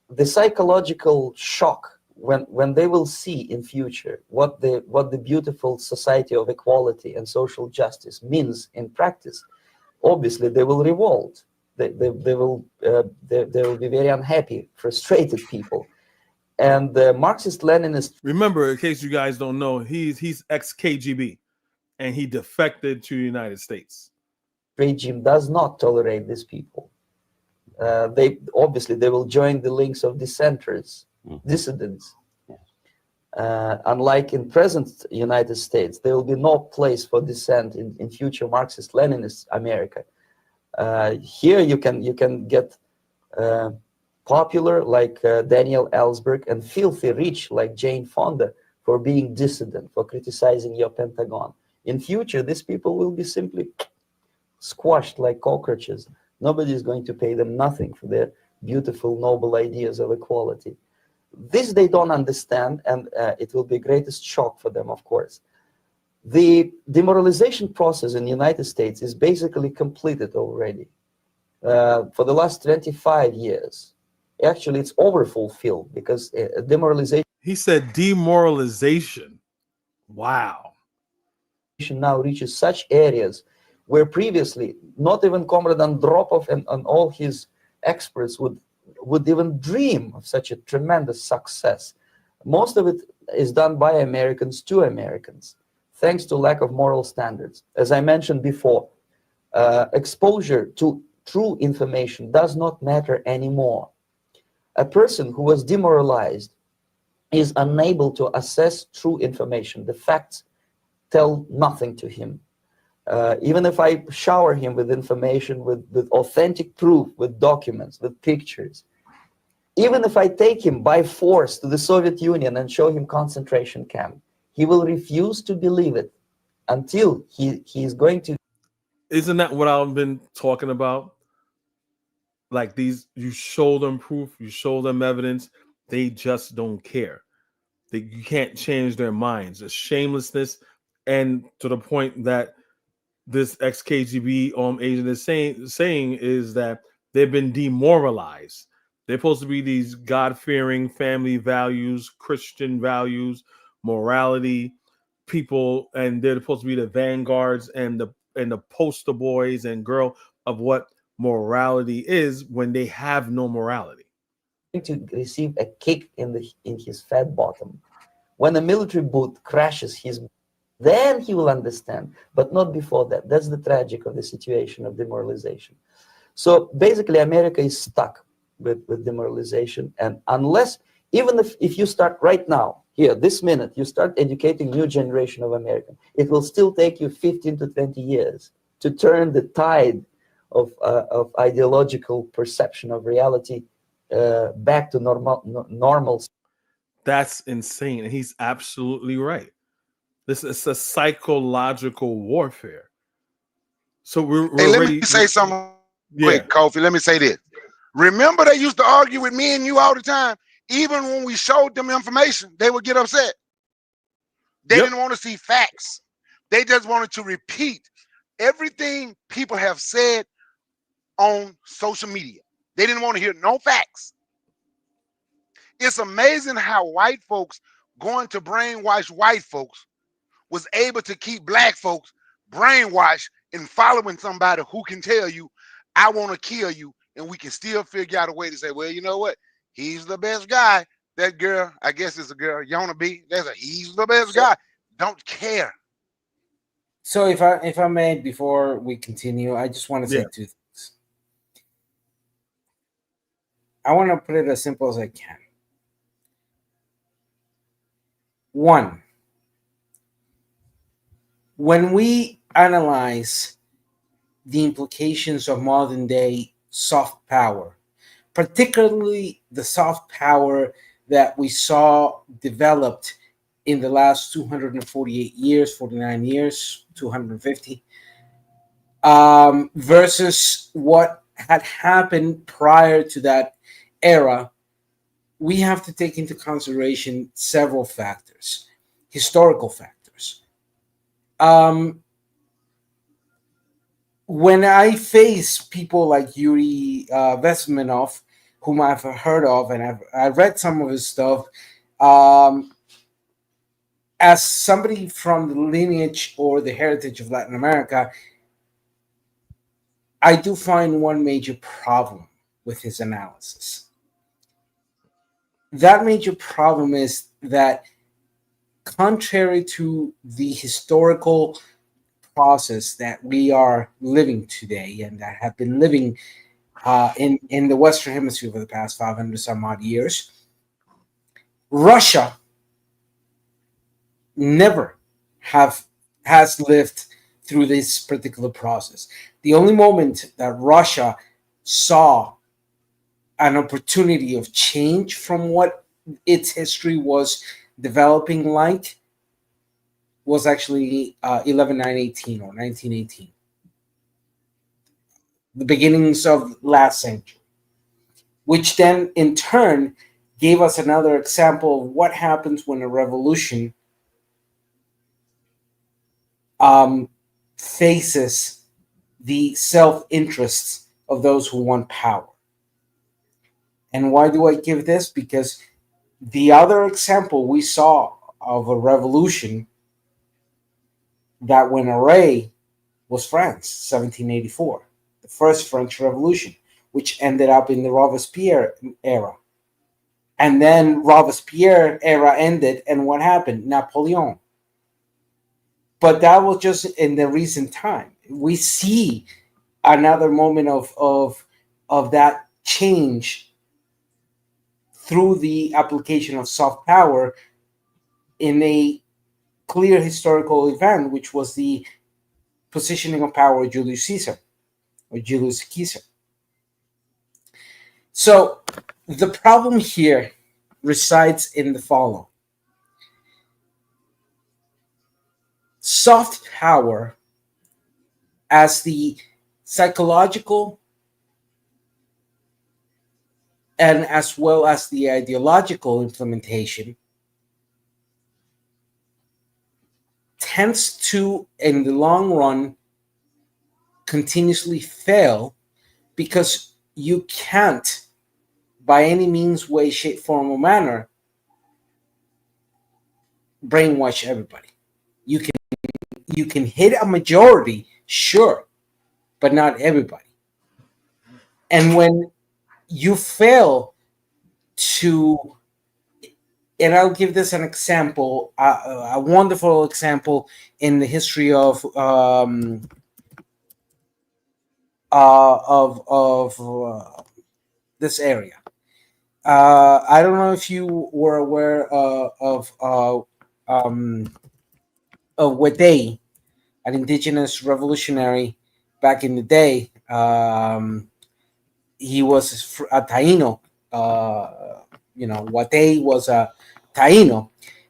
[SPEAKER 15] the psychological shock when they will see in future what the beautiful society of equality and social justice means in practice, obviously they will revolt. They will be very unhappy, frustrated people. And the Marxist-Leninist.
[SPEAKER 3] Remember, in case you guys don't know, he's ex-KGB, and he defected to the United States.
[SPEAKER 15] Regime does not tolerate these people. They will join the links of dissenters, dissidents. Unlike in present United States, there will be no place for dissent in future Marxist-Leninist America. Here you can get popular like Daniel Ellsberg and filthy rich like Jane Fonda for being dissident, for criticizing your Pentagon. In future, these people will be simply squashed like cockroaches. Nobody is going to pay them nothing for their beautiful, noble ideas of equality. This they don't understand, and it will be greatest shock for them, of course. The demoralization process in the United States is basically completed already. For the last 25 years. Actually, it's overfulfilled because demoralization.
[SPEAKER 3] He said demoralization. Wow.
[SPEAKER 15] Now reaches such areas where previously not even Comrade Andropov and all his experts would even dream of such a tremendous success. Most of it is done by Americans to Americans, thanks to lack of moral standards. As I mentioned before, exposure to true information does not matter anymore. A person who was demoralized is unable to assess true information. The facts tell nothing to him. Even if I shower him with information, with authentic proof, with documents, with pictures, even if I take him by force to the Soviet Union and show him concentration camp, he will refuse to believe it until he is going to.
[SPEAKER 3] Isn't that what I've been talking about? Like these, you show them proof, you show them evidence, they just don't care. You can't change their minds. It's shamelessness, and to the point that this ex-KGB agent is saying is that they've been demoralized. They're supposed to be these God-fearing, family values, Christian values, morality people, and they're supposed to be the vanguards and the poster boys and girl of what morality is when they have no morality.
[SPEAKER 15] To receive a kick in his fat bottom. When a military boot crashes then he will understand, but not before that. That's the tragic of the situation of demoralization. So basically, America is stuck with demoralization, and unless, even if you start right now, here, this minute, you start educating new generation of Americans, it will still take you 15 to 20 years to turn the tide of ideological perception of reality back to normal.
[SPEAKER 3] That's insane, and he's absolutely right. This is a psychological warfare. So we're
[SPEAKER 1] let
[SPEAKER 3] ready.
[SPEAKER 1] me say something quick, Kofi. Let me say this. Remember, they used to argue with me and you all the time. Even when we showed them information, they would get upset. They didn't want to see facts. They just wanted to repeat everything people have said on social media. They didn't want to hear no facts. It's amazing how white folks going to brainwash white folks was able to keep black folks brainwashed and following somebody who can tell you, I want to kill you, and we can still figure out a way to say, well, you know what? He's the best guy. That girl, I guess it's a girl, Yona B. He's the best guy. Don't care.
[SPEAKER 7] So if I may, before we continue, I just want to say two things. I want to put it as simple as I can. One, when we analyze the implications of modern day soft power, particularly the soft power that we saw developed in the last 248 years, 49 years, 250, versus what had happened prior to that era, we have to take into consideration several factors, historical factors. When I face people like Yuri Vesmenov, whom I've heard of, and I've read some of his stuff, as somebody from the lineage or the heritage of Latin America, I do find one major problem with his analysis. That major problem is that, contrary to the historical process that we are living today and that have been living in the Western Hemisphere for the past 500 some odd years, Russia never has lived through this particular process. The only moment that Russia saw an opportunity of change from what its history was developing like was actually 11/9/18 or 1918, the beginnings of last century, which then in turn gave us another example of what happens when a revolution faces the self-interests of those who want power. And why do I give this? Because the other example we saw of a revolution that went awry was France, 1784, the first French Revolution, which ended up in the Robespierre era. And then Robespierre era ended, and what happened? Napoleon. But that was just in the recent time. We see another moment of that change through the application of soft power in a clear historical event, which was the positioning of power of Julius Caesar, or Julius Caesar. So the problem here resides in the following. Soft power as the psychological and as well as the ideological implementation tends to, in the long run, continuously fail because you can't, by any means, way, shape, form, or manner, brainwash everybody. You can hit a majority, sure, but not everybody. And when you fail to, and I'll give this an example, a wonderful example in the history of this area. I don't know if you were aware of Tate, an indigenous revolutionary back in the day. He was a Taino. Tate was a Taino,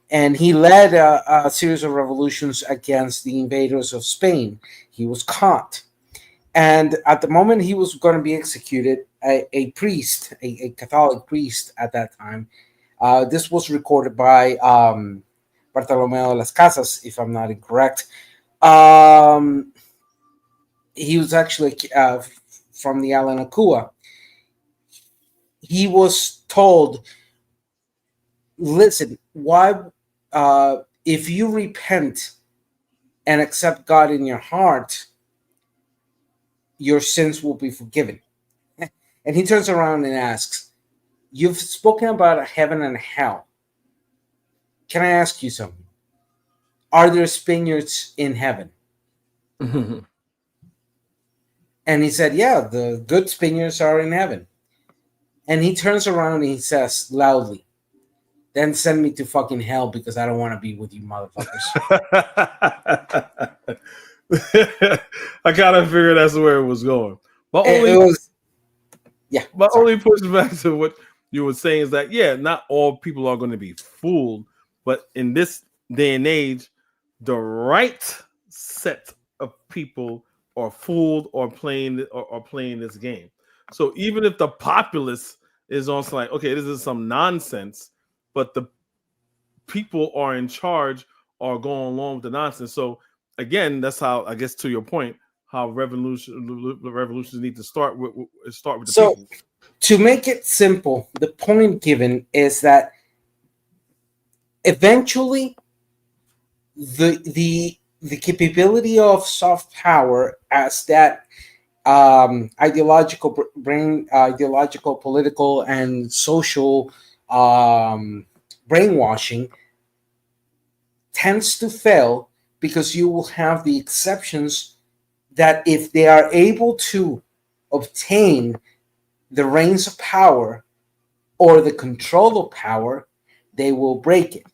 [SPEAKER 7] and he led a series of revolutions against the invaders of Spain. He was caught. And at the moment he was going to be executed, a priest, a Catholic priest at that time, this was recorded by Bartolomeo de las Casas, if I'm not incorrect. He was actually from the island of Cuba. He was told, listen, why, if you repent and accept God in your heart, your sins will be forgiven. And he turns around and asks, you've spoken about heaven and hell. Can I ask you something? Are there Spaniards in heaven? And he said, yeah, the good Spaniards are in heaven. And he turns around and he says loudly, then send me to fucking hell because I don't want to be with you motherfuckers.
[SPEAKER 3] I kind of figured that's where it was going. But only pushback to what you were saying is that, yeah, not all people are going to be fooled, but in this day and age, the right set of people are fooled or playing this game. So even if the populace is also like, okay, this is some nonsense, but the people are in charge are going along with the nonsense. So again, that's how, I guess, to your point, how revolutions need to start with the people.
[SPEAKER 7] To make it simple, the point given is that eventually the capability of soft power as that ideological political, and social brainwashing tends to fail, because you will have the exceptions that, if they are able to obtain the reins of power or the control of power, they will break it.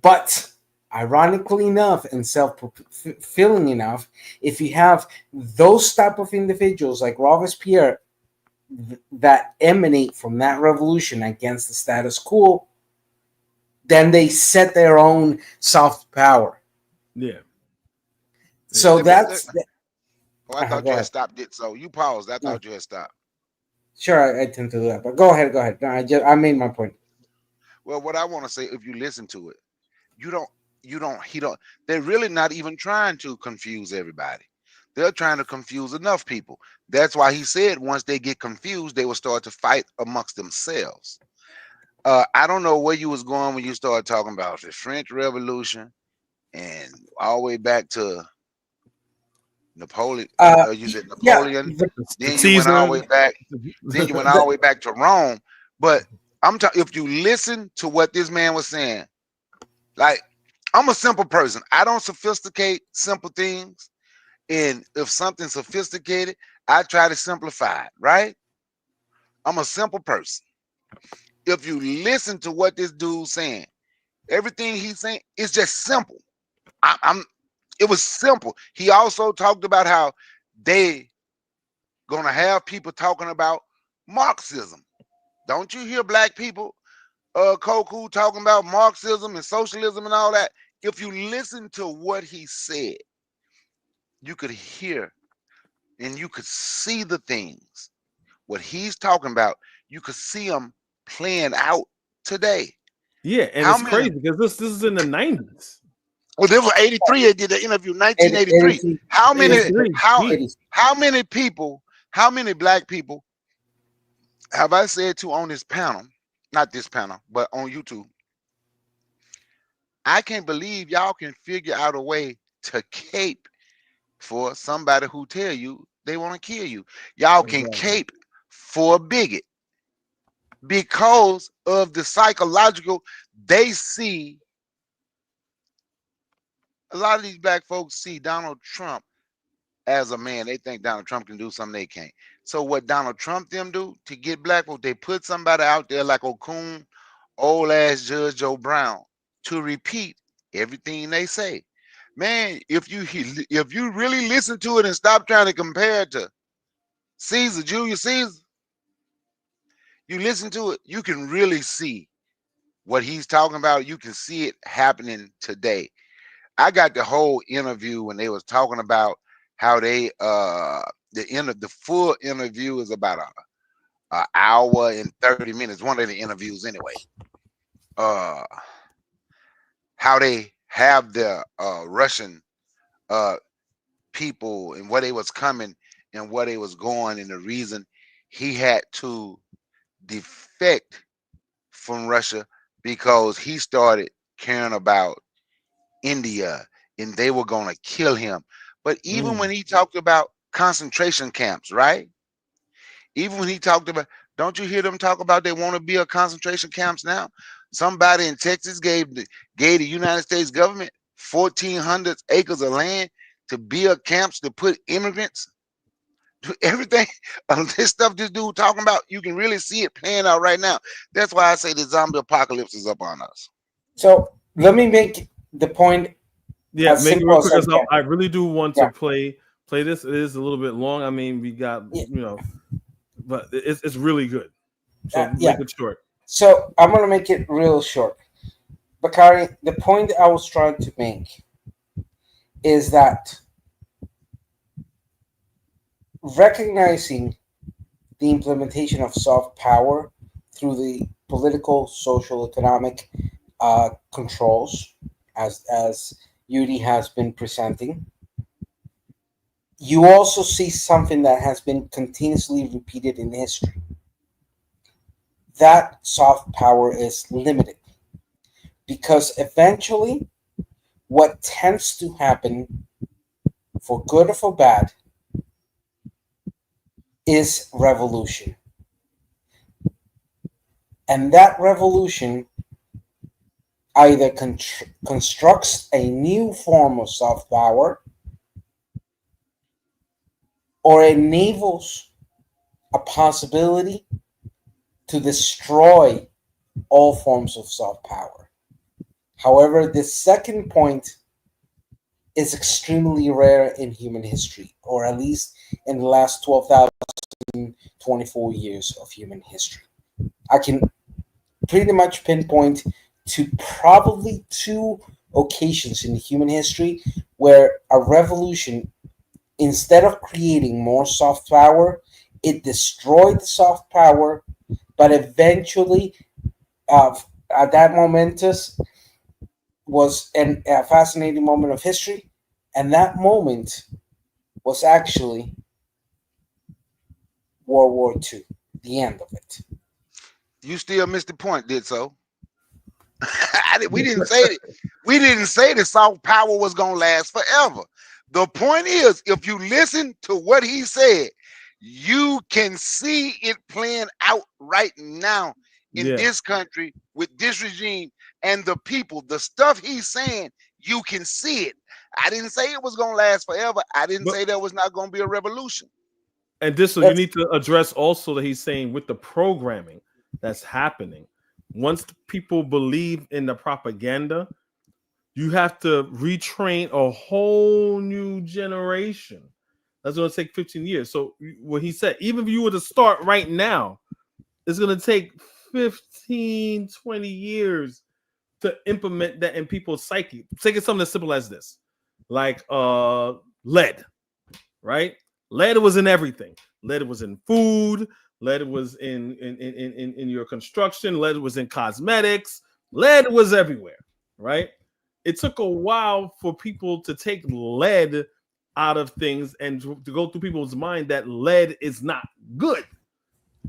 [SPEAKER 7] But ironically enough, and self-fulfilling enough, if you have those type of individuals like Robespierre that emanate from that revolution against the status quo, then they set their own soft power.
[SPEAKER 3] Yeah.
[SPEAKER 7] So that's.
[SPEAKER 1] I thought
[SPEAKER 7] go
[SPEAKER 1] you had
[SPEAKER 7] ahead.
[SPEAKER 1] stopped it. So you paused. I thought you had stopped.
[SPEAKER 7] Sure, I tend to do that, but go ahead. No, I made my point.
[SPEAKER 1] Well, what I want to say, if you listen to it, they're really not even trying to confuse everybody. They're trying to confuse enough people. That's why he said once they get confused, they will start to fight amongst themselves. I don't know where you was going when you started talking about the French Revolution and all the way back to Napoleon. You said Napoleon. Then you went all the way back. Then you went all the way back to Rome. But I'm talking. If you listen to what this man was saying, like, I'm a simple person. I don't sophisticate simple things. And if something's sophisticated, I try to simplify it, right? I'm a simple person. If you listen to what this dude's saying, everything he's saying is just simple. It was simple. He also talked about how they gonna have people talking about Marxism. Don't you hear black people, Koku, talking about Marxism and socialism and all that? If you listen to what he said, you could hear and you could see the things. What he's talking about, you could see them playing out today.
[SPEAKER 3] Yeah, and it's crazy because this is in the 90s.
[SPEAKER 1] Well, this was 83. They did the interview 1983. How many people, how many black people have I said to on this panel, not this panel, but on YouTube? I can't believe y'all can figure out a way to cape for somebody who tell you they want to kill you. Y'all can cape for a bigot because of the psychological. They see, a lot of these black folks see Donald Trump as a man. They think Donald Trump can do something they can't. So what Donald Trump them do to get black folks, they put somebody out there like Okun, old ass Judge Joe Brown, to repeat everything they say. Man, if you really listen to it and stop trying to compare it to Caesar, Julius Caesar, you listen to it, you can really see what he's talking about. You can see it happening today. I got the whole interview when they was talking about how they the full interview is about an hour and 30 minutes. One of the interviews anyway. How they have the Russian people and where they was coming and where they was going, and the reason he had to defect from Russia because he started caring about India and they were going to kill him. But even when he talked about concentration camps, right? Even when he talked about, don't you hear them talk about they want to build concentration camps now? Somebody in Texas gave the United States government 1,400 acres of land to build camps to put immigrants. Everything, this stuff this dude talking about, you can really see it playing out right now. That's why I say the zombie apocalypse is up on us.
[SPEAKER 7] So let me make the point.
[SPEAKER 3] Yeah, make it real quick because I really do want to play this. It is a little bit long. I mean, we got but it's really good. So make it short.
[SPEAKER 7] So I'm gonna make it real short. Bakari, the point I was trying to make is that recognizing the implementation of soft power through the political, social, economic controls, as Yuri has been presenting, you also see something that has been continuously repeated in history. That soft power is limited because eventually what tends to happen, for good or for bad, is revolution. And that revolution either constructs a new form of soft power or enables a possibility to destroy all forms of soft power. However, this second point is extremely rare in human history, or at least in the last 12,024 years of human history. I can pretty much pinpoint to probably 2 occasions in human history where a revolution, instead of creating more soft power, it destroyed the soft power, but eventually, at that momentous, was a fascinating moment of history, and that moment was actually World War II, the end of it.
[SPEAKER 1] You still missed the point, did so? We didn't say it. We didn't say the soft power was gonna last forever. The point is, if you listen to what he said, you can see it playing out right now in this country with this regime and the people. The stuff he's saying, you can see it. I didn't say it was gonna last forever. I didn't say there was not gonna be a revolution.
[SPEAKER 3] And this, so you need to address also that he's saying with the programming that's happening. Once people believe in the propaganda, you have to retrain a whole new generation. That's going to take 15 years. So what he said, even if you were to start right now, it's going to take 15, 20 years to implement that in people's psyche. Take it something as simple as this, like lead, right? Lead was in everything. Lead was in food. Lead was in your construction. Lead was in cosmetics. Lead was everywhere, right? It took a while for people to take lead out of things and to go through people's mind that lead is not good.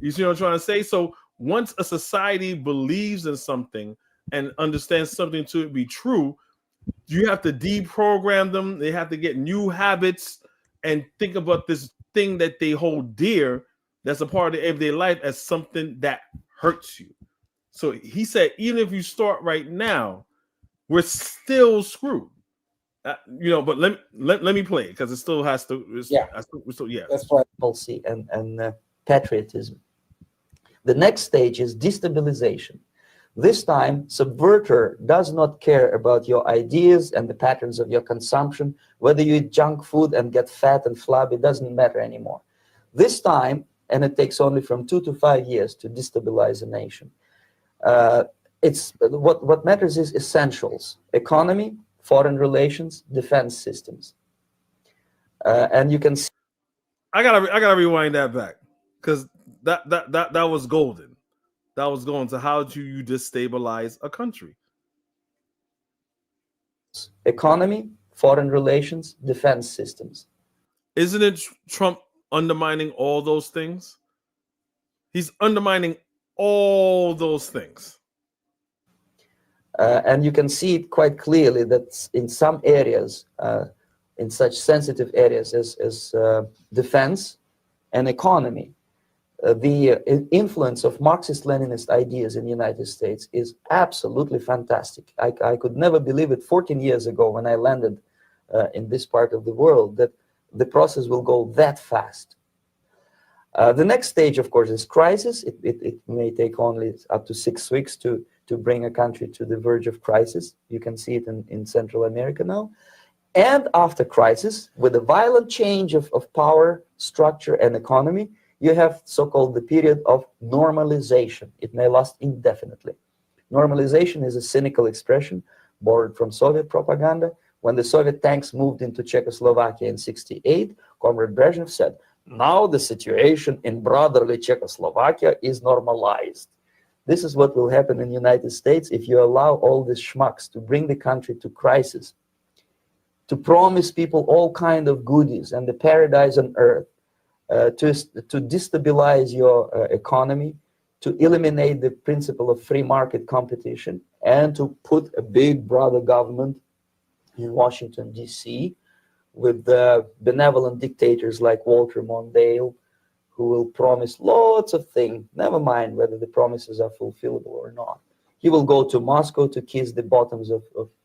[SPEAKER 3] You see what I'm trying to say? So once a society believes in something and understands something to be true, you have to deprogram them. They have to get new habits and think about this thing that they hold dear, that's a part of their everyday life, as something that hurts you. So he said, even if you start right now, we're still screwed. But let me play it because it still has to.
[SPEAKER 15] That's why policy and patriotism. The next stage is destabilization. This time, subverter does not care about your ideas and the patterns of your consumption. Whether you eat junk food and get fat and flabby, it doesn't matter anymore. This time, and it takes only from 2 to 5 years to destabilize a nation. It's what matters is essentials: economy, foreign relations, defense systems, and you can see.
[SPEAKER 3] I gotta rewind that back because that was golden. That was going to how do you destabilize a country?
[SPEAKER 15] Economy, foreign relations, defense systems.
[SPEAKER 3] Isn't it Trump undermining all those things? He's undermining all those things.
[SPEAKER 15] And you can see it quite clearly that in some areas, in such sensitive areas as defense and economy, the influence of Marxist-Leninist ideas in the United States is absolutely fantastic. I could never believe it 14 years ago when I landed in this part of the world that the process will go that fast. The next stage, of course, is crisis. It may take only up to 6 weeks to bring a country to the verge of crisis. You can see it in Central America now. And after crisis, with a violent change of power, structure, and economy, you have so-called the period of normalization. It may last indefinitely. Normalization is a cynical expression borrowed from Soviet propaganda. When the Soviet tanks moved into Czechoslovakia in '68, Comrade Brezhnev said, "Now the situation in brotherly Czechoslovakia is normalized." This is what will happen in the United States if you allow all these schmucks to bring the country to crisis, to promise people all kind of goodies and the paradise on earth, to destabilize your economy, to eliminate the principle of free market competition, and to put a big brother government in Washington, D.C., with benevolent dictators like Walter Mondale, who will promise lots of things, never mind whether the promises are fulfillable or not. He will go to Moscow to kiss the bottoms of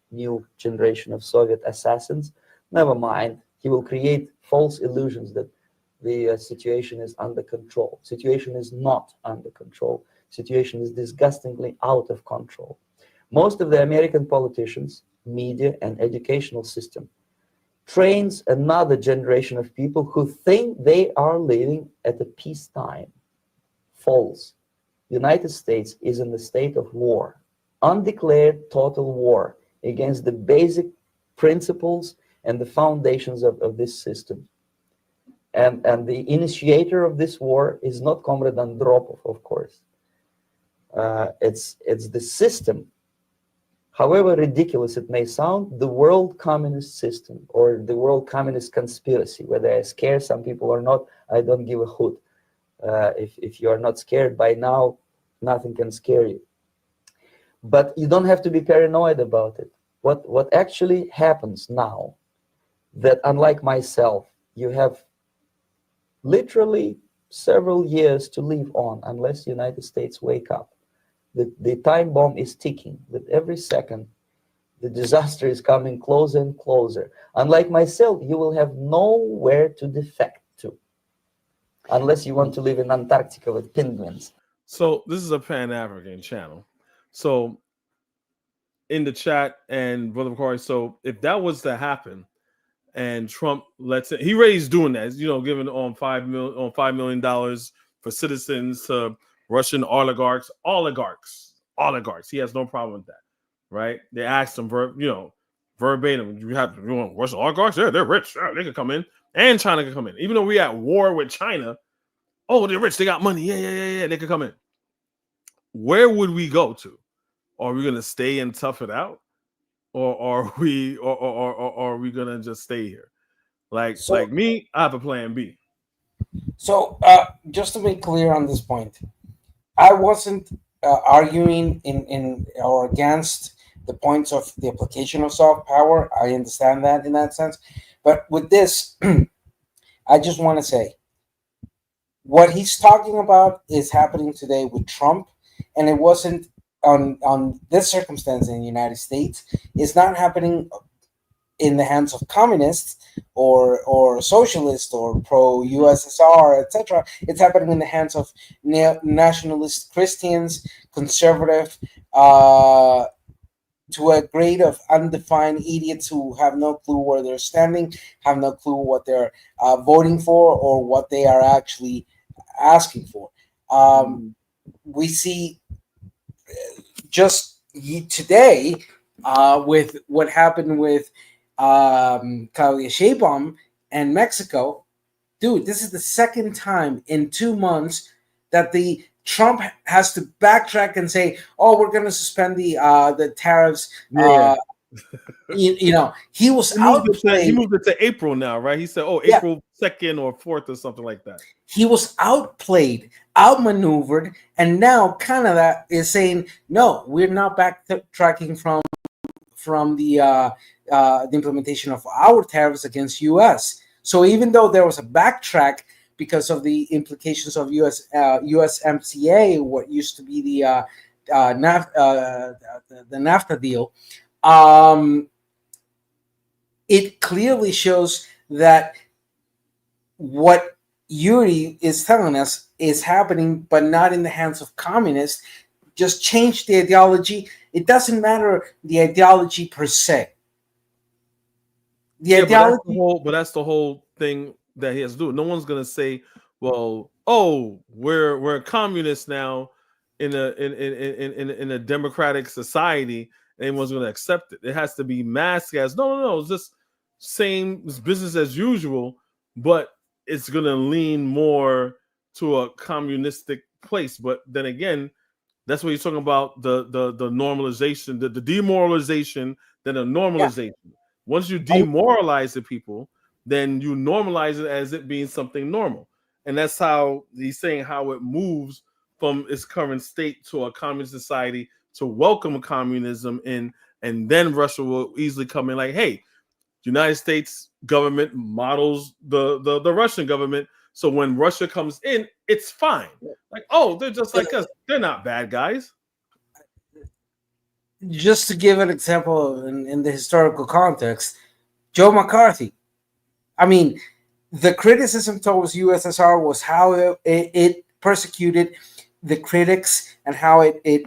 [SPEAKER 15] new generation of Soviet assassins, never mind. He will create false illusions that the situation is under control. Situation is not under control. Situation is disgustingly out of control. Most of the American politicians, media, and educational system trains another generation of people who think they are living at a peacetime. False. United States is in the state of war, undeclared total war against the basic principles and the foundations of this system. And the initiator of this war is not Comrade Andropov, of course. It's the system. However ridiculous it may sound, the world communist system or the world communist conspiracy, whether I scare some people or not, I don't give a hoot. If you are not scared by now, nothing can scare you. But you don't have to be paranoid about it. What actually happens now, that unlike myself, you have literally several years to live on unless the United States wake up. The time bomb is ticking. With every second, the disaster is coming closer and closer. Unlike myself, you will have nowhere to defect to, unless you want to live in Antarctica with penguins.
[SPEAKER 3] So this is a Pan-African channel. So in the chat and Brother Corey, so if that was to happen, and Trump lets it, he already doing that, giving on $5 million for citizens to Russian oligarchs. He has no problem with that, right? They asked him, verbatim, you want Russian oligarchs? They're rich. They could come in, and China could come in. Even though we're at war with China, oh, they're rich. They got money. Yeah. They could come in. Where would we go to? Are we gonna stay and tough it out, or are we gonna just stay here? Like me, I have a plan B.
[SPEAKER 7] So just to be clear on this point, I wasn't arguing in or against the points of the application of soft power. I understand that in that sense, but with this, I just want to say what he's talking about is happening today with Trump, and it wasn't on this circumstance in the United States. It's not happening in the hands of communists or socialists or pro-USSR, etc. It's happening in the hands of nationalist Christians, conservative, to a grade of undefined idiots who have no clue where they're standing, have no clue what they're voting for or what they are actually asking for. We see just today with what happened with Claudia Sheinbaum and Mexico. Dude, this is the second time in 2 months that the Trump has to backtrack and say, "Oh, we're going to suspend the tariffs."
[SPEAKER 3] Yeah.
[SPEAKER 7] He was outplayed.
[SPEAKER 3] He moved it to April now, right? He said, April 2nd or 4th or something like that.
[SPEAKER 7] He was outplayed, outmaneuvered, and now Canada is saying, "No, we're not backtracking from the implementation of our tariffs against U.S." So even though there was a backtrack because of the implications of USMCA, what used to be the NAFTA deal, it clearly shows that what Yuri is telling us is happening, but not in the hands of communists. Just change the ideology. It doesn't matter the ideology per se. The ideology,
[SPEAKER 3] but that's the whole thing that he has to do. No one's gonna say, "Well, we're communists now in a democratic society." Anyone's gonna accept it. It has to be masked as no. It's just it's business as usual, but it's gonna lean more to a communistic place. But then again, that's what you're talking about, the normalization, the demoralization, then a normalization. Yeah. Once you demoralize the people, then you normalize it as it being something normal. And that's how he's saying how it moves from its current state to a communist society to welcome communism in, and then Russia will easily come in like, hey, the United States government models the Russian government, So when Russia comes in, it's fine. Like, oh, they're just like us. They're not bad guys.
[SPEAKER 7] Just to give an example in the historical context, Joe McCarthy. I mean, the criticism towards USSR was how it persecuted the critics and how it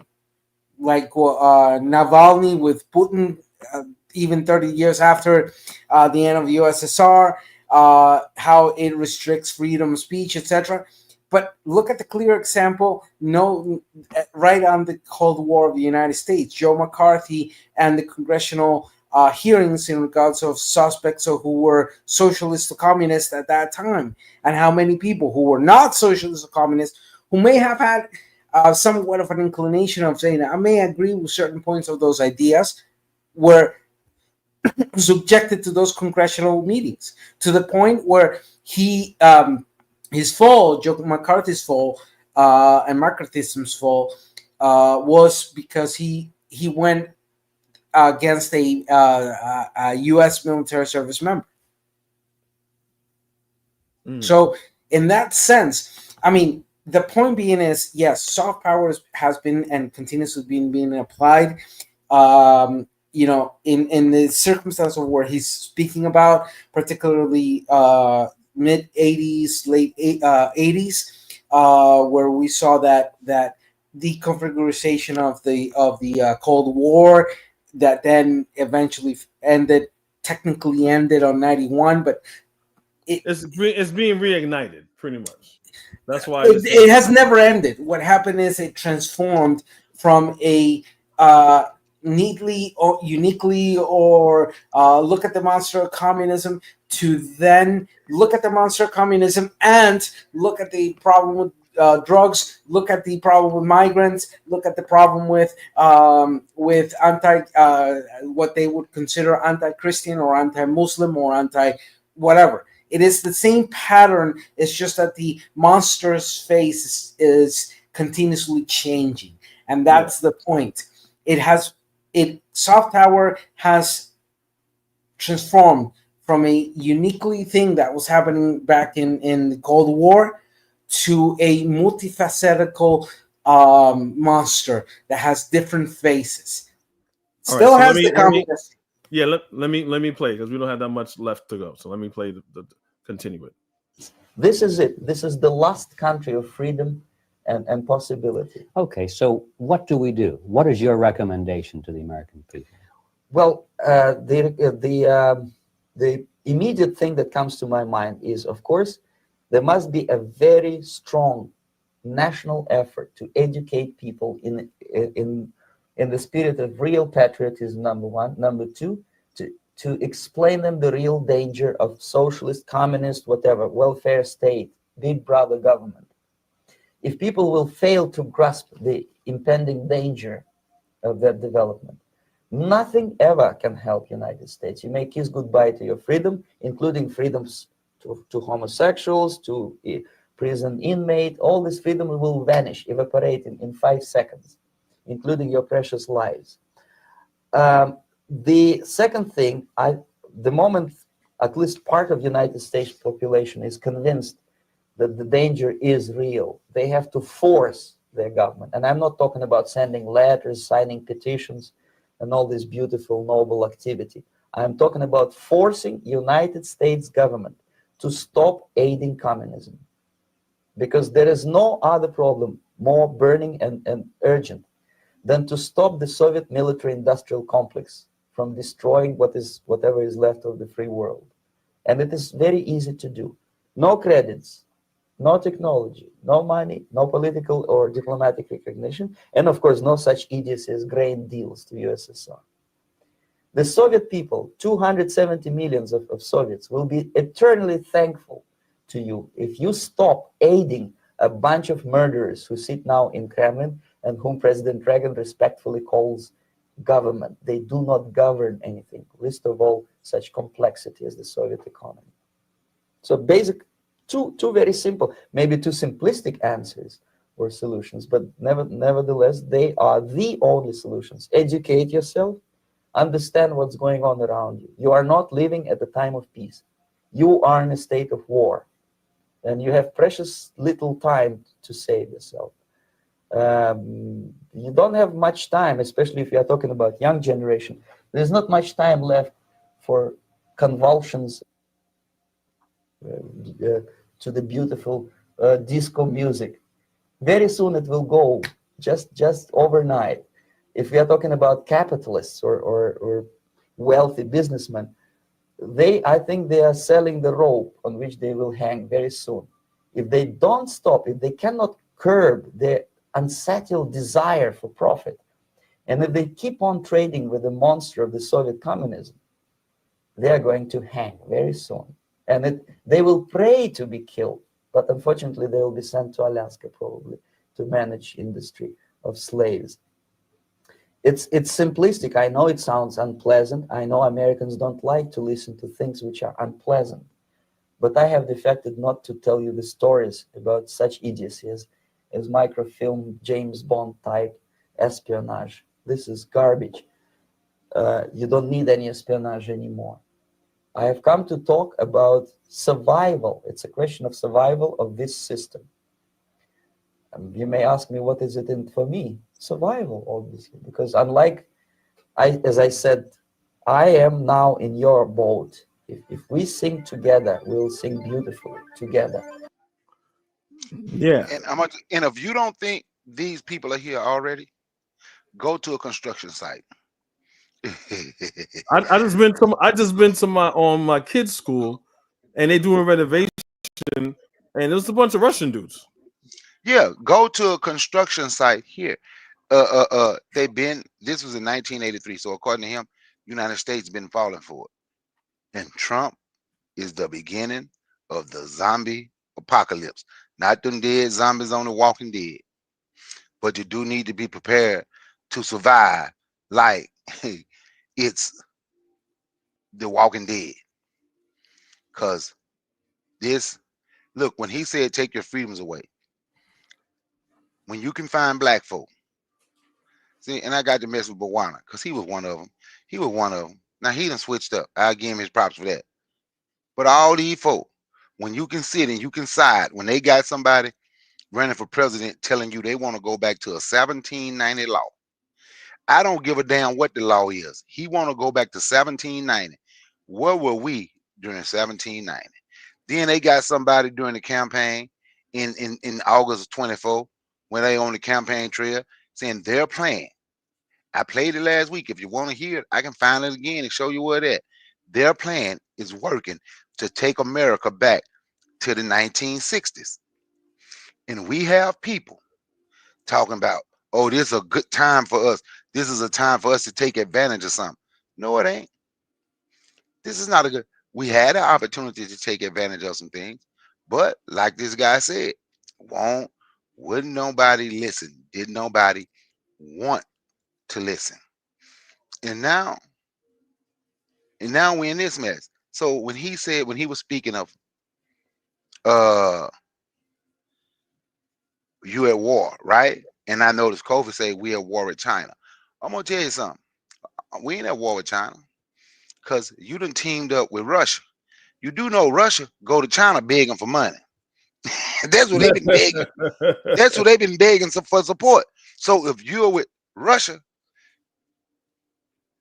[SPEAKER 7] like Navalny with Putin, even 30 years after the end of the USSR, how it restricts freedom of speech, etc. But look at the clear example, right on the Cold War of the United States, Joe McCarthy and the congressional hearings in regards of suspects who were socialist or communist at that time, and how many people who were not socialist or communist, who may have had somewhat of an inclination of saying, I may agree with certain points of those ideas, were subjected to those congressional meetings, to the point where his fall, Joe McCarthy's fall, and McCarthyism's fall, was because he went against a U.S. military service member. So in that sense, I mean, the point being is, yes, soft power has been and continues to be being applied. You know, in the circumstance of where he's speaking about, particularly mid 80s, late 80s, where we saw that deconfiguration of the Cold War that then eventually technically ended on 91, but
[SPEAKER 3] it's being reignited pretty much. That's why
[SPEAKER 7] it has never ended. What happened is it transformed from a neatly or uniquely or look at the monster of communism to then look at the monster of communism and look at the problem with drugs, look at the problem with migrants, look at the problem with what they would consider anti-Christian or anti-Muslim or anti-whatever. It is the same pattern. It's just that the monster's face is continuously changing, and that's the point. Soft power has transformed from a uniquely thing that was happening back in the Cold War to a multifacetical monster that has different faces. Still
[SPEAKER 3] All right, so
[SPEAKER 7] has the communist.
[SPEAKER 3] Let me play, because we don't have that much left to go. So let me play the continue it.
[SPEAKER 15] This is it. This is the last country of freedom and possibility.
[SPEAKER 12] Okay, so what do we do? What is your recommendation to the American people?
[SPEAKER 15] Well, the immediate thing that comes to my mind is, of course, there must be a very strong national effort to educate people in the spirit of real patriotism, number one. Number two, to explain them the real danger of socialist, communist, whatever, welfare state, big brother government. If people will fail to grasp the impending danger of that development, nothing ever can help United States. You may kiss goodbye to your freedom, including freedoms to homosexuals, to prison inmate. All this freedom will vanish, evaporate in 5 seconds, including your precious lives. The second thing, the moment at least part of United States population is convinced that the danger is real, they have to force their government. And I'm not talking about sending letters, signing petitions, and all this beautiful, noble activity. I'm talking about forcing United States government to stop aiding communism. Because there is no other problem more burning and urgent than to stop the Soviet military-industrial complex from destroying whatever is left of the free world. And it is very easy to do. No credits, no technology, no money, no political or diplomatic recognition, and of course no such idiocy as grain deals to USSR. The Soviet people, 270 millions of Soviets, will be eternally thankful to you if you stop aiding a bunch of murderers who sit now in Kremlin and whom President Reagan respectfully calls government. They do not govern anything, least of all such complexity as the Soviet economy. So basic, two very simple, maybe too simplistic answers or solutions, but nevertheless, they are the only solutions. Educate yourself, understand what's going on around you. You are not living at the time of peace. You are in a state of war. and you have precious little time to save yourself. You don't have much time, especially if you are talking about young generation. There's not much time left for convulsions to the beautiful disco music. Very soon it will go, just overnight. If we are talking about capitalists or wealthy businessmen, I think they are selling the rope on which they will hang very soon. If they don't stop, if they cannot curb their unsettled desire for profit, and if they keep on trading with the monster of the Soviet communism, they are going to hang very soon. And they will pray to be killed, but unfortunately they will be sent to Alaska probably to manage industry of slaves. It's simplistic. I know it sounds unpleasant. I know Americans don't like to listen to things which are unpleasant. But I have defected not to tell you the stories about such idiocy as microfilm, James Bond type espionage. This is garbage. You don't need any espionage anymore. I have come to talk about survival. It's a question of survival of this system. You may ask me, what is it in for me? Survival, obviously, because unlike, as I said, I am now in your boat. If we sing together, we'll sing beautifully together.
[SPEAKER 3] Yeah.
[SPEAKER 1] And if you don't think these people are here already, go to a construction site.
[SPEAKER 3] I just been to my kids' school, and they doing renovation, and it was a bunch of Russian dudes.
[SPEAKER 1] Yeah, go to a construction site here. They've been. This was in 1983, so according to him, United States been falling for it, and Trump is the beginning of the zombie apocalypse. Not them dead zombies on the Walking Dead, but you do need to be prepared to survive like it's the Walking Dead. Cause this, look, when he said take your freedoms away, when you can find black folk, see, and I got to mess with Bawana because he was one of them. He was one of them. Now he done switched up. I'll give him his props for that. But all these folk, when you can sit and you can side, when they got somebody running for president telling you they want to go back to a 1790 law, I don't give a damn what the law is. He want to go back to 1790. Where were we during 1790? Then they got somebody during the campaign in August of 24 when they on the campaign trail saying their plan. I played it last week. If you want to hear it, I can find it again and show you where it at. Their plan is working to take America back to the 1960s. And we have people talking about, oh, this is a good time for us. This is a time for us to take advantage of something. No, it ain't. This is not a good. We had an opportunity to take advantage of some things, but like this guy said, wouldn't nobody listen? Did nobody want to listen? And now we're in this mess. So when he was speaking of you at war, right? And I noticed Kofi say we at war with China. I'm gonna tell you something. We ain't at war with China because you done teamed up with Russia. You do know Russia go to China begging for money. That's what they've been begging. That's what they've been begging for support. So if you're with Russia,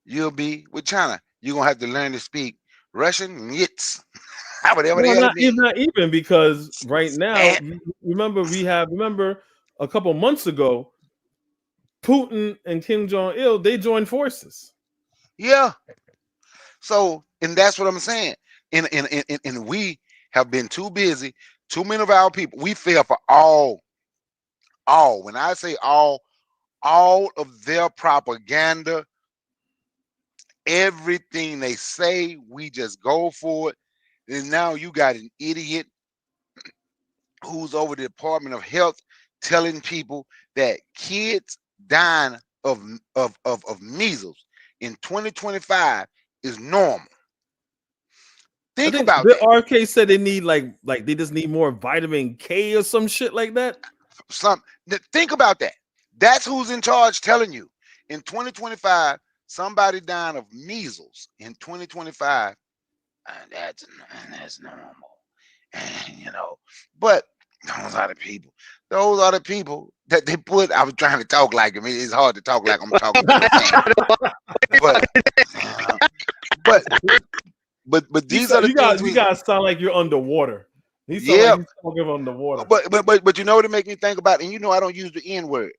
[SPEAKER 1] you'll be with China. You're gonna have to learn to speak Russian, yits, whatever the
[SPEAKER 3] Well,
[SPEAKER 1] hell it means.
[SPEAKER 3] not even because right now, remember a couple months ago, Putin and Kim Jong-il, they joined forces.
[SPEAKER 1] Yeah. So, and that's what I'm saying. And we have been too busy. Too many of our people, we fell for all. When I say all of their propaganda, everything they say, we just go for it. And now you got an idiot who's over the Department of Health telling people that kids dying of measles in 2025 is normal. Think about
[SPEAKER 3] the
[SPEAKER 1] that.
[SPEAKER 3] RK said they need like they just need more vitamin K or some shit like that.
[SPEAKER 1] Think about that. That's who's in charge telling you. In 2025, somebody dying of measles in 2025, that's normal. you know. But those are the people. Those are the people that they put. I was trying to talk like him. It's hard to talk like I'm talking to the man. But these are the things
[SPEAKER 3] you guys sound like you're underwater. He sound
[SPEAKER 1] yeah.
[SPEAKER 3] like he's talking underwater.
[SPEAKER 1] But you know what it make me think about, and you know I don't use the N word.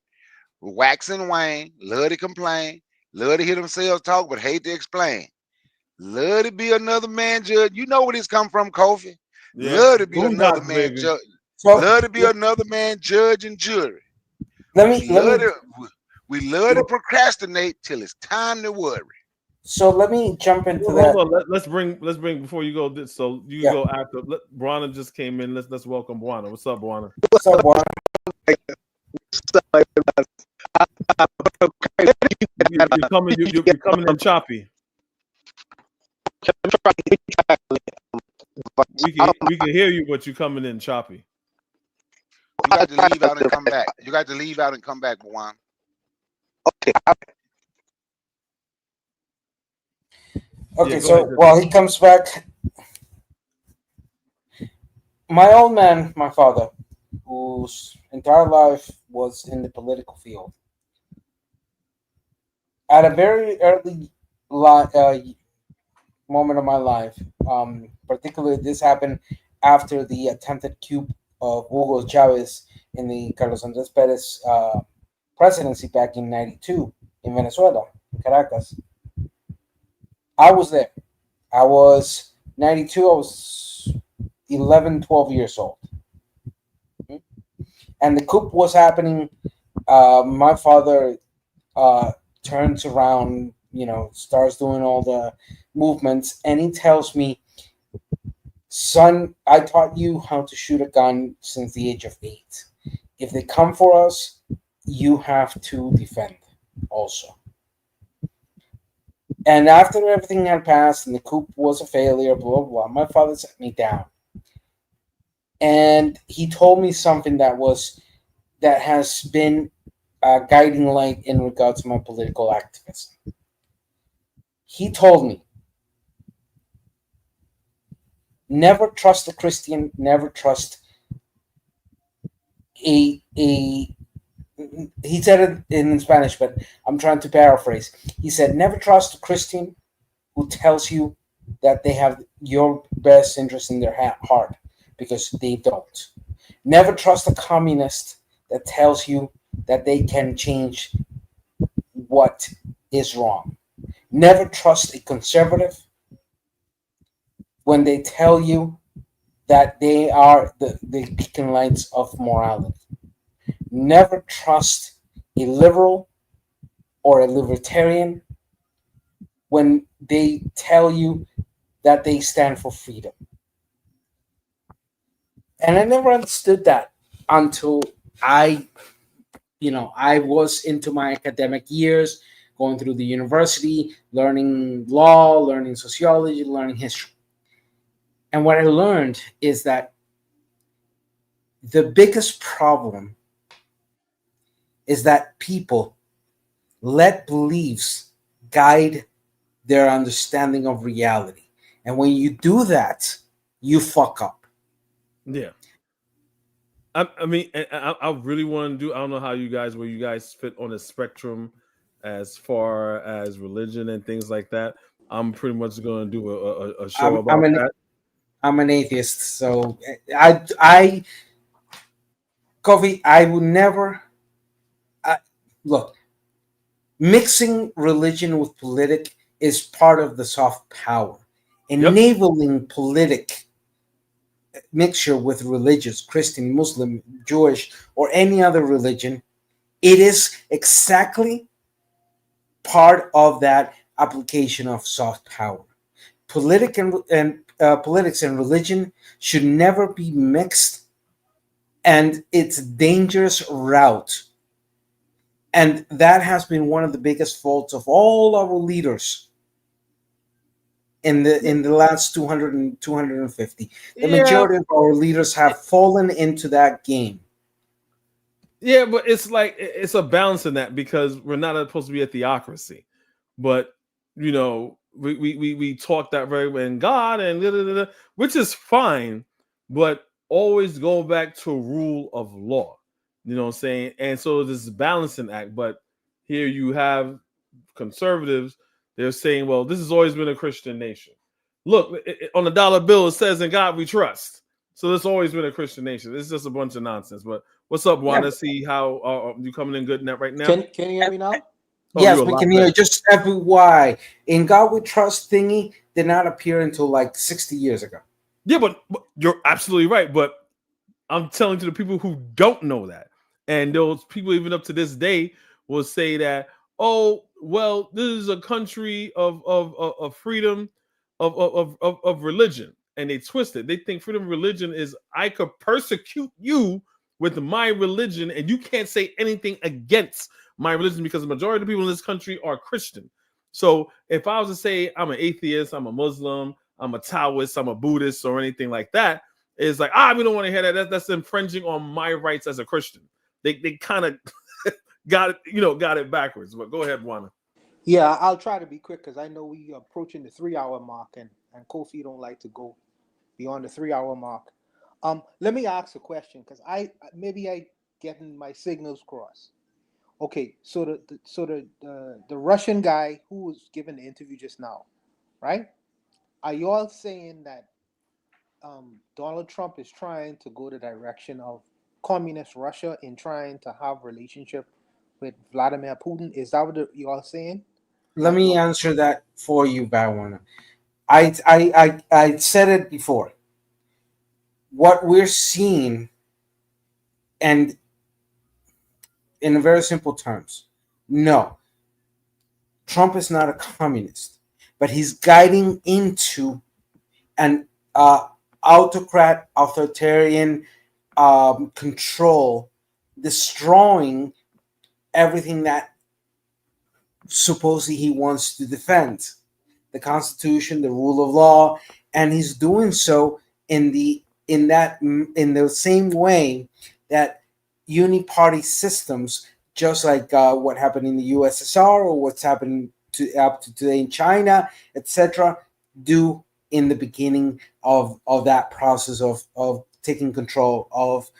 [SPEAKER 1] Wax and wane, love to complain, love to hear themselves talk, but hate to explain. Love to be another man judge. You know where this come from, Kofi.
[SPEAKER 3] Yeah.
[SPEAKER 1] Love to be
[SPEAKER 3] Boondocks,
[SPEAKER 1] another man
[SPEAKER 3] baby.
[SPEAKER 1] judge.
[SPEAKER 7] So-
[SPEAKER 1] Love to be another man judge and jury. We love to procrastinate till it's time to worry.
[SPEAKER 7] So let me jump into
[SPEAKER 3] Hold
[SPEAKER 7] that.
[SPEAKER 3] on. Let's bring before you go. So you go after. Bwana just came in. Let's welcome Bwana. What's up, Bwana?
[SPEAKER 7] What's up, Bwana?
[SPEAKER 3] You're coming in choppy. We can hear you, but you're coming in choppy.
[SPEAKER 1] You got to leave out and come back. You got to leave out and come back, Bwana.
[SPEAKER 7] Okay, so while he comes back, my old man, my father, whose entire life was in the political field, at a very early moment of my life, particularly this happened after the attempted coup of Hugo Chavez in the Carlos Andrés Perez presidency back in '92 in Venezuela, in Caracas. I was there. I was 92. I was 11, 12 years old. And the coup was happening. My father turns around, starts doing all the movements. And he tells me, son, I taught you how to shoot a gun since the age of 8. If they come for us, you have to defend also. And after everything had passed and the coup was a failure, blah, blah, blah, my father sat me down. And he told me something that has been a guiding light in regards to my political activism. He told me, never trust a Christian, never trust he said it in Spanish, but I'm trying to paraphrase. He said, never trust a Christian who tells you that they have your best interest in their heart, because they don't. Never trust a communist that tells you that they can change what is wrong. Never trust a conservative when they tell you that they are the beacon lights of morality. Never trust a liberal or a libertarian when they tell you that they stand for freedom. And I never understood that until I was into my academic years, going through the university, learning law, learning sociology, learning history. And what I learned is that the biggest problem is that people let beliefs guide their understanding of reality. And when you do that, you fuck up.
[SPEAKER 3] Yeah. I mean, I really want to do, I don't know how where you guys fit on a spectrum as far as religion and things like that. I'm pretty much going to do a show about that.
[SPEAKER 7] I'm an atheist, so Kofi, I would never look. Mixing religion with politic is part of the soft power. Enabling politic mixture with religious, Christian, Muslim, Jewish, or any other religion, it is exactly part of that application of soft power. Politics and religion should never be mixed, and it's a dangerous route. And that has been one of the biggest faults of all our leaders in the last 200 and 250. The majority of our leaders have fallen into that game.
[SPEAKER 3] Yeah, but it's like it's a balance in that, because we're not supposed to be a theocracy. But we talk that very way in God and which is fine. but always go back to rule of law. You know what I'm saying? And so this is a balancing act. But here you have conservatives, they're saying, well, this has always been a Christian nation. Look, on the dollar bill, it says, in God we trust. So it's always been a Christian nation. It's just a bunch of nonsense. But what's up, Juan? Let's see how you coming in good net right now.
[SPEAKER 8] Can you hear me now?
[SPEAKER 3] Oh,
[SPEAKER 7] Yes,
[SPEAKER 3] you're a
[SPEAKER 7] we
[SPEAKER 3] lot
[SPEAKER 7] can hear
[SPEAKER 3] better.
[SPEAKER 7] you. Just FYI, in God We Trust thingy did not appear until like 60 years ago.
[SPEAKER 3] Yeah, but you're absolutely right. But I'm telling to the people who don't know that, and those people even up to this day will say that, oh, well, this is a country of freedom of religion, and they twist it. They think freedom of religion is I could persecute you with my religion, and you can't say anything against my religion because the majority of the people in this country are Christian. So if I was to say I'm an atheist, I'm a Muslim, I'm a Taoist, I'm a Buddhist, or anything like that, it's like, we don't want to hear that. That's infringing on my rights as a Christian. They kind of got it backwards. But go ahead, Juana.
[SPEAKER 8] Yeah, I'll try to be quick because I know we are approaching the 3-hour mark, and Kofi don't like to go beyond the 3-hour mark. Let me ask a question because I getting my signals crossed. Okay, so the Russian guy who was given the interview just now, right? Are you all saying that Donald Trump is trying to go the direction of communist Russia in trying to have relationship with Vladimir Putin? Is that what you all saying?
[SPEAKER 7] Let me answer that for you, Bawana. I said it before. What we're seeing, and in very simple terms, no, Trump is not a communist, but he's guiding into an autocrat, authoritarian control, destroying everything that supposedly he wants to defend, the Constitution, the rule of law, and he's doing so in the same way that uniparty systems, just like what happened in the USSR or what's happening up to today in China, etc., do in the beginning of that process of taking control of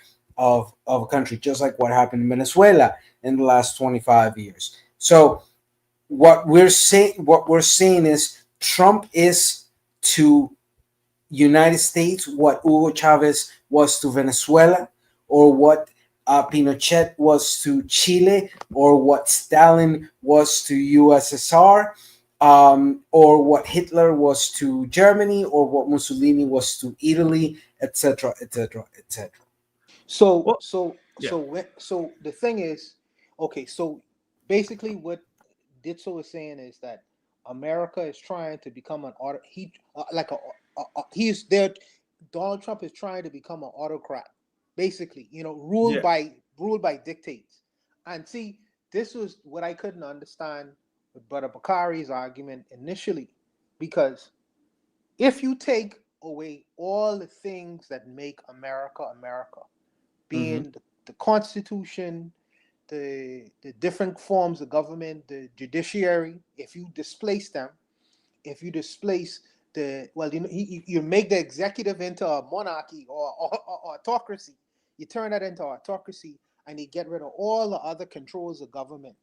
[SPEAKER 7] a country, just like what happened in Venezuela in the last 25 years. So what we're saying is Trump is to United States what Hugo Chavez was to Venezuela, or what Pinochet was to Chile, or what Stalin was to USSR, or what Hitler was to Germany, or what Mussolini was to Italy, etc., etc., etc.
[SPEAKER 8] So the thing is, okay, so basically what Ditso is saying is that America is trying to become an he's there. Donald Trump is trying to become an autocrat, basically, ruled by dictates. And see, this was what I couldn't understand with Brother Bakari's argument initially, because if you take away all the things that make America America, being the Constitution, the different forms of government, the judiciary, if you displace them, if you displace you make the executive into a monarchy or autocracy, you turn that into autocracy, and you get rid of all the other controls of government,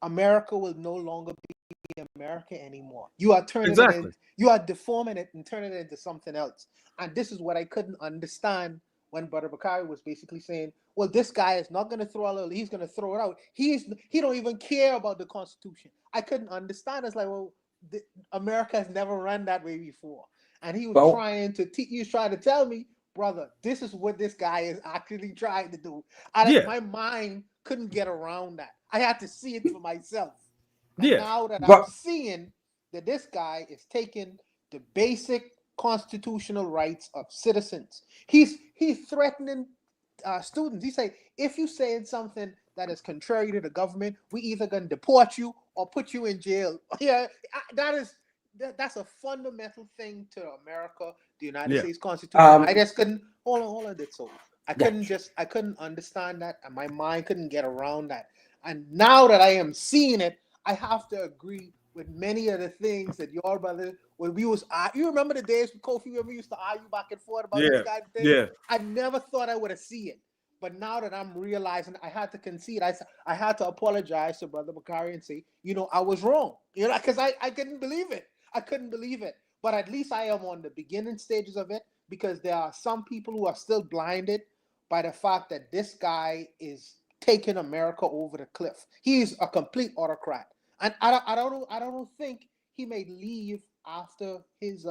[SPEAKER 8] America will no longer be America anymore. You are turning it in, you are deforming it and turning it into something else. And this is what I couldn't understand when Brother Bakari was basically saying, well, this guy is not going to throw it out, he's going to throw it out. He don't even care about the Constitution. I couldn't understand. It's like, well, America has never run that way before. And he was trying to tell me, brother, this is what this guy is actually trying to do. My mind couldn't get around that. I had to see it for myself. And now that I'm seeing that this guy is taking the basic constitutional rights of citizens, he's threatening students. He say, if you saying something that is contrary to the government, we either gonna deport you or put you in jail. Yeah, that's a fundamental thing to America, the United States Constitution. I just couldn't hold on. So I couldn't understand that, and my mind couldn't get around that. And now that I am seeing it, I have to agree with many of the things that your brother when we was, you remember the days with Kofi when we used to argue back and forth about this kind of thing?
[SPEAKER 3] Yeah.
[SPEAKER 8] I never thought I would have seen it. But now that I'm realizing I had to concede, I had to apologize to Brother Bakari and say, I was wrong. Because I couldn't believe it. I couldn't believe it. But at least I am on the beginning stages of it, because there are some people who are still blinded by the fact that this guy is taking America over the cliff. He's a complete autocrat. And I don't think he may leave after his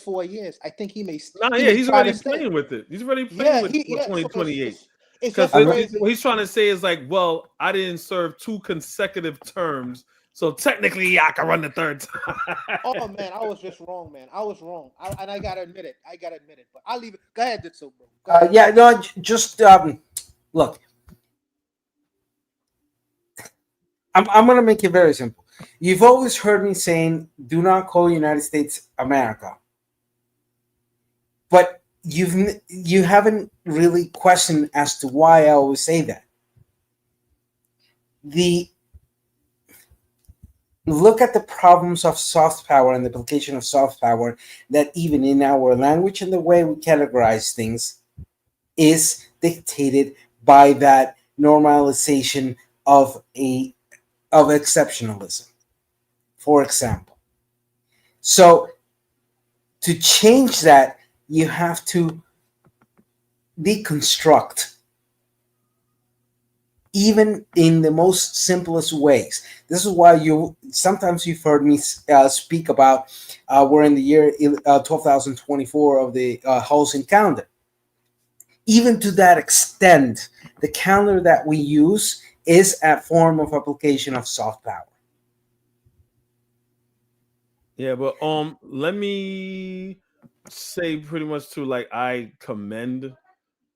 [SPEAKER 8] 4 years. I think he may.
[SPEAKER 3] He's already playing with it. He's already playing with 2028. Because what he's trying to say is like, well, I didn't serve 2 consecutive terms, so technically I can run the third time.
[SPEAKER 8] Oh man, I was just wrong, man. I was wrong, and I gotta admit it. But I'll leave it. Go ahead, Ditso, bro.
[SPEAKER 7] Yeah, no, just look. I'm gonna make it very simple. You've always heard me saying, "Do not call the United States America," but you haven't really questioned as to why I always say that. Look at the problems of soft power and the application of soft power that even in our language and the way we categorize things is dictated by that normalization of exceptionalism, for example. So to change that, you have to deconstruct, even in the most simplest ways. This is why sometimes you've heard me speak about we're in the year 2024 of the housing calendar. Even to that extent, the calendar that we use is a form of application of soft power.
[SPEAKER 3] Yeah, but let me say pretty much too, like, I commend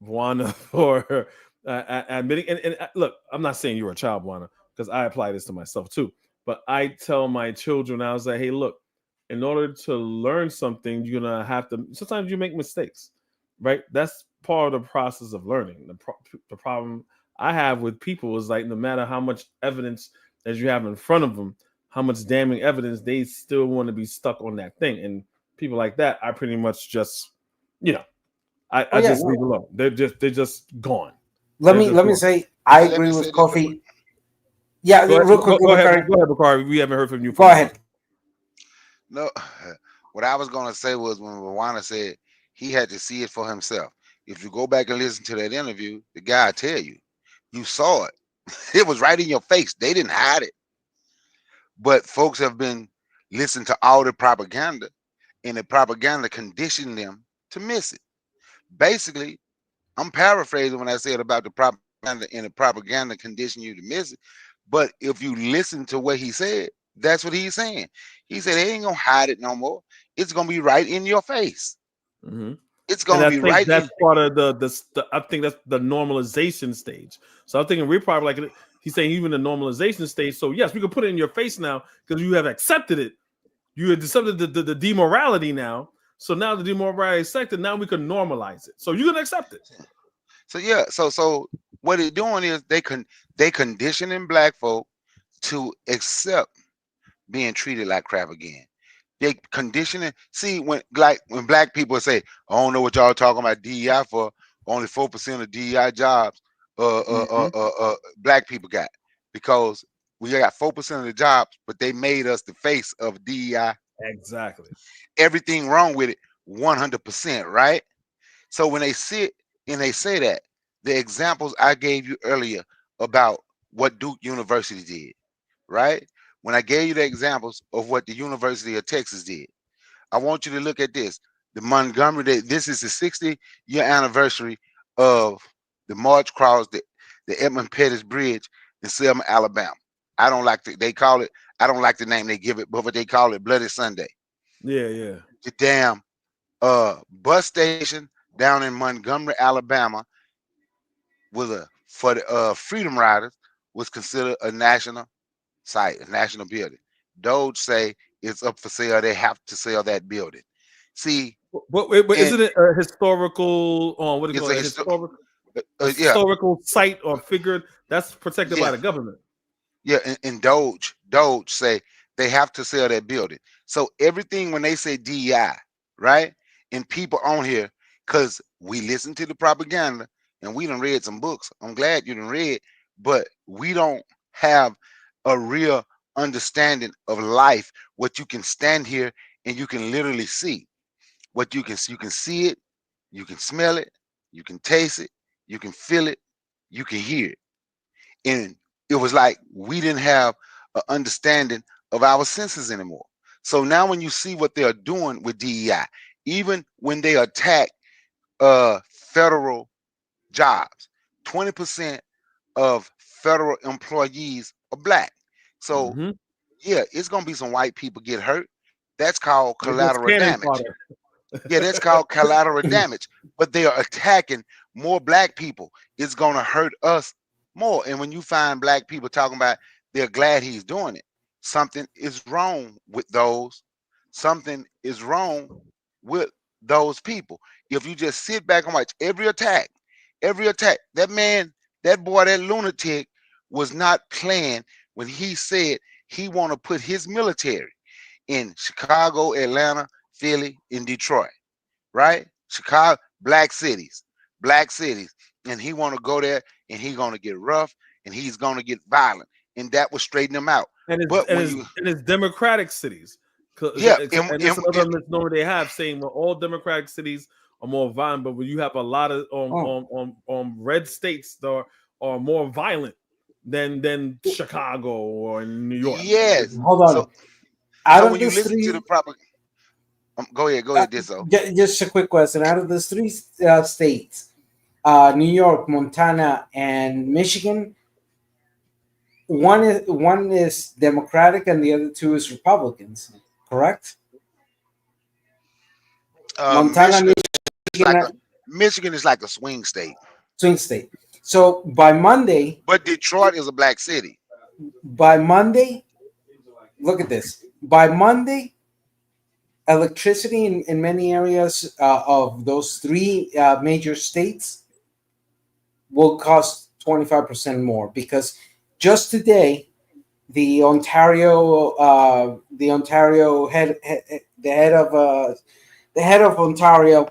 [SPEAKER 3] Buana for admitting, and look, I'm not saying you're a child, Buana, because I apply this to myself too. But I tell my children, I was like, hey, look, in order to learn something, you're gonna have to. Sometimes you make mistakes, right? That's part of the process of learning. The problem I have with people is like, no matter how much evidence that you have in front of them, how much damning evidence, they still want to be stuck on that thing. And people like that, I pretty much just, I just leave alone. They're just gone.
[SPEAKER 7] Let me say, I agree with Kofi. Yeah, real quick.
[SPEAKER 3] Go ahead, Bakari. We haven't heard from you.
[SPEAKER 7] Go ahead.
[SPEAKER 1] No, what I was gonna say was when Rwanda said he had to see it for himself. If you go back and listen to that interview, the guy tell you saw it. It was right in your face. They didn't hide it. But folks have been listening to all the propaganda, and the propaganda conditioned them to miss it. Basically, I'm paraphrasing when I said about the propaganda, and the propaganda conditioned you to miss it. But if you listen to what he said, that's what he's saying. He said they ain't gonna hide it no more. It's gonna be right in your face.
[SPEAKER 3] Mm-hmm.
[SPEAKER 1] It's gonna be right.
[SPEAKER 3] That's part of the I think that's the normalization stage. So I'm thinking we're probably like, he's saying even the normalization stage. So yes, we can put it in your face now because you have accepted it. You have accepted the demorality now. So now the demorality is accepted. Now we can normalize it. So you're gonna accept it.
[SPEAKER 1] So yeah. So what they're doing is they conditioning black folk to accept being treated like crap again. They conditioning. See, when black people say, I don't know what y'all talking about DEI for, only 4% of DEI jobs black people got, because we got 4% of the jobs, but they made us the face of DEI.
[SPEAKER 3] Exactly.
[SPEAKER 1] Everything wrong with it, 100%, right? So when they sit and they say that, the examples I gave you earlier about what Duke University did, right? When I gave you the examples of what the University of Texas did, I want you to look at this. The Montgomery, this is the 60-year anniversary of the march across the Edmund Pettus Bridge in Selma, Alabama. I don't like I don't like the name they give it, but they call it Bloody Sunday.
[SPEAKER 3] Yeah.
[SPEAKER 1] The damn bus station down in Montgomery, Alabama, for the Freedom Riders, was considered a national site, a national building. Doge say it's up for sale. They have to sell that building. See,
[SPEAKER 3] but isn't it a historical? What do you call it? Historical site or figure that's protected by the government?
[SPEAKER 1] Yeah, and Doge say they have to sell that building. So everything when they say DEI, right? And people on here, because we listen to the propaganda and we done read some books. I'm glad you done read, but we don't have a real understanding of life, what you can stand here and you can literally see. What you can see it, you can smell it, you can taste it, you can feel it, you can hear it. And it was like we didn't have an understanding of our senses anymore. So now when you see what they are doing with DEI, even when they attack federal jobs, 20% of federal employees are black. So yeah, it's gonna be some white people get hurt. That's called
[SPEAKER 3] They just
[SPEAKER 1] collateral
[SPEAKER 3] cannon
[SPEAKER 1] damage.
[SPEAKER 3] fodder.
[SPEAKER 1] Yeah, that's called collateral damage. But they are attacking more black people. It's gonna hurt us more. And when you find black people talking about they're glad he's doing it, something is wrong with those. Something is wrong with those people. If you just sit back and watch every attack, that man, that boy, that lunatic was not playing when he said he want to put his military in Chicago, Atlanta, Philly, and Detroit, right? Chicago, black cities, and he want to go there and he gonna get rough and he's gonna get violent, and that will straighten him out.
[SPEAKER 3] And it's,
[SPEAKER 1] But
[SPEAKER 3] and
[SPEAKER 1] when
[SPEAKER 3] it's,
[SPEAKER 1] you,
[SPEAKER 3] and it's democratic cities.
[SPEAKER 1] yeah,
[SPEAKER 3] And it's another misnomer they have, saying well, all democratic cities are more violent, but when you have a lot of red states that are more violent than Chicago or New York.
[SPEAKER 1] yes.
[SPEAKER 7] Hold on.
[SPEAKER 1] So
[SPEAKER 7] Out of
[SPEAKER 1] when you
[SPEAKER 7] those
[SPEAKER 1] listen to
[SPEAKER 7] three,
[SPEAKER 1] the proper, go ahead, Dizzo.
[SPEAKER 7] just a quick question. Out of those three states, New York, Montana, and Michigan, one is Democratic and the other two is Republicans. Correct? Montana,
[SPEAKER 1] Michigan is like a swing state.
[SPEAKER 7] Swing state. So by Monday,
[SPEAKER 1] but Detroit is a black city.
[SPEAKER 7] By Monday, look at this. By Monday, electricity in many areas of those three major states will cost 25% more, because just today the Ontario head of Ontario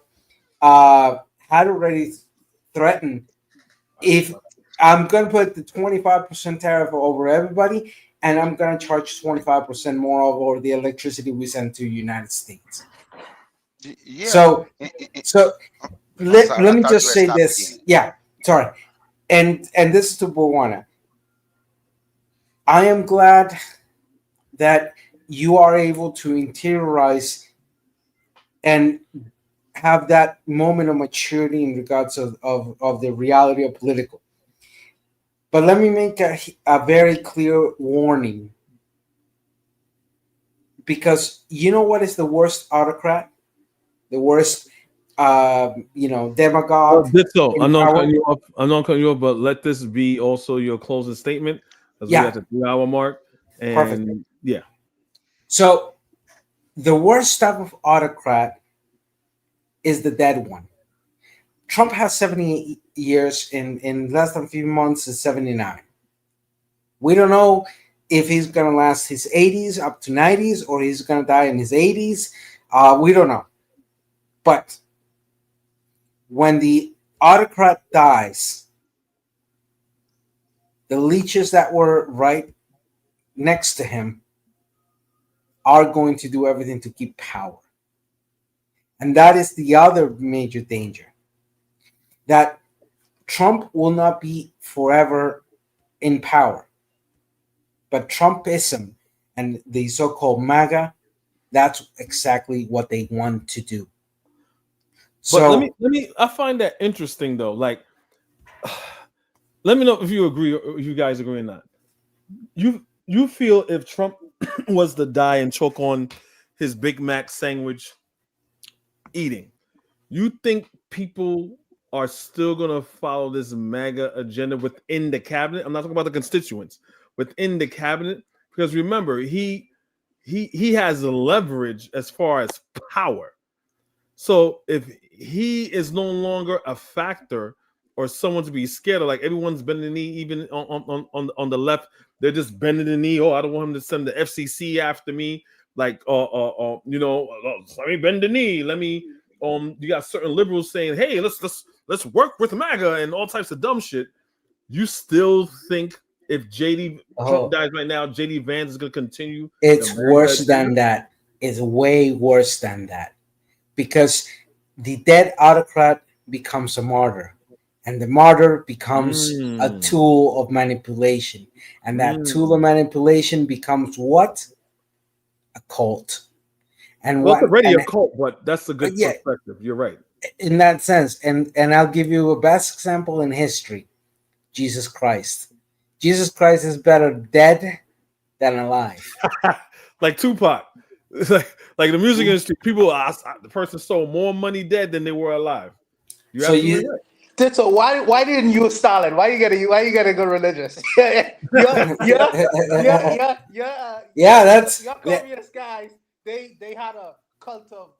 [SPEAKER 7] had already threatened, if I'm going to put the 25% tariff over everybody, and I'm going to charge 25% more over the electricity we send to the United States.
[SPEAKER 1] Yeah.
[SPEAKER 7] So let me just say this.
[SPEAKER 1] Again.
[SPEAKER 7] Yeah, sorry. And this is to Bowana. I am glad that you are able to interiorize and have that moment of maturity in regards of the reality of political. But let me make a very clear warning. Because you know what is the worst autocrat? The worst, demagogue.
[SPEAKER 3] I'm not cutting you off. I'm not cutting you off, but let this be also your closing statement, because we got the 3-hour mark. And
[SPEAKER 7] perfect.
[SPEAKER 3] Yeah.
[SPEAKER 7] So the worst type of autocrat is the dead one. Trump has 78 years. In less than a few months is 79. We don't know if he's going to last his 80s up to 90s, or he's going to die in his 80s. We don't know. But when the autocrat dies, the leeches that were right next to him are going to do everything to keep power. And that is the other major danger. That Trump will not be forever in power. But Trumpism and the so-called MAGA, that's exactly what they want to do.
[SPEAKER 3] So let me. I find that interesting though. Like, let me know if you agree, or if you guys agree or not. You feel if Trump was to die and choke on his Big Mac sandwich eating, you think people are still gonna follow this MAGA agenda within the cabinet? I'm not talking about the constituents within the cabinet, because remember, he has leverage as far as power. So if he is no longer a factor or someone to be scared of, like everyone's been in the, even on the left they're just bending the knee. Oh, I don't want him to send the FCC after me. Like, let me bend the knee. Let me. You got certain liberals saying, "Hey, let's work with MAGA," and all types of dumb shit. You still think if Trump dies right now, JD Vance is going to continue?
[SPEAKER 7] It's worse than that. It's way worse than that, because the dead autocrat becomes a martyr, and the martyr becomes a tool of manipulation, and that tool of manipulation becomes what? A cult. And
[SPEAKER 3] it's already a cult, but that's a good perspective. You're right
[SPEAKER 7] in that sense. And I'll give you a best example in history: Jesus Christ. Jesus Christ is better dead than alive.
[SPEAKER 3] Like Tupac. like the music industry, the person sold more money dead than they were alive.
[SPEAKER 8] So why didn't you Stalin? Why you gotta go religious? Yeah.
[SPEAKER 7] That's
[SPEAKER 8] your communist guys. They had a cult of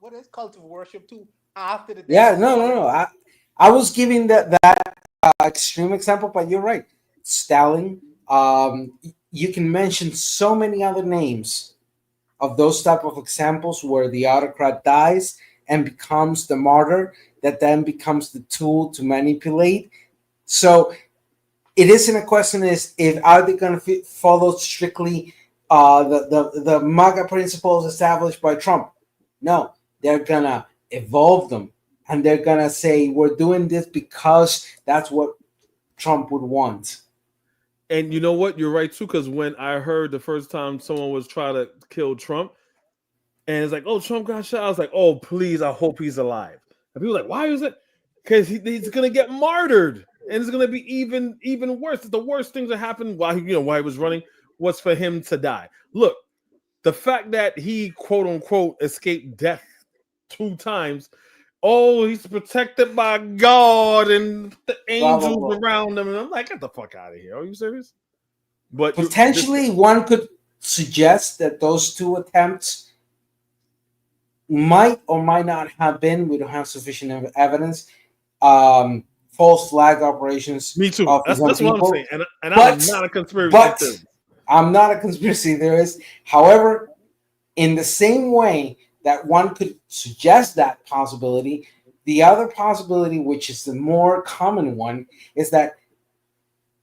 [SPEAKER 8] worship too after the.
[SPEAKER 7] No. I was giving that extreme example, but you're right. Stalin. You can mention so many other names of those type of examples where the autocrat dies and becomes the martyr that then becomes the tool to manipulate. So it isn't a question if are they going to follow strictly the MAGA principles established by Trump. No, they're going to evolve them, and they're going to say we're doing this because that's what Trump would want.
[SPEAKER 3] And you know what? You're right too, because when I heard the first time someone was trying to kill Trump, and it's like, oh, Trump got shot, I was like, oh, please, I hope he's alive. And people were like, why is it? Because he's gonna get martyred, and it's gonna be even worse. The worst things that happened while he was running was for him to die. Look, the fact that he quote unquote escaped death 2 times. Oh, he's protected by God and the angels around him. And I'm like, get the fuck out of here. Are you serious? But
[SPEAKER 7] potentially one could suggest that those 2 attempts might or might not have been, we don't have sufficient evidence, false flag operations.
[SPEAKER 3] Me too. That's what I'm saying. And I'm not a conspiracy theorist.
[SPEAKER 7] I'm not a conspiracy theorist. However, in the same way that one could suggest that possibility, the other possibility, which is the more common one, is that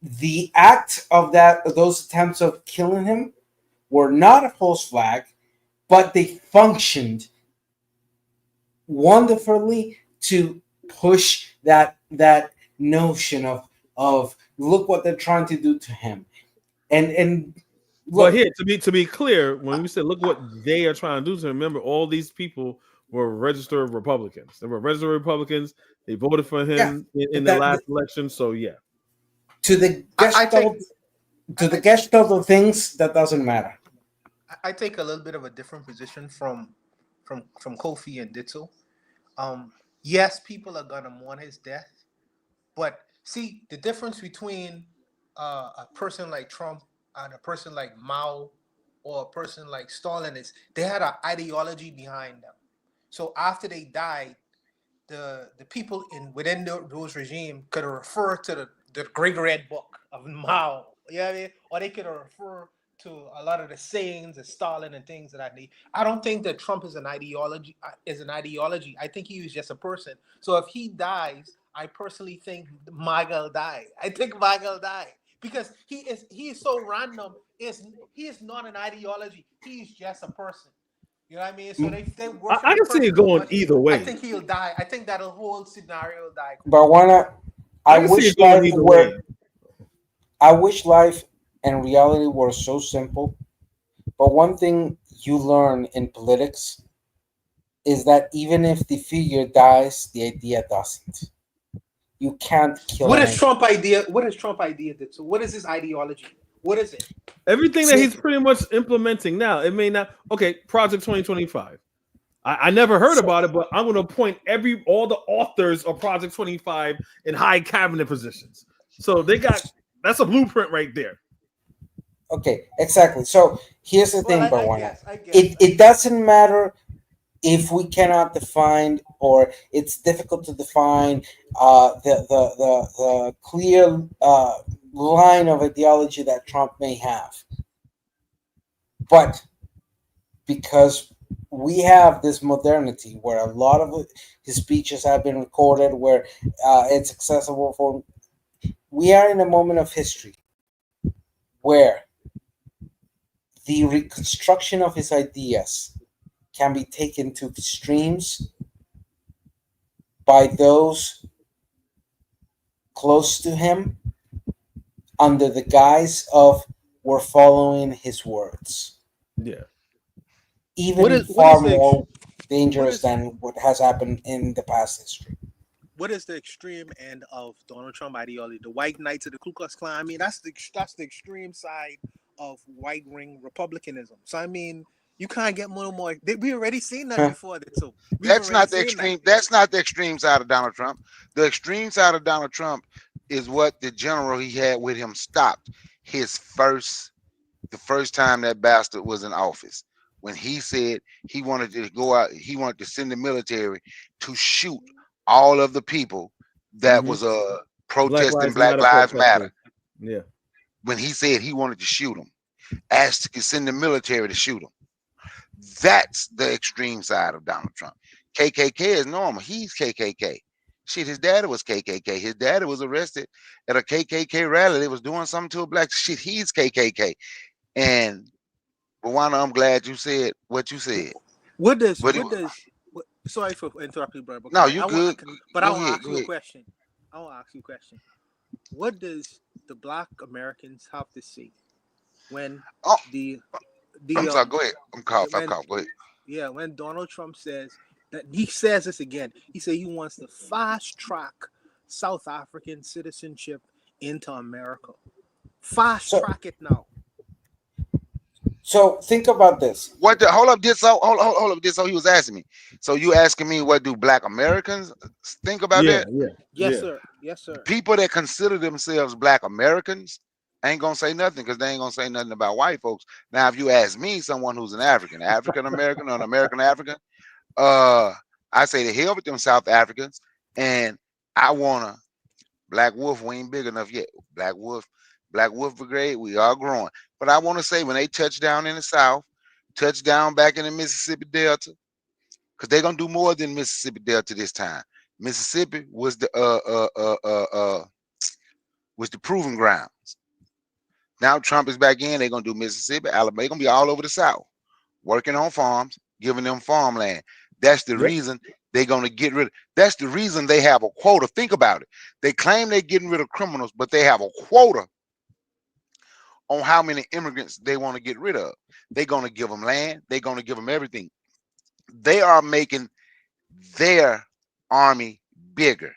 [SPEAKER 7] the act of those attempts of killing him were not a false flag, but they functioned wonderfully to push that notion of look what they're trying to do to him. And
[SPEAKER 3] well, here to be clear, when we said look what they are trying to do to him, remember all these people were registered Republicans. They were registered Republicans. They voted for him in the last election. So
[SPEAKER 7] to the gestalt of things, that doesn't matter.
[SPEAKER 8] I take a little bit of a different position from Kofi and Ditzel. Yes, people are gonna mourn his death, but see the difference between a person like Trump and a person like Mao or a person like Stalin is they had an ideology behind them. So after they died, the people within those regimes could refer to the Great Red Book of Mao, or they could refer to a lot of the sayings of Stalin and things of that nature. I don't think that Trump is an ideology. I think he was just a person. So if he dies, I personally think MAGA will die. I think MAGA will die. Because he is so random. He is not an ideology. He is just a person. You know what I mean? So they worship.
[SPEAKER 3] I can see it going either way.
[SPEAKER 8] I think he'll die. I think that whole scenario will die.
[SPEAKER 7] But why not? I wish life and reality were so simple. But one thing you learn in politics is that even if the figure dies, the idea doesn't. You can't kill.
[SPEAKER 8] What is Trump idea? What is Trump idea? So what is his ideology? What is it?
[SPEAKER 3] Everything that he's pretty much implementing now. It may not. Okay, Project 2025. I never heard about it, but I'm going to appoint all the authors of Project 25 in high cabinet positions. So that's a blueprint right there.
[SPEAKER 7] Okay, exactly. So here's the thing, Barwana. It doesn't matter if we cannot define, or it's difficult to define the clear line of ideology that Trump may have. But because we have this modernity where a lot of his speeches have been recorded, where it's accessible for, we are in a moment of history where the reconstruction of his ideas can be taken to extremes by those close to him under the guise of we're following his words.
[SPEAKER 3] Yeah.
[SPEAKER 7] Even far more dangerous than what has happened in the past history.
[SPEAKER 8] What is the extreme end of Donald Trump ideology? The white knights of the Ku Klux Klan. I mean, that's the extreme side of white ring republicanism. So I mean, you can't get more. We already seen that before. So
[SPEAKER 1] that's not the extreme. That's not the extreme side of Donald Trump. The extreme side of Donald Trump is what the general he had with him stopped the first time that bastard was in office, when he said he wanted to go out, he wanted to send the military to shoot all of the people that was protesting Black Lives Matter.
[SPEAKER 3] Yeah.
[SPEAKER 1] When he said he wanted to shoot them, asked to send the military to shoot them. That's the extreme side of Donald Trump. KKK is normal. He's KKK. Shit, his daddy was KKK. His daddy was arrested at a KKK rally. They was doing something to a black shit. He's KKK. And Rwanda, I'm glad you said what you said.
[SPEAKER 8] Sorry for interrupting, brother.
[SPEAKER 1] No, you good.
[SPEAKER 8] But I want to ask you a question. What does the Black Americans have to say when
[SPEAKER 1] I'm sorry, go ahead. I'm cough. Go ahead.
[SPEAKER 8] Yeah, when Donald Trump says that, he says this again. He said he wants to fast track South African citizenship into America. Fast track it now.
[SPEAKER 7] So think about this.
[SPEAKER 1] Hold up, this. Hold up, this. So he was asking me. So you asking me, what do Black Americans think about that?
[SPEAKER 8] Yes, sir. Yes, sir.
[SPEAKER 1] People that consider themselves Black Americans ain't gonna say nothing, because they ain't gonna say nothing about white folks. Now, if you ask me, someone who's an African American or an American African, I say to hell with them South Africans, and I wanna Black Wolf. We ain't big enough yet. Black Wolf Brigade. We are growing. But I want to say, when they touch down in the South, touch down back in the Mississippi Delta, because they're gonna do more than Mississippi Delta this time. Mississippi was the proving grounds. Now Trump is back in. They're gonna do Mississippi, Alabama. They're gonna be all over the South, working on farms, giving them farmland. That's the reason they're gonna get rid of. That's the reason they have a quota. Think about it. They claim they're getting rid of criminals, but they have a quota on how many immigrants they want to get rid of. They're going to give them land. They're going to give them everything. They are making their army bigger.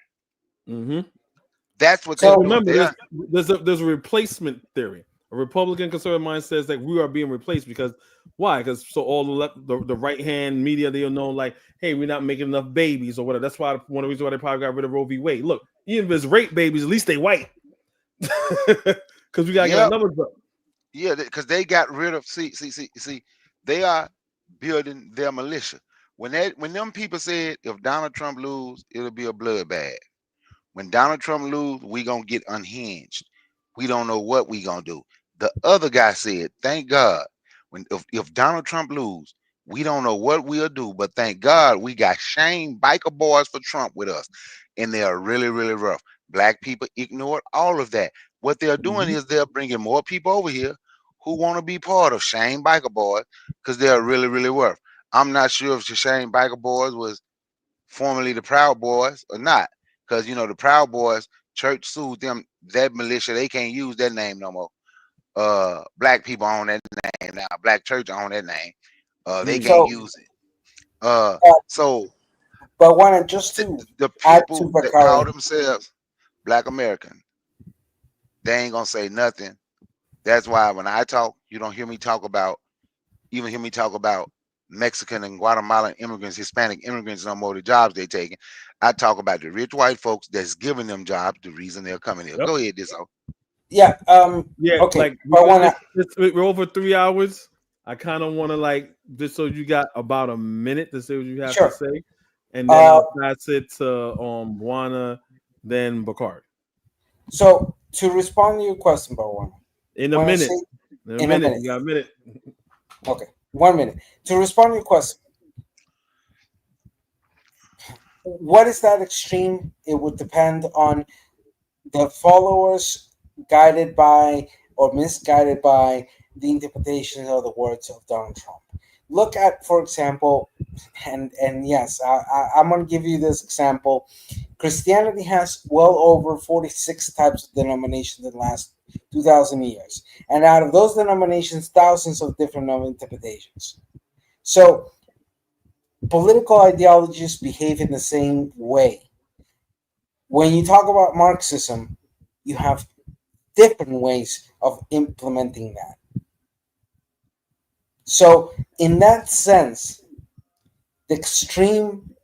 [SPEAKER 1] That's what they're doing.
[SPEAKER 3] Remember, there's a replacement theory. A Republican conservative mind says that we are being replaced because why? Because so all the right hand media, they'll know, like, hey, we're not making enough babies or whatever. That's why one of the reasons why they probably got rid of Roe v. Wade. Look, even if it's rape babies, at least they white. Because we gotta get another vote.
[SPEAKER 1] Yeah, because they got rid of. See, they are building their militia. When them people said, if Donald Trump lose, it'll be a bloodbath. When Donald Trump lose, we gonna get unhinged. We don't know what we gonna do. The other guy said, thank God, if Donald Trump lose, we don't know what we'll do, but thank God we got Shane Biker Boys for Trump with us, and they are really, really rough. Black people ignored all of that. What they're doing is they're bringing more people over here who want to be part of Shane Biker Boys, because they're really, really rough. I'm not sure if the Shane Biker Boys was formerly the Proud Boys or not, because the Proud Boys, church sued them, that militia, they can't use that name no more. Black people own that name now. Black church own that name. They can't use it. But
[SPEAKER 7] when just to
[SPEAKER 1] the people that call themselves Black American, they ain't gonna say nothing. That's why when I talk, you don't hear me talk about Mexican and Guatemalan immigrants, Hispanic immigrants no more, the jobs they taking. I talk about the rich white folks that's giving them jobs, the reason they're coming here. Go ahead, Disso.
[SPEAKER 7] Okay.
[SPEAKER 3] Like, we're over 3 hours. I kind of want to, just so you got about a minute to say what you have to say, and then I'll pass it to Juana, then Bakari.
[SPEAKER 7] So to respond to your question, Barwan.
[SPEAKER 3] In a minute. In a minute. You got a minute.
[SPEAKER 7] Okay, 1 minute. To respond to your question, what is that extreme? It would depend on the followers guided by or misguided by the interpretations of the words of Donald Trump. Look at, for example, and yes, I'm going to give you this example. Christianity has well over 46 types of denominations in the last 2,000 years. And out of those denominations, thousands of different interpretations. So political ideologies behave in the same way. When you talk about Marxism, you have different ways of implementing that. So in that sense, the extreme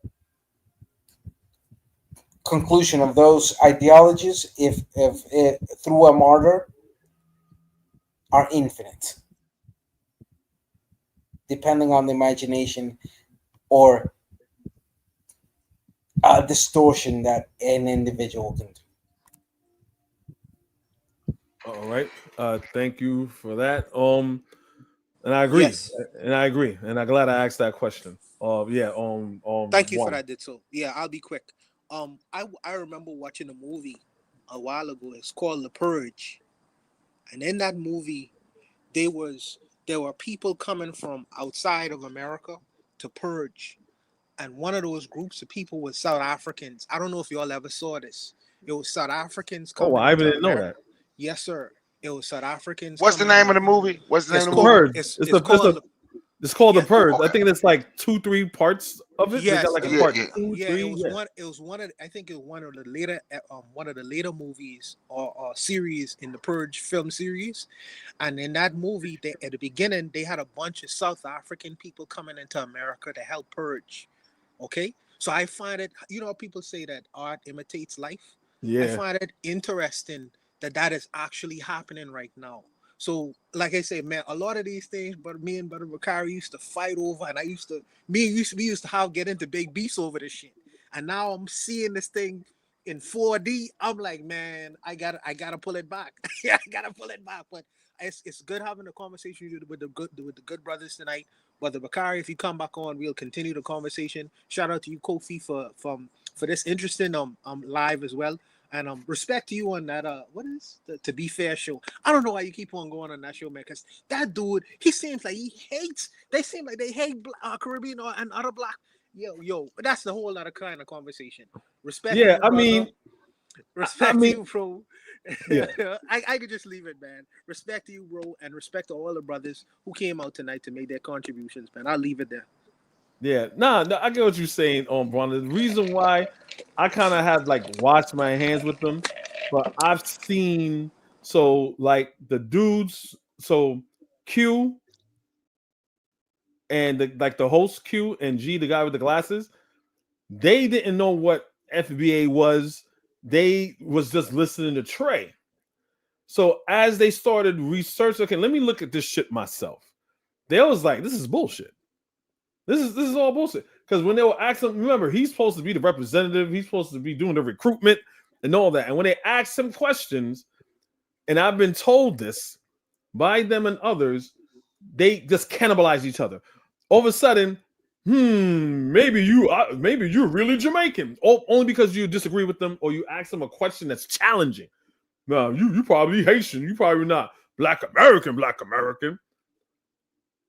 [SPEAKER 7] conclusion of those ideologies, if through a martyr, are infinite, depending on the imagination or a distortion that an individual can do.
[SPEAKER 3] All right. Thank you for that. And I agree.
[SPEAKER 8] Yes.
[SPEAKER 3] And I agree. And I'm glad I asked that question. Yeah.
[SPEAKER 8] Thank you for
[SPEAKER 3] one.
[SPEAKER 8] that, Ditso. Yeah, I'll be quick. I remember watching a movie a while ago. It's called The Purge, and in that movie, there were people coming from outside of America to purge, and one of those groups of people was South Africans. I don't know if y'all ever saw this. It was South Africans coming.
[SPEAKER 3] Oh, I even
[SPEAKER 8] into
[SPEAKER 3] didn't know
[SPEAKER 8] America.
[SPEAKER 3] that.
[SPEAKER 8] Yes, sir. It was South Africans.
[SPEAKER 1] What's the
[SPEAKER 8] coming
[SPEAKER 1] name of
[SPEAKER 8] into-
[SPEAKER 1] the movie? What's the
[SPEAKER 8] It's
[SPEAKER 1] name of the
[SPEAKER 8] called-
[SPEAKER 1] movie?
[SPEAKER 3] It's called The Purge.
[SPEAKER 1] Okay.
[SPEAKER 3] I think it's like 2-3 parts of it. They
[SPEAKER 8] Yes,
[SPEAKER 3] got like a
[SPEAKER 8] it-
[SPEAKER 3] part
[SPEAKER 8] yeah,
[SPEAKER 3] 2,
[SPEAKER 8] yeah,
[SPEAKER 3] 3.
[SPEAKER 8] it was one. It was one of. I think it was one of the later movies or series in the Purge film series, and in that movie, at the beginning, they had a bunch of South African people coming into America to help purge. Okay, so I find it. You know, people say that art imitates life. I
[SPEAKER 3] Yeah.
[SPEAKER 8] find it interesting that is actually happening right now. So, like I say, man, a lot of these things, but me and Brother Bakari used to fight over, and we used to get into big beefs over this shit. And now I'm seeing this thing in 4D. I'm like, man, I gotta pull it back. I gotta pull it back. But it's good having a conversation with the good brothers tonight. Brother Bakari, if you come back on, we'll continue the conversation. Shout out to you, Kofi, for this interesting live as well. And respect to you on that what is the To Be Fair show. I don't know why you keep on going on that show, man, because that dude, he seems like they seem like they hate Caribbean and other black. Yo, but that's the whole other kind of conversation. Respect
[SPEAKER 3] Yeah,
[SPEAKER 8] to you,
[SPEAKER 3] I
[SPEAKER 8] brother.
[SPEAKER 3] mean,
[SPEAKER 8] Respect to you, bro.
[SPEAKER 3] Yeah.
[SPEAKER 8] I could just leave it, man. Respect to you, bro, and respect to all the brothers who came out tonight to make their contributions, man. I'll leave it there.
[SPEAKER 3] Yeah, no, I get what you're saying, Bron. The reason why I kind of have like washed my hands with them, but I've seen like the dudes, so Q and the host Q and G, the guy with the glasses, they didn't know what FBA was. They was just listening to Trey. So as they started researching, okay, let me look at this shit myself. They was like, this is bullshit. This is all bullshit. Because when they were asking him, remember, he's supposed to be the representative, he's supposed to be doing the recruitment and all that. And when they asked him questions, and I've been told this by them and others, they just cannibalize each other. All of a sudden, maybe you're really Jamaican. Only because you disagree with them or you ask them a question that's challenging. No, you probably Haitian, you probably not Black American.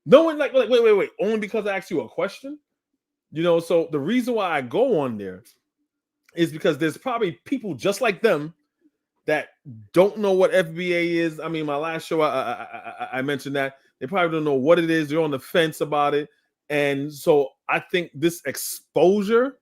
[SPEAKER 3] No one like wait. Only because I asked you a question? You know, so the reason why I go on there is because there's probably people just like them that don't know what FBA is. I mean, my last show, I mentioned that. They probably don't know what it is. They're on the fence about it. And so I think this exposure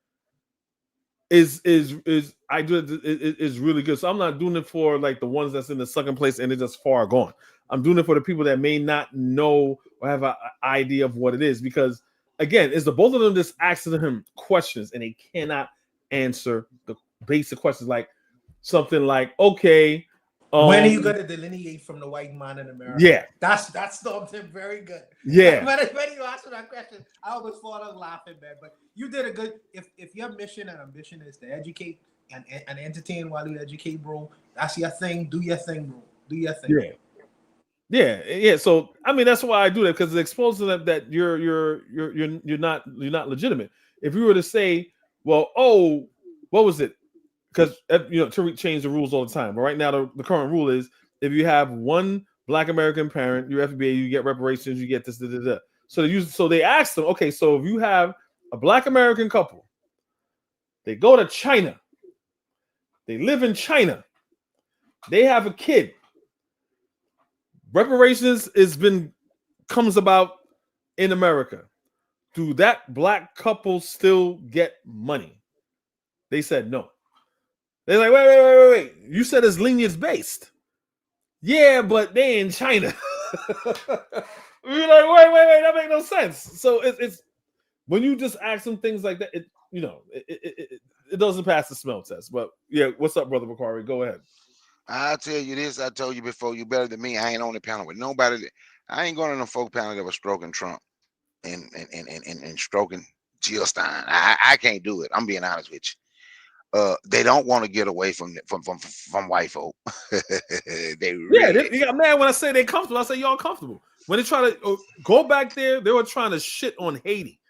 [SPEAKER 3] is really good. So I'm not doing it for like the ones that's in the second place and they're just far gone. I'm doing it for the people that may not know or have an idea of what it is, because again, it's the both of them just asking him questions and they cannot answer the basic questions, like something like, okay,
[SPEAKER 8] When are you going to delineate from the white man in America?
[SPEAKER 3] Yeah,
[SPEAKER 8] that's something very good.
[SPEAKER 3] Yeah.
[SPEAKER 8] when you asked that question, I almost fall out laughing, man. But you did a good. If your mission and ambition is to educate, and entertain while you educate, bro. That's your thing. Do your thing, bro. Do your thing.
[SPEAKER 3] Yeah. So I mean, that's why I do that, because it exposes them that you're not legitimate. If you were to say, well, oh, what was it? Because Tariq changed the rules all the time. But right now, the current rule is if you have one Black American parent, your FBA, you get reparations, you get this, da, da, da. So they asked them, okay, so if you have a Black American couple, they go to China, they live in China, they have a kid. Reparations comes about in America. Do that Black couple still get money? They said no. They're like, wait. You said it's lineage based. Yeah, but they in China. We're like, wait, that makes no sense. So it's when you just ask them things like that, it doesn't pass the smell test. But yeah, what's up, brother Bakari? Go ahead.
[SPEAKER 1] I'll tell you this. I told you before. You better than me. I ain't on the panel with nobody. I ain't going to no folk panel that was stroking Trump and stroking Jill Stein. I can't do it. I'm being honest with you. They don't want to get away from white folk. They really.
[SPEAKER 3] You got mad when I say they comfortable. I say y'all comfortable. When they try to go back there, they were trying to shit on Haiti.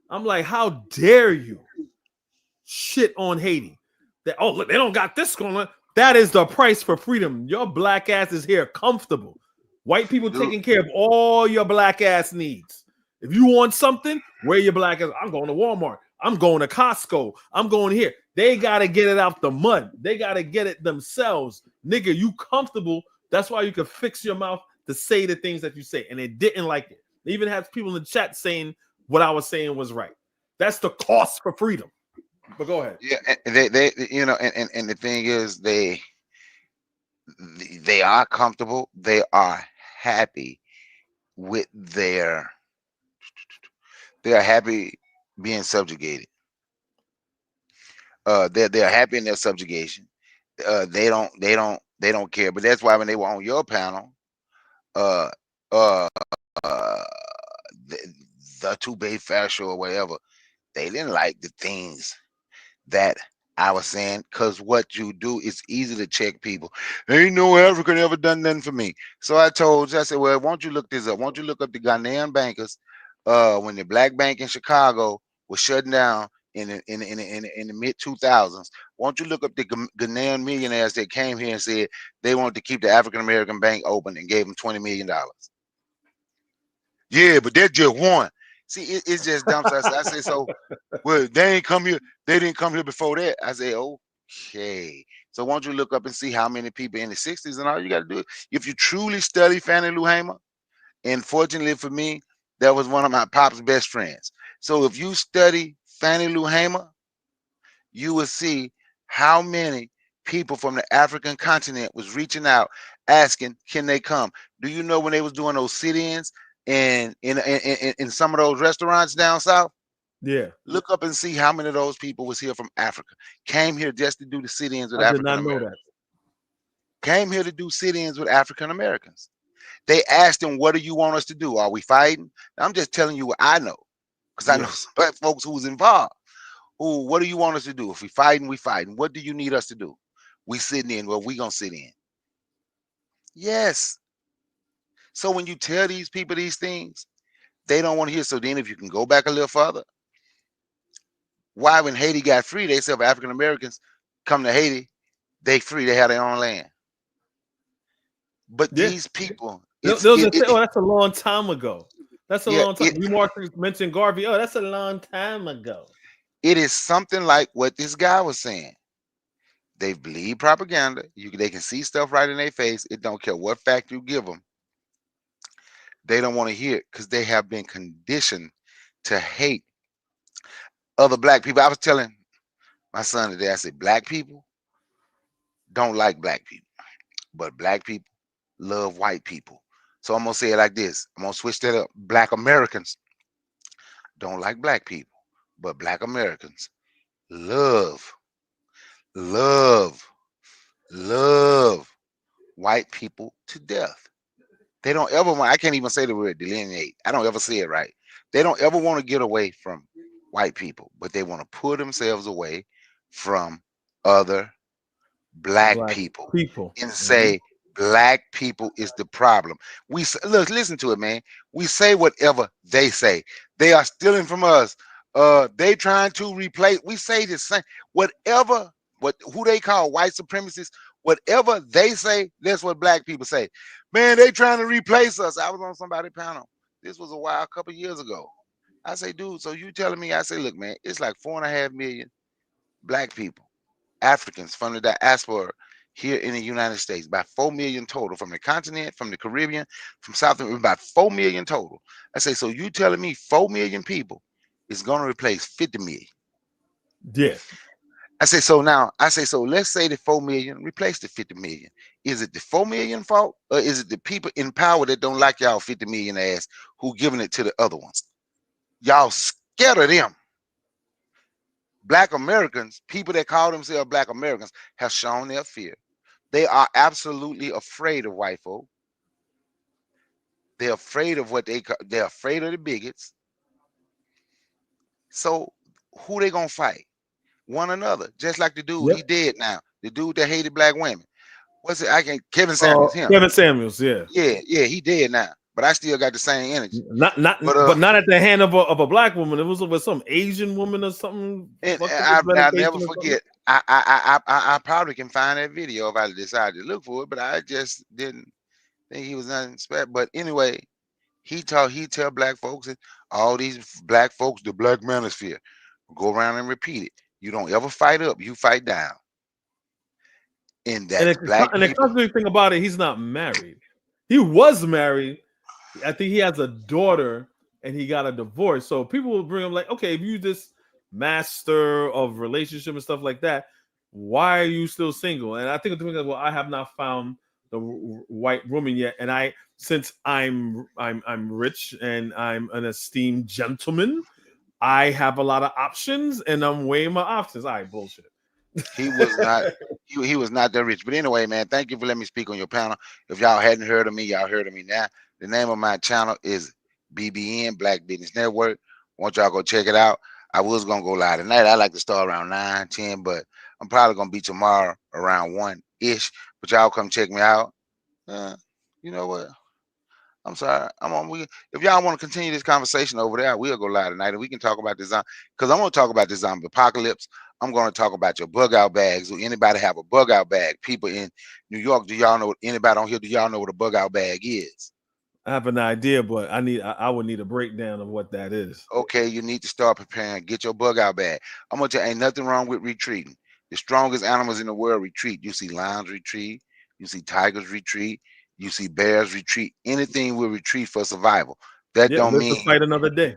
[SPEAKER 3] I'm like, how dare you shit on Haiti? Look, they don't got this going on. That is the price for freedom. Your Black ass is here comfortable. White people taking care of all your Black ass needs. If you want something, where your Black ass? I'm going to Walmart. I'm going to Costco. I'm going here. They got to get it out the mud. They got to get it themselves. Nigga, you comfortable. That's why you can fix your mouth to say the things that you say. And they didn't like it. They even had people in the chat saying what I was saying was right. That's the cost for freedom. But go ahead.
[SPEAKER 1] Yeah, and and the thing is, they are comfortable. They are happy with they are happy being subjugated. They're happy in their subjugation. They don't care. But that's why when they were on your panel, the two bay fashion or whatever, they didn't like the things that I was saying, because what you do is easy to check people. Ain't no African ever done nothing for me. So I said, well, won't you look this up? Won't you look up the Ghanaian bankers when the Black Bank in Chicago was shutting down in the mid 2000s? Won't you look up the Ghanaian millionaires that came here and said they wanted to keep the African American bank open and gave them $20 million? Yeah, but they're just one. See, it's just dumb. So I say, so, well, they ain't come here. They didn't come here before that. I say, okay. So why don't you look up and see how many people in the 60s, and all you got to do, if you truly study Fannie Lou Hamer, and fortunately for me, that was one of my pop's best friends. So if you study Fannie Lou Hamer, you will see how many people from the African continent was reaching out, asking, can they come? Do you know when they was doing those sit-ins and in some of those restaurants down south?
[SPEAKER 3] Yeah.
[SPEAKER 1] Look up and see how many of those people was here from Africa. Came here just to do the sit-ins with African Americans. Came here to do sit-ins with African Americans. They asked them, what do you want us to do? Are we fighting? I'm just telling you what I know, because I know some black folks who was involved. What do you want us to do? If we fighting, we fighting. What do you need us to do? We sitting in. Well, we gonna sit in. Yes. So when you tell these people these things, they don't want to hear. So then if you can go back a little further, why when Haiti got free, they said if African Americans come to Haiti, they free, they have their own land. But these people,
[SPEAKER 3] that's a long time ago. That's a long time. You mentioned Garvey. Oh, that's a long time ago.
[SPEAKER 1] It is something like what this guy was saying. They believe propaganda. They can see stuff right in their face. It don't care what fact you give them. They don't want to hear it because they have been conditioned to hate other black people. I was telling my son today, I said, black people don't like black people, but black people love white people. So I'm going to say it like this. I'm going to switch that up. Black Americans don't like black people, but black Americans love white people to death. They don't ever want, I can't even say the word delineate. I don't ever say it right. They don't ever want to get away from white people, but they want to pull themselves away from other black people and say black people is the problem. We look, listen to it, man. We say whatever they say. They are stealing from us. They trying to replace. We say the same. Whatever who they call white supremacists, whatever they say, that's what black people say. Man, they trying to replace us. I was on somebody's panel. This was a couple years ago. I say, dude, so you telling me? I say, look, man, it's like 4.5 million black people, Africans from the diaspora here in the United States, about 4 million total from the continent, from the Caribbean, from South America, about 4 million total. I say, so you telling me 4 million people is going to replace 50 million?
[SPEAKER 3] Yeah.
[SPEAKER 1] I say, so let's say the 4 million replace the 50 million. Is it the 4 million fault, or is it the people in power that don't like y'all 50 million ass who giving it to the other ones? Y'all scared of them. Black Americans, people that call themselves Black Americans, have shown their fear. They are absolutely afraid of white folk. They're afraid of they're afraid of the bigots. So who they gonna fight? One another. Just like the dude, he dead now. The dude that hated black women. What's it? Kevin Samuels, him.
[SPEAKER 3] Kevin Samuels, yeah.
[SPEAKER 1] Yeah, he dead now. But I still got the same energy.
[SPEAKER 3] But not at the hand of a black woman. It was with some Asian woman or something.
[SPEAKER 1] I'll never forget. I probably can find that video if I decide to look for it, but I just didn't think he was nothing special. But anyway, he tell black folks that all these black folks, the black manosphere, go around and repeat it. You don't ever fight up, you fight down. And that's black people.
[SPEAKER 3] And the crazy thing about it, he's not married. He was married. I think he has a daughter and he got a divorce. So people will bring him like, okay, if you this master of relationship and stuff like that, why are you still single? And I think the thing is, well, I have not found the white woman yet. And since I'm rich and I'm an esteemed gentleman, I have a lot of options and I'm weighing my options. All right, bullshit.
[SPEAKER 1] He was not he was not that rich. But anyway, man, thank you for letting me speak on your panel. If y'all hadn't heard of me, y'all heard of me now. The name of my channel is BBN, Black Business Network. Want y'all go check it out. I was gonna go live tonight. I like to start around 9, 10, but I'm probably gonna be tomorrow around 1-ish. But y'all come check me out. You know what? I'm sorry. If y'all want to continue this conversation over there, we'll go live tonight and we can talk about this because I'm going to talk about the zombie apocalypse. I'm going to talk about your bug out bags. Do anybody have a bug out bag? People in New York, do y'all know? Anybody on here, do y'all know what a bug out bag is?
[SPEAKER 3] I have an idea, but I would need a breakdown of what that is.
[SPEAKER 1] Okay, you need to start preparing. Get your bug out bag. I'm gonna tell you, ain't nothing wrong with retreating. The strongest animals in the world retreat. You see lions retreat. You see tigers retreat. You see bears retreat. Anything will retreat for survival. That don't mean
[SPEAKER 3] to fight another day.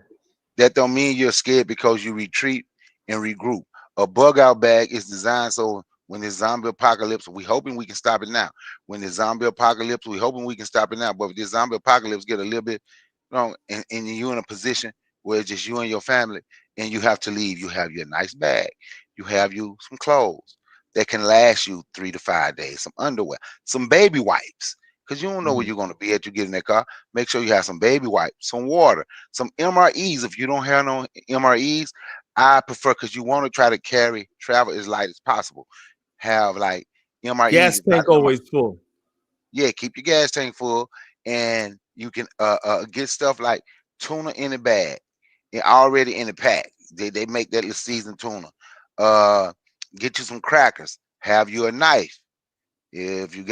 [SPEAKER 1] That don't mean you're scared because you retreat and regroup. A bug out bag is designed so when the zombie apocalypse, we hoping we can stop it now. When the zombie apocalypse, we hoping we can stop it now. But if this zombie apocalypse get a little bit wrong, and you're in a position where it's just you and your family, and you have to leave, you have your nice bag, you have you some clothes that can last you 3 to 5 days, some underwear, some baby wipes. Because you don't know where you're going to be at. You get in that car. Make sure you have some baby wipes, some water, some MREs. If you don't have no MREs, I prefer because you want to try to travel as light as possible. Have like MREs.
[SPEAKER 3] Gas tank always full.
[SPEAKER 1] Yeah, keep your gas tank full, and you can get stuff like tuna in the bag, and already in the pack. They make that seasoned tuna. Get you some crackers. Have you a knife. If you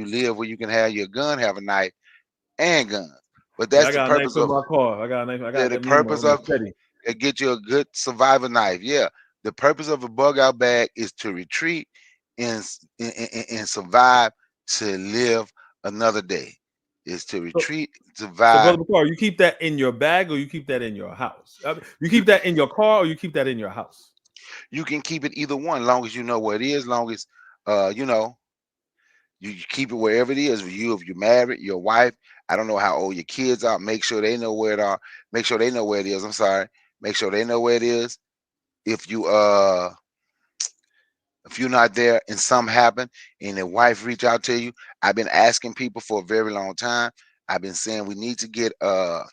[SPEAKER 1] live where you can have your gun, have a knife and gun. But that's the purpose of
[SPEAKER 3] my car. I got a knife. I got
[SPEAKER 1] the purpose of get you a good survivor knife. Yeah. The purpose of a bug out bag is to retreat and survive to live another day. Is to retreat, survive.
[SPEAKER 3] So, Brother McCall, you keep that in your bag or you keep that in your house? You keep that in your car or you keep that in your house?
[SPEAKER 1] You can keep it either one, long as you know where it is, long as you keep it wherever it is. If you're married, your wife, I don't know how old your kids are. Make sure they know where it are. Make sure they know where it is. I'm sorry. Make sure they know where it is. If you're not there and something happen and the wife reach out to you, I've been asking people for a very long time. I've been saying we need to get ham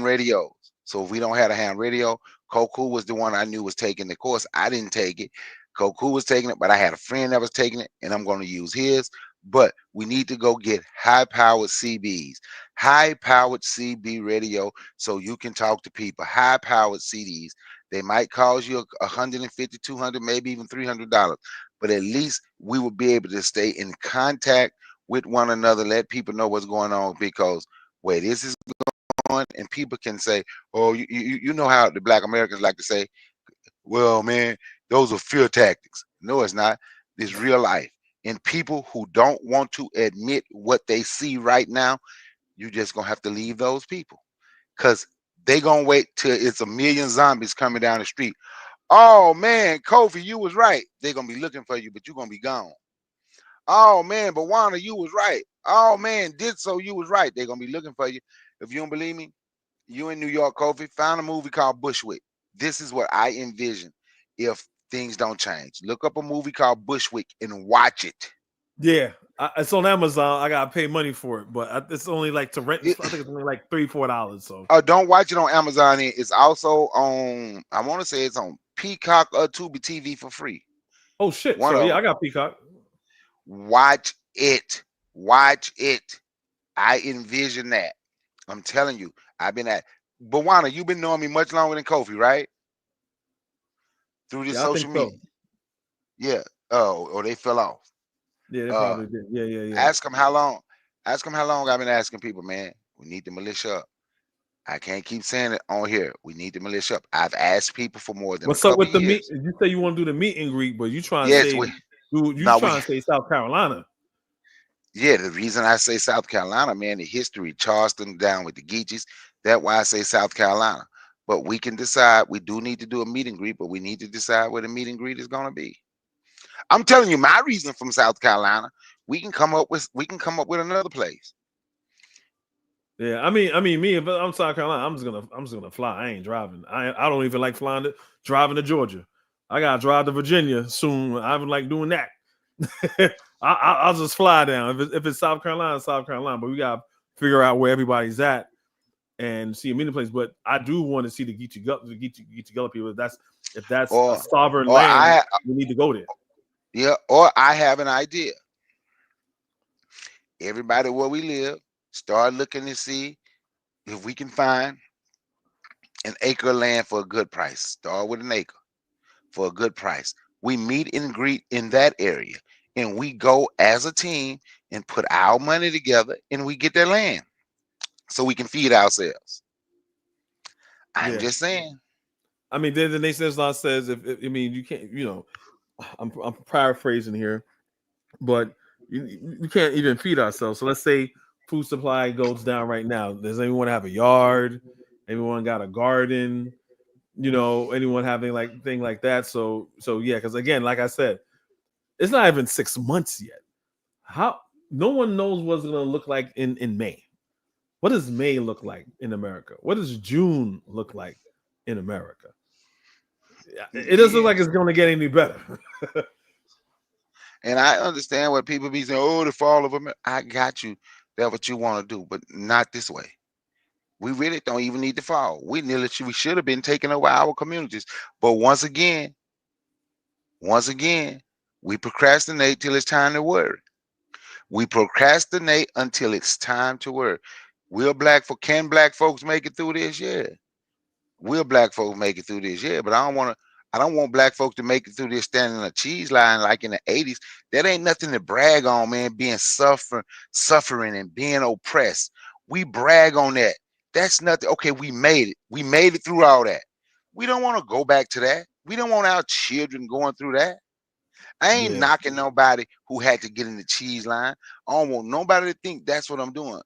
[SPEAKER 1] radios So if we don't have a ham radio, Koku was the one I knew was taking the course. I didn't take it. Koku was taking it, but I had a friend that was taking it, and I'm going to use his. But we need to go get high-powered CBs, high-powered CB radio, so you can talk to people. High-powered CDs. They might cost you $150, $200, maybe even $300, but at least we will be able to stay in contact with one another, let people know what's going on, because where this is going, and people can say, oh, you know how the Black Americans like to say, well, man, those are fear tactics. No, it's not. It's real life. And people who don't want to admit what they see right now, you just gonna have to leave those people, because they gonna wait till it's a million zombies coming down the street. Oh man, Kofi, you was right. They're gonna be looking for you, but you're gonna be gone. Oh man, Bawana, you was right. Oh man, did so you was right. They're gonna be looking for you. If you don't believe me, you in New York, Kofi, found a movie called Bushwick. This is what I envision if things don't change. Look up a movie called Bushwick and watch it.
[SPEAKER 3] Yeah, it's on Amazon. I gotta pay money for it, but it's only like to rent. I think it's only like $3-4. So
[SPEAKER 1] don't watch it on Amazon. It's also on, I want to say it's on Peacock or Tubi TV for free.
[SPEAKER 3] Oh shit!
[SPEAKER 1] One
[SPEAKER 3] So
[SPEAKER 1] of
[SPEAKER 3] yeah,
[SPEAKER 1] them.
[SPEAKER 3] I got Peacock.
[SPEAKER 1] Watch it. Watch it. I envision that. I'm telling you, I've been at Bawana, you've been knowing me much longer than Kofi, right? Through this
[SPEAKER 3] Yeah, I think
[SPEAKER 1] social media.
[SPEAKER 3] so.
[SPEAKER 1] Yeah. Oh, or they fell off.
[SPEAKER 3] Yeah, they probably did. Yeah.
[SPEAKER 1] Ask them how long. Ask them how long I've been asking people, man. We need the militia up. I can't keep saying it on here. We need the militia up. I've asked people for more than
[SPEAKER 3] What's
[SPEAKER 1] a
[SPEAKER 3] up
[SPEAKER 1] couple
[SPEAKER 3] with the
[SPEAKER 1] years.
[SPEAKER 3] meet? You say you want to do the meet and greet, but you trying
[SPEAKER 1] Yes,
[SPEAKER 3] to say
[SPEAKER 1] we
[SPEAKER 3] say South Carolina.
[SPEAKER 1] Yeah, the reason I say South Carolina, man, the history, Charleston down with the Geechees. That's why I say South Carolina. But we can decide. We do need to do a meet and greet, but we need to decide where the meet and greet is going to be. I'm telling you, my reason from South Carolina. We can come up with another place.
[SPEAKER 3] Yeah, I mean, me. If I'm South Carolina, I'm just gonna fly. I ain't driving. I don't even like driving to Georgia. I gotta drive to Virginia soon. I don't like doing that. I'll just fly down. If it's South Carolina, South Carolina. But we gotta figure out where everybody's at and see a meeting place. But I do want to see the Geechee Gullah people. If that's a sovereign land, we need to go there.
[SPEAKER 1] Yeah, or I have an idea. Everybody where we live, start looking to see if we can find an acre of land for a good price. Start with an acre for a good price. We meet and greet in that area, and we go as a team and put our money together, and we get that land so we can feed ourselves. I'm just saying.
[SPEAKER 3] I mean, then the Nation Law says, if I mean, you can't, I'm paraphrasing here, but you can't even feed ourselves. So let's say food supply goes down right now. Does anyone have a yard? Anyone got a garden? Anyone having like thing like that? So yeah, because again, like I said, it's not even 6 months yet. How no one knows what it's gonna look like in May. What does May look like in America? What does June look like in America? It doesn't look like it's gonna get any better.
[SPEAKER 1] And I understand what people be saying, oh, the fall of America. I got you. That's what you want to do, but not this way. We really don't even need to fall. We should have been taking over our communities. But once again, we procrastinate till it's time to worry. We procrastinate until it's time to worry. Can black folks make it through this? Yeah. Will black folks make it through this? Yeah, but I don't want black folks to make it through this standing in a cheese line like in the 80s. That ain't nothing to brag on, man, being suffering and being oppressed. We brag on that. That's nothing. Okay, we made it. We made it through all that. We don't want to go back to that. We don't want our children going through that. I ain't knocking nobody who had to get in the cheese line. I don't want nobody to think that's what I'm doing.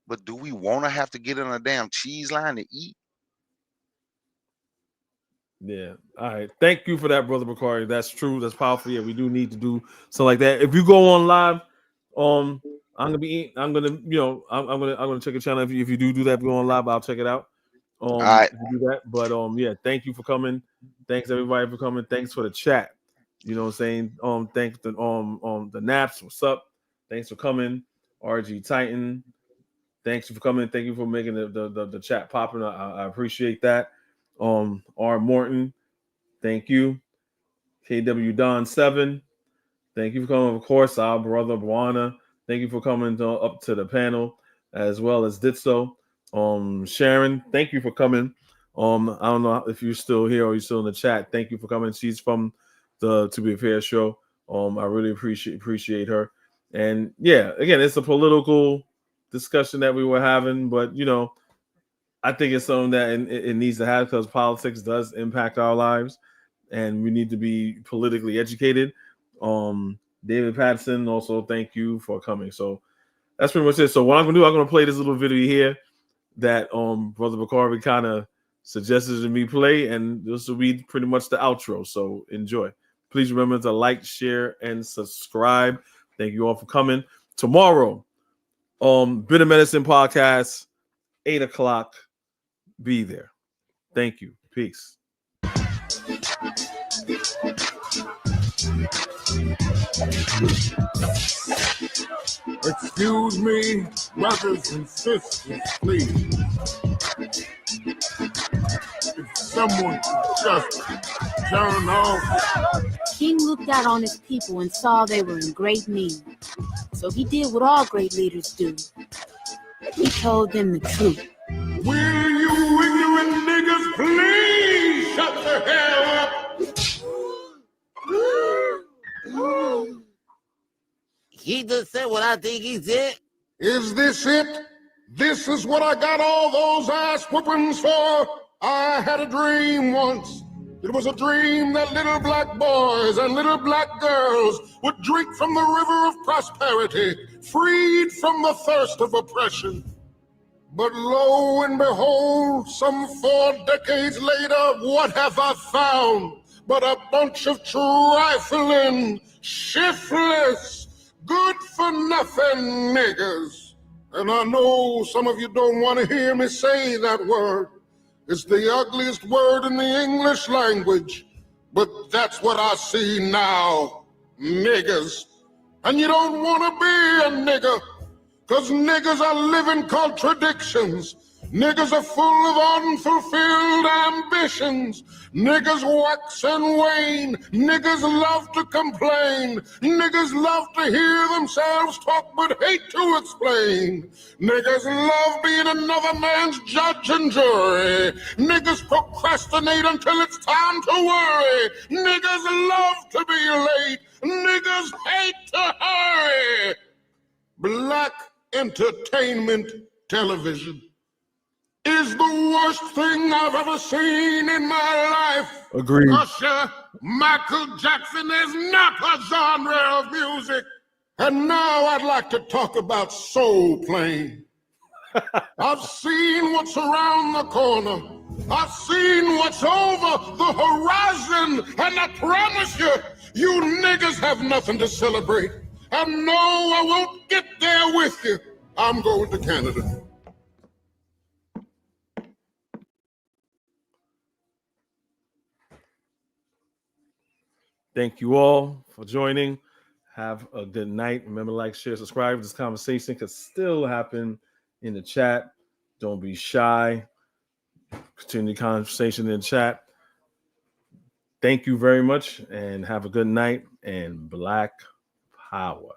[SPEAKER 1] But do we want to have to get in a damn cheese line to eat?
[SPEAKER 3] Yeah. All right. Thank you for that, Brother Bakari. That's true. That's powerful. Yeah, we do need to do something like that. If you go on live, I'm gonna check your channel. If you do that, if you go on live, I'll check it out.
[SPEAKER 1] All right.
[SPEAKER 3] If you do that. But yeah, thank you for coming. Thanks everybody for coming. Thanks for the chat. You know what I'm saying? Thanks to the Naps. What's up? Thanks for coming. RG Titan. Thanks for coming. Thank you for making the chat popping. I appreciate that. R. Morton, thank you. KW Don 7, thank you for coming. Of course, our brother Buana, thank you for coming up to the panel, as well as Ditso. Sharon, thank you for coming. I don't know if you're still here or you're still in the chat. Thank you for coming. She's from the To Be Fair show. I really appreciate her. And yeah, again, it's a political discussion that we were having, but you know, I think it's something that it needs to have because politics does impact our lives, and we need to be politically educated. David Patterson, also thank you for coming. So that's pretty much it. So what I'm gonna do, I'm gonna play this little video here that Brother Bakari kind of suggested to me play, and this will be pretty much the outro. So enjoy. Please remember to like, share, and subscribe. Thank you all for coming. Tomorrow, Bitter Medicine Podcast, 8 o'clock. Be there. Thank you. Peace.
[SPEAKER 11] Excuse me, brothers and sisters, please. If someone could just turn off.
[SPEAKER 13] King looked out on his people and saw they were in great need. So he did what all great leaders do. He told them the truth.
[SPEAKER 11] Will you ignorant niggas please shut the hell up?
[SPEAKER 14] He just said what I think he said.
[SPEAKER 11] Is this it? This is what I got all those ass whoopings for? I had a dream once. It was a dream that little black boys and little black girls would drink from the river of prosperity, freed from the thirst of oppression. But lo and behold, some 4 decades later, what have I found but a bunch of trifling, shiftless, good-for-nothing niggas? And I know some of you don't want to hear me say that word. It's the ugliest word in the English language, but that's what I see now, niggas. And you don't want to be a nigga, because niggas are living contradictions. Niggas are full of unfulfilled ambitions. Niggas wax and wane. Niggas love to complain. Niggas love to hear themselves talk but hate to explain. Niggas love being another man's judge and jury. Niggas procrastinate until it's time to worry. Niggas love to be late. Niggas hate to hurry. Black entertainment television is the worst thing I've ever seen in my life.
[SPEAKER 3] Agreed.
[SPEAKER 11] Usher, Michael Jackson is not a genre of music. And now I'd like to talk about soul playing. I've seen what's around the corner. I've seen what's over the horizon. And I promise you, you niggas have nothing to celebrate. And no, I won't get there with you. I'm going to Canada.
[SPEAKER 3] Thank you all for joining. Have a good night. Remember, like, share, subscribe. This conversation could still happen in the chat. Don't be shy. Continue the conversation in the chat. Thank you very much and have a good night and Black Power.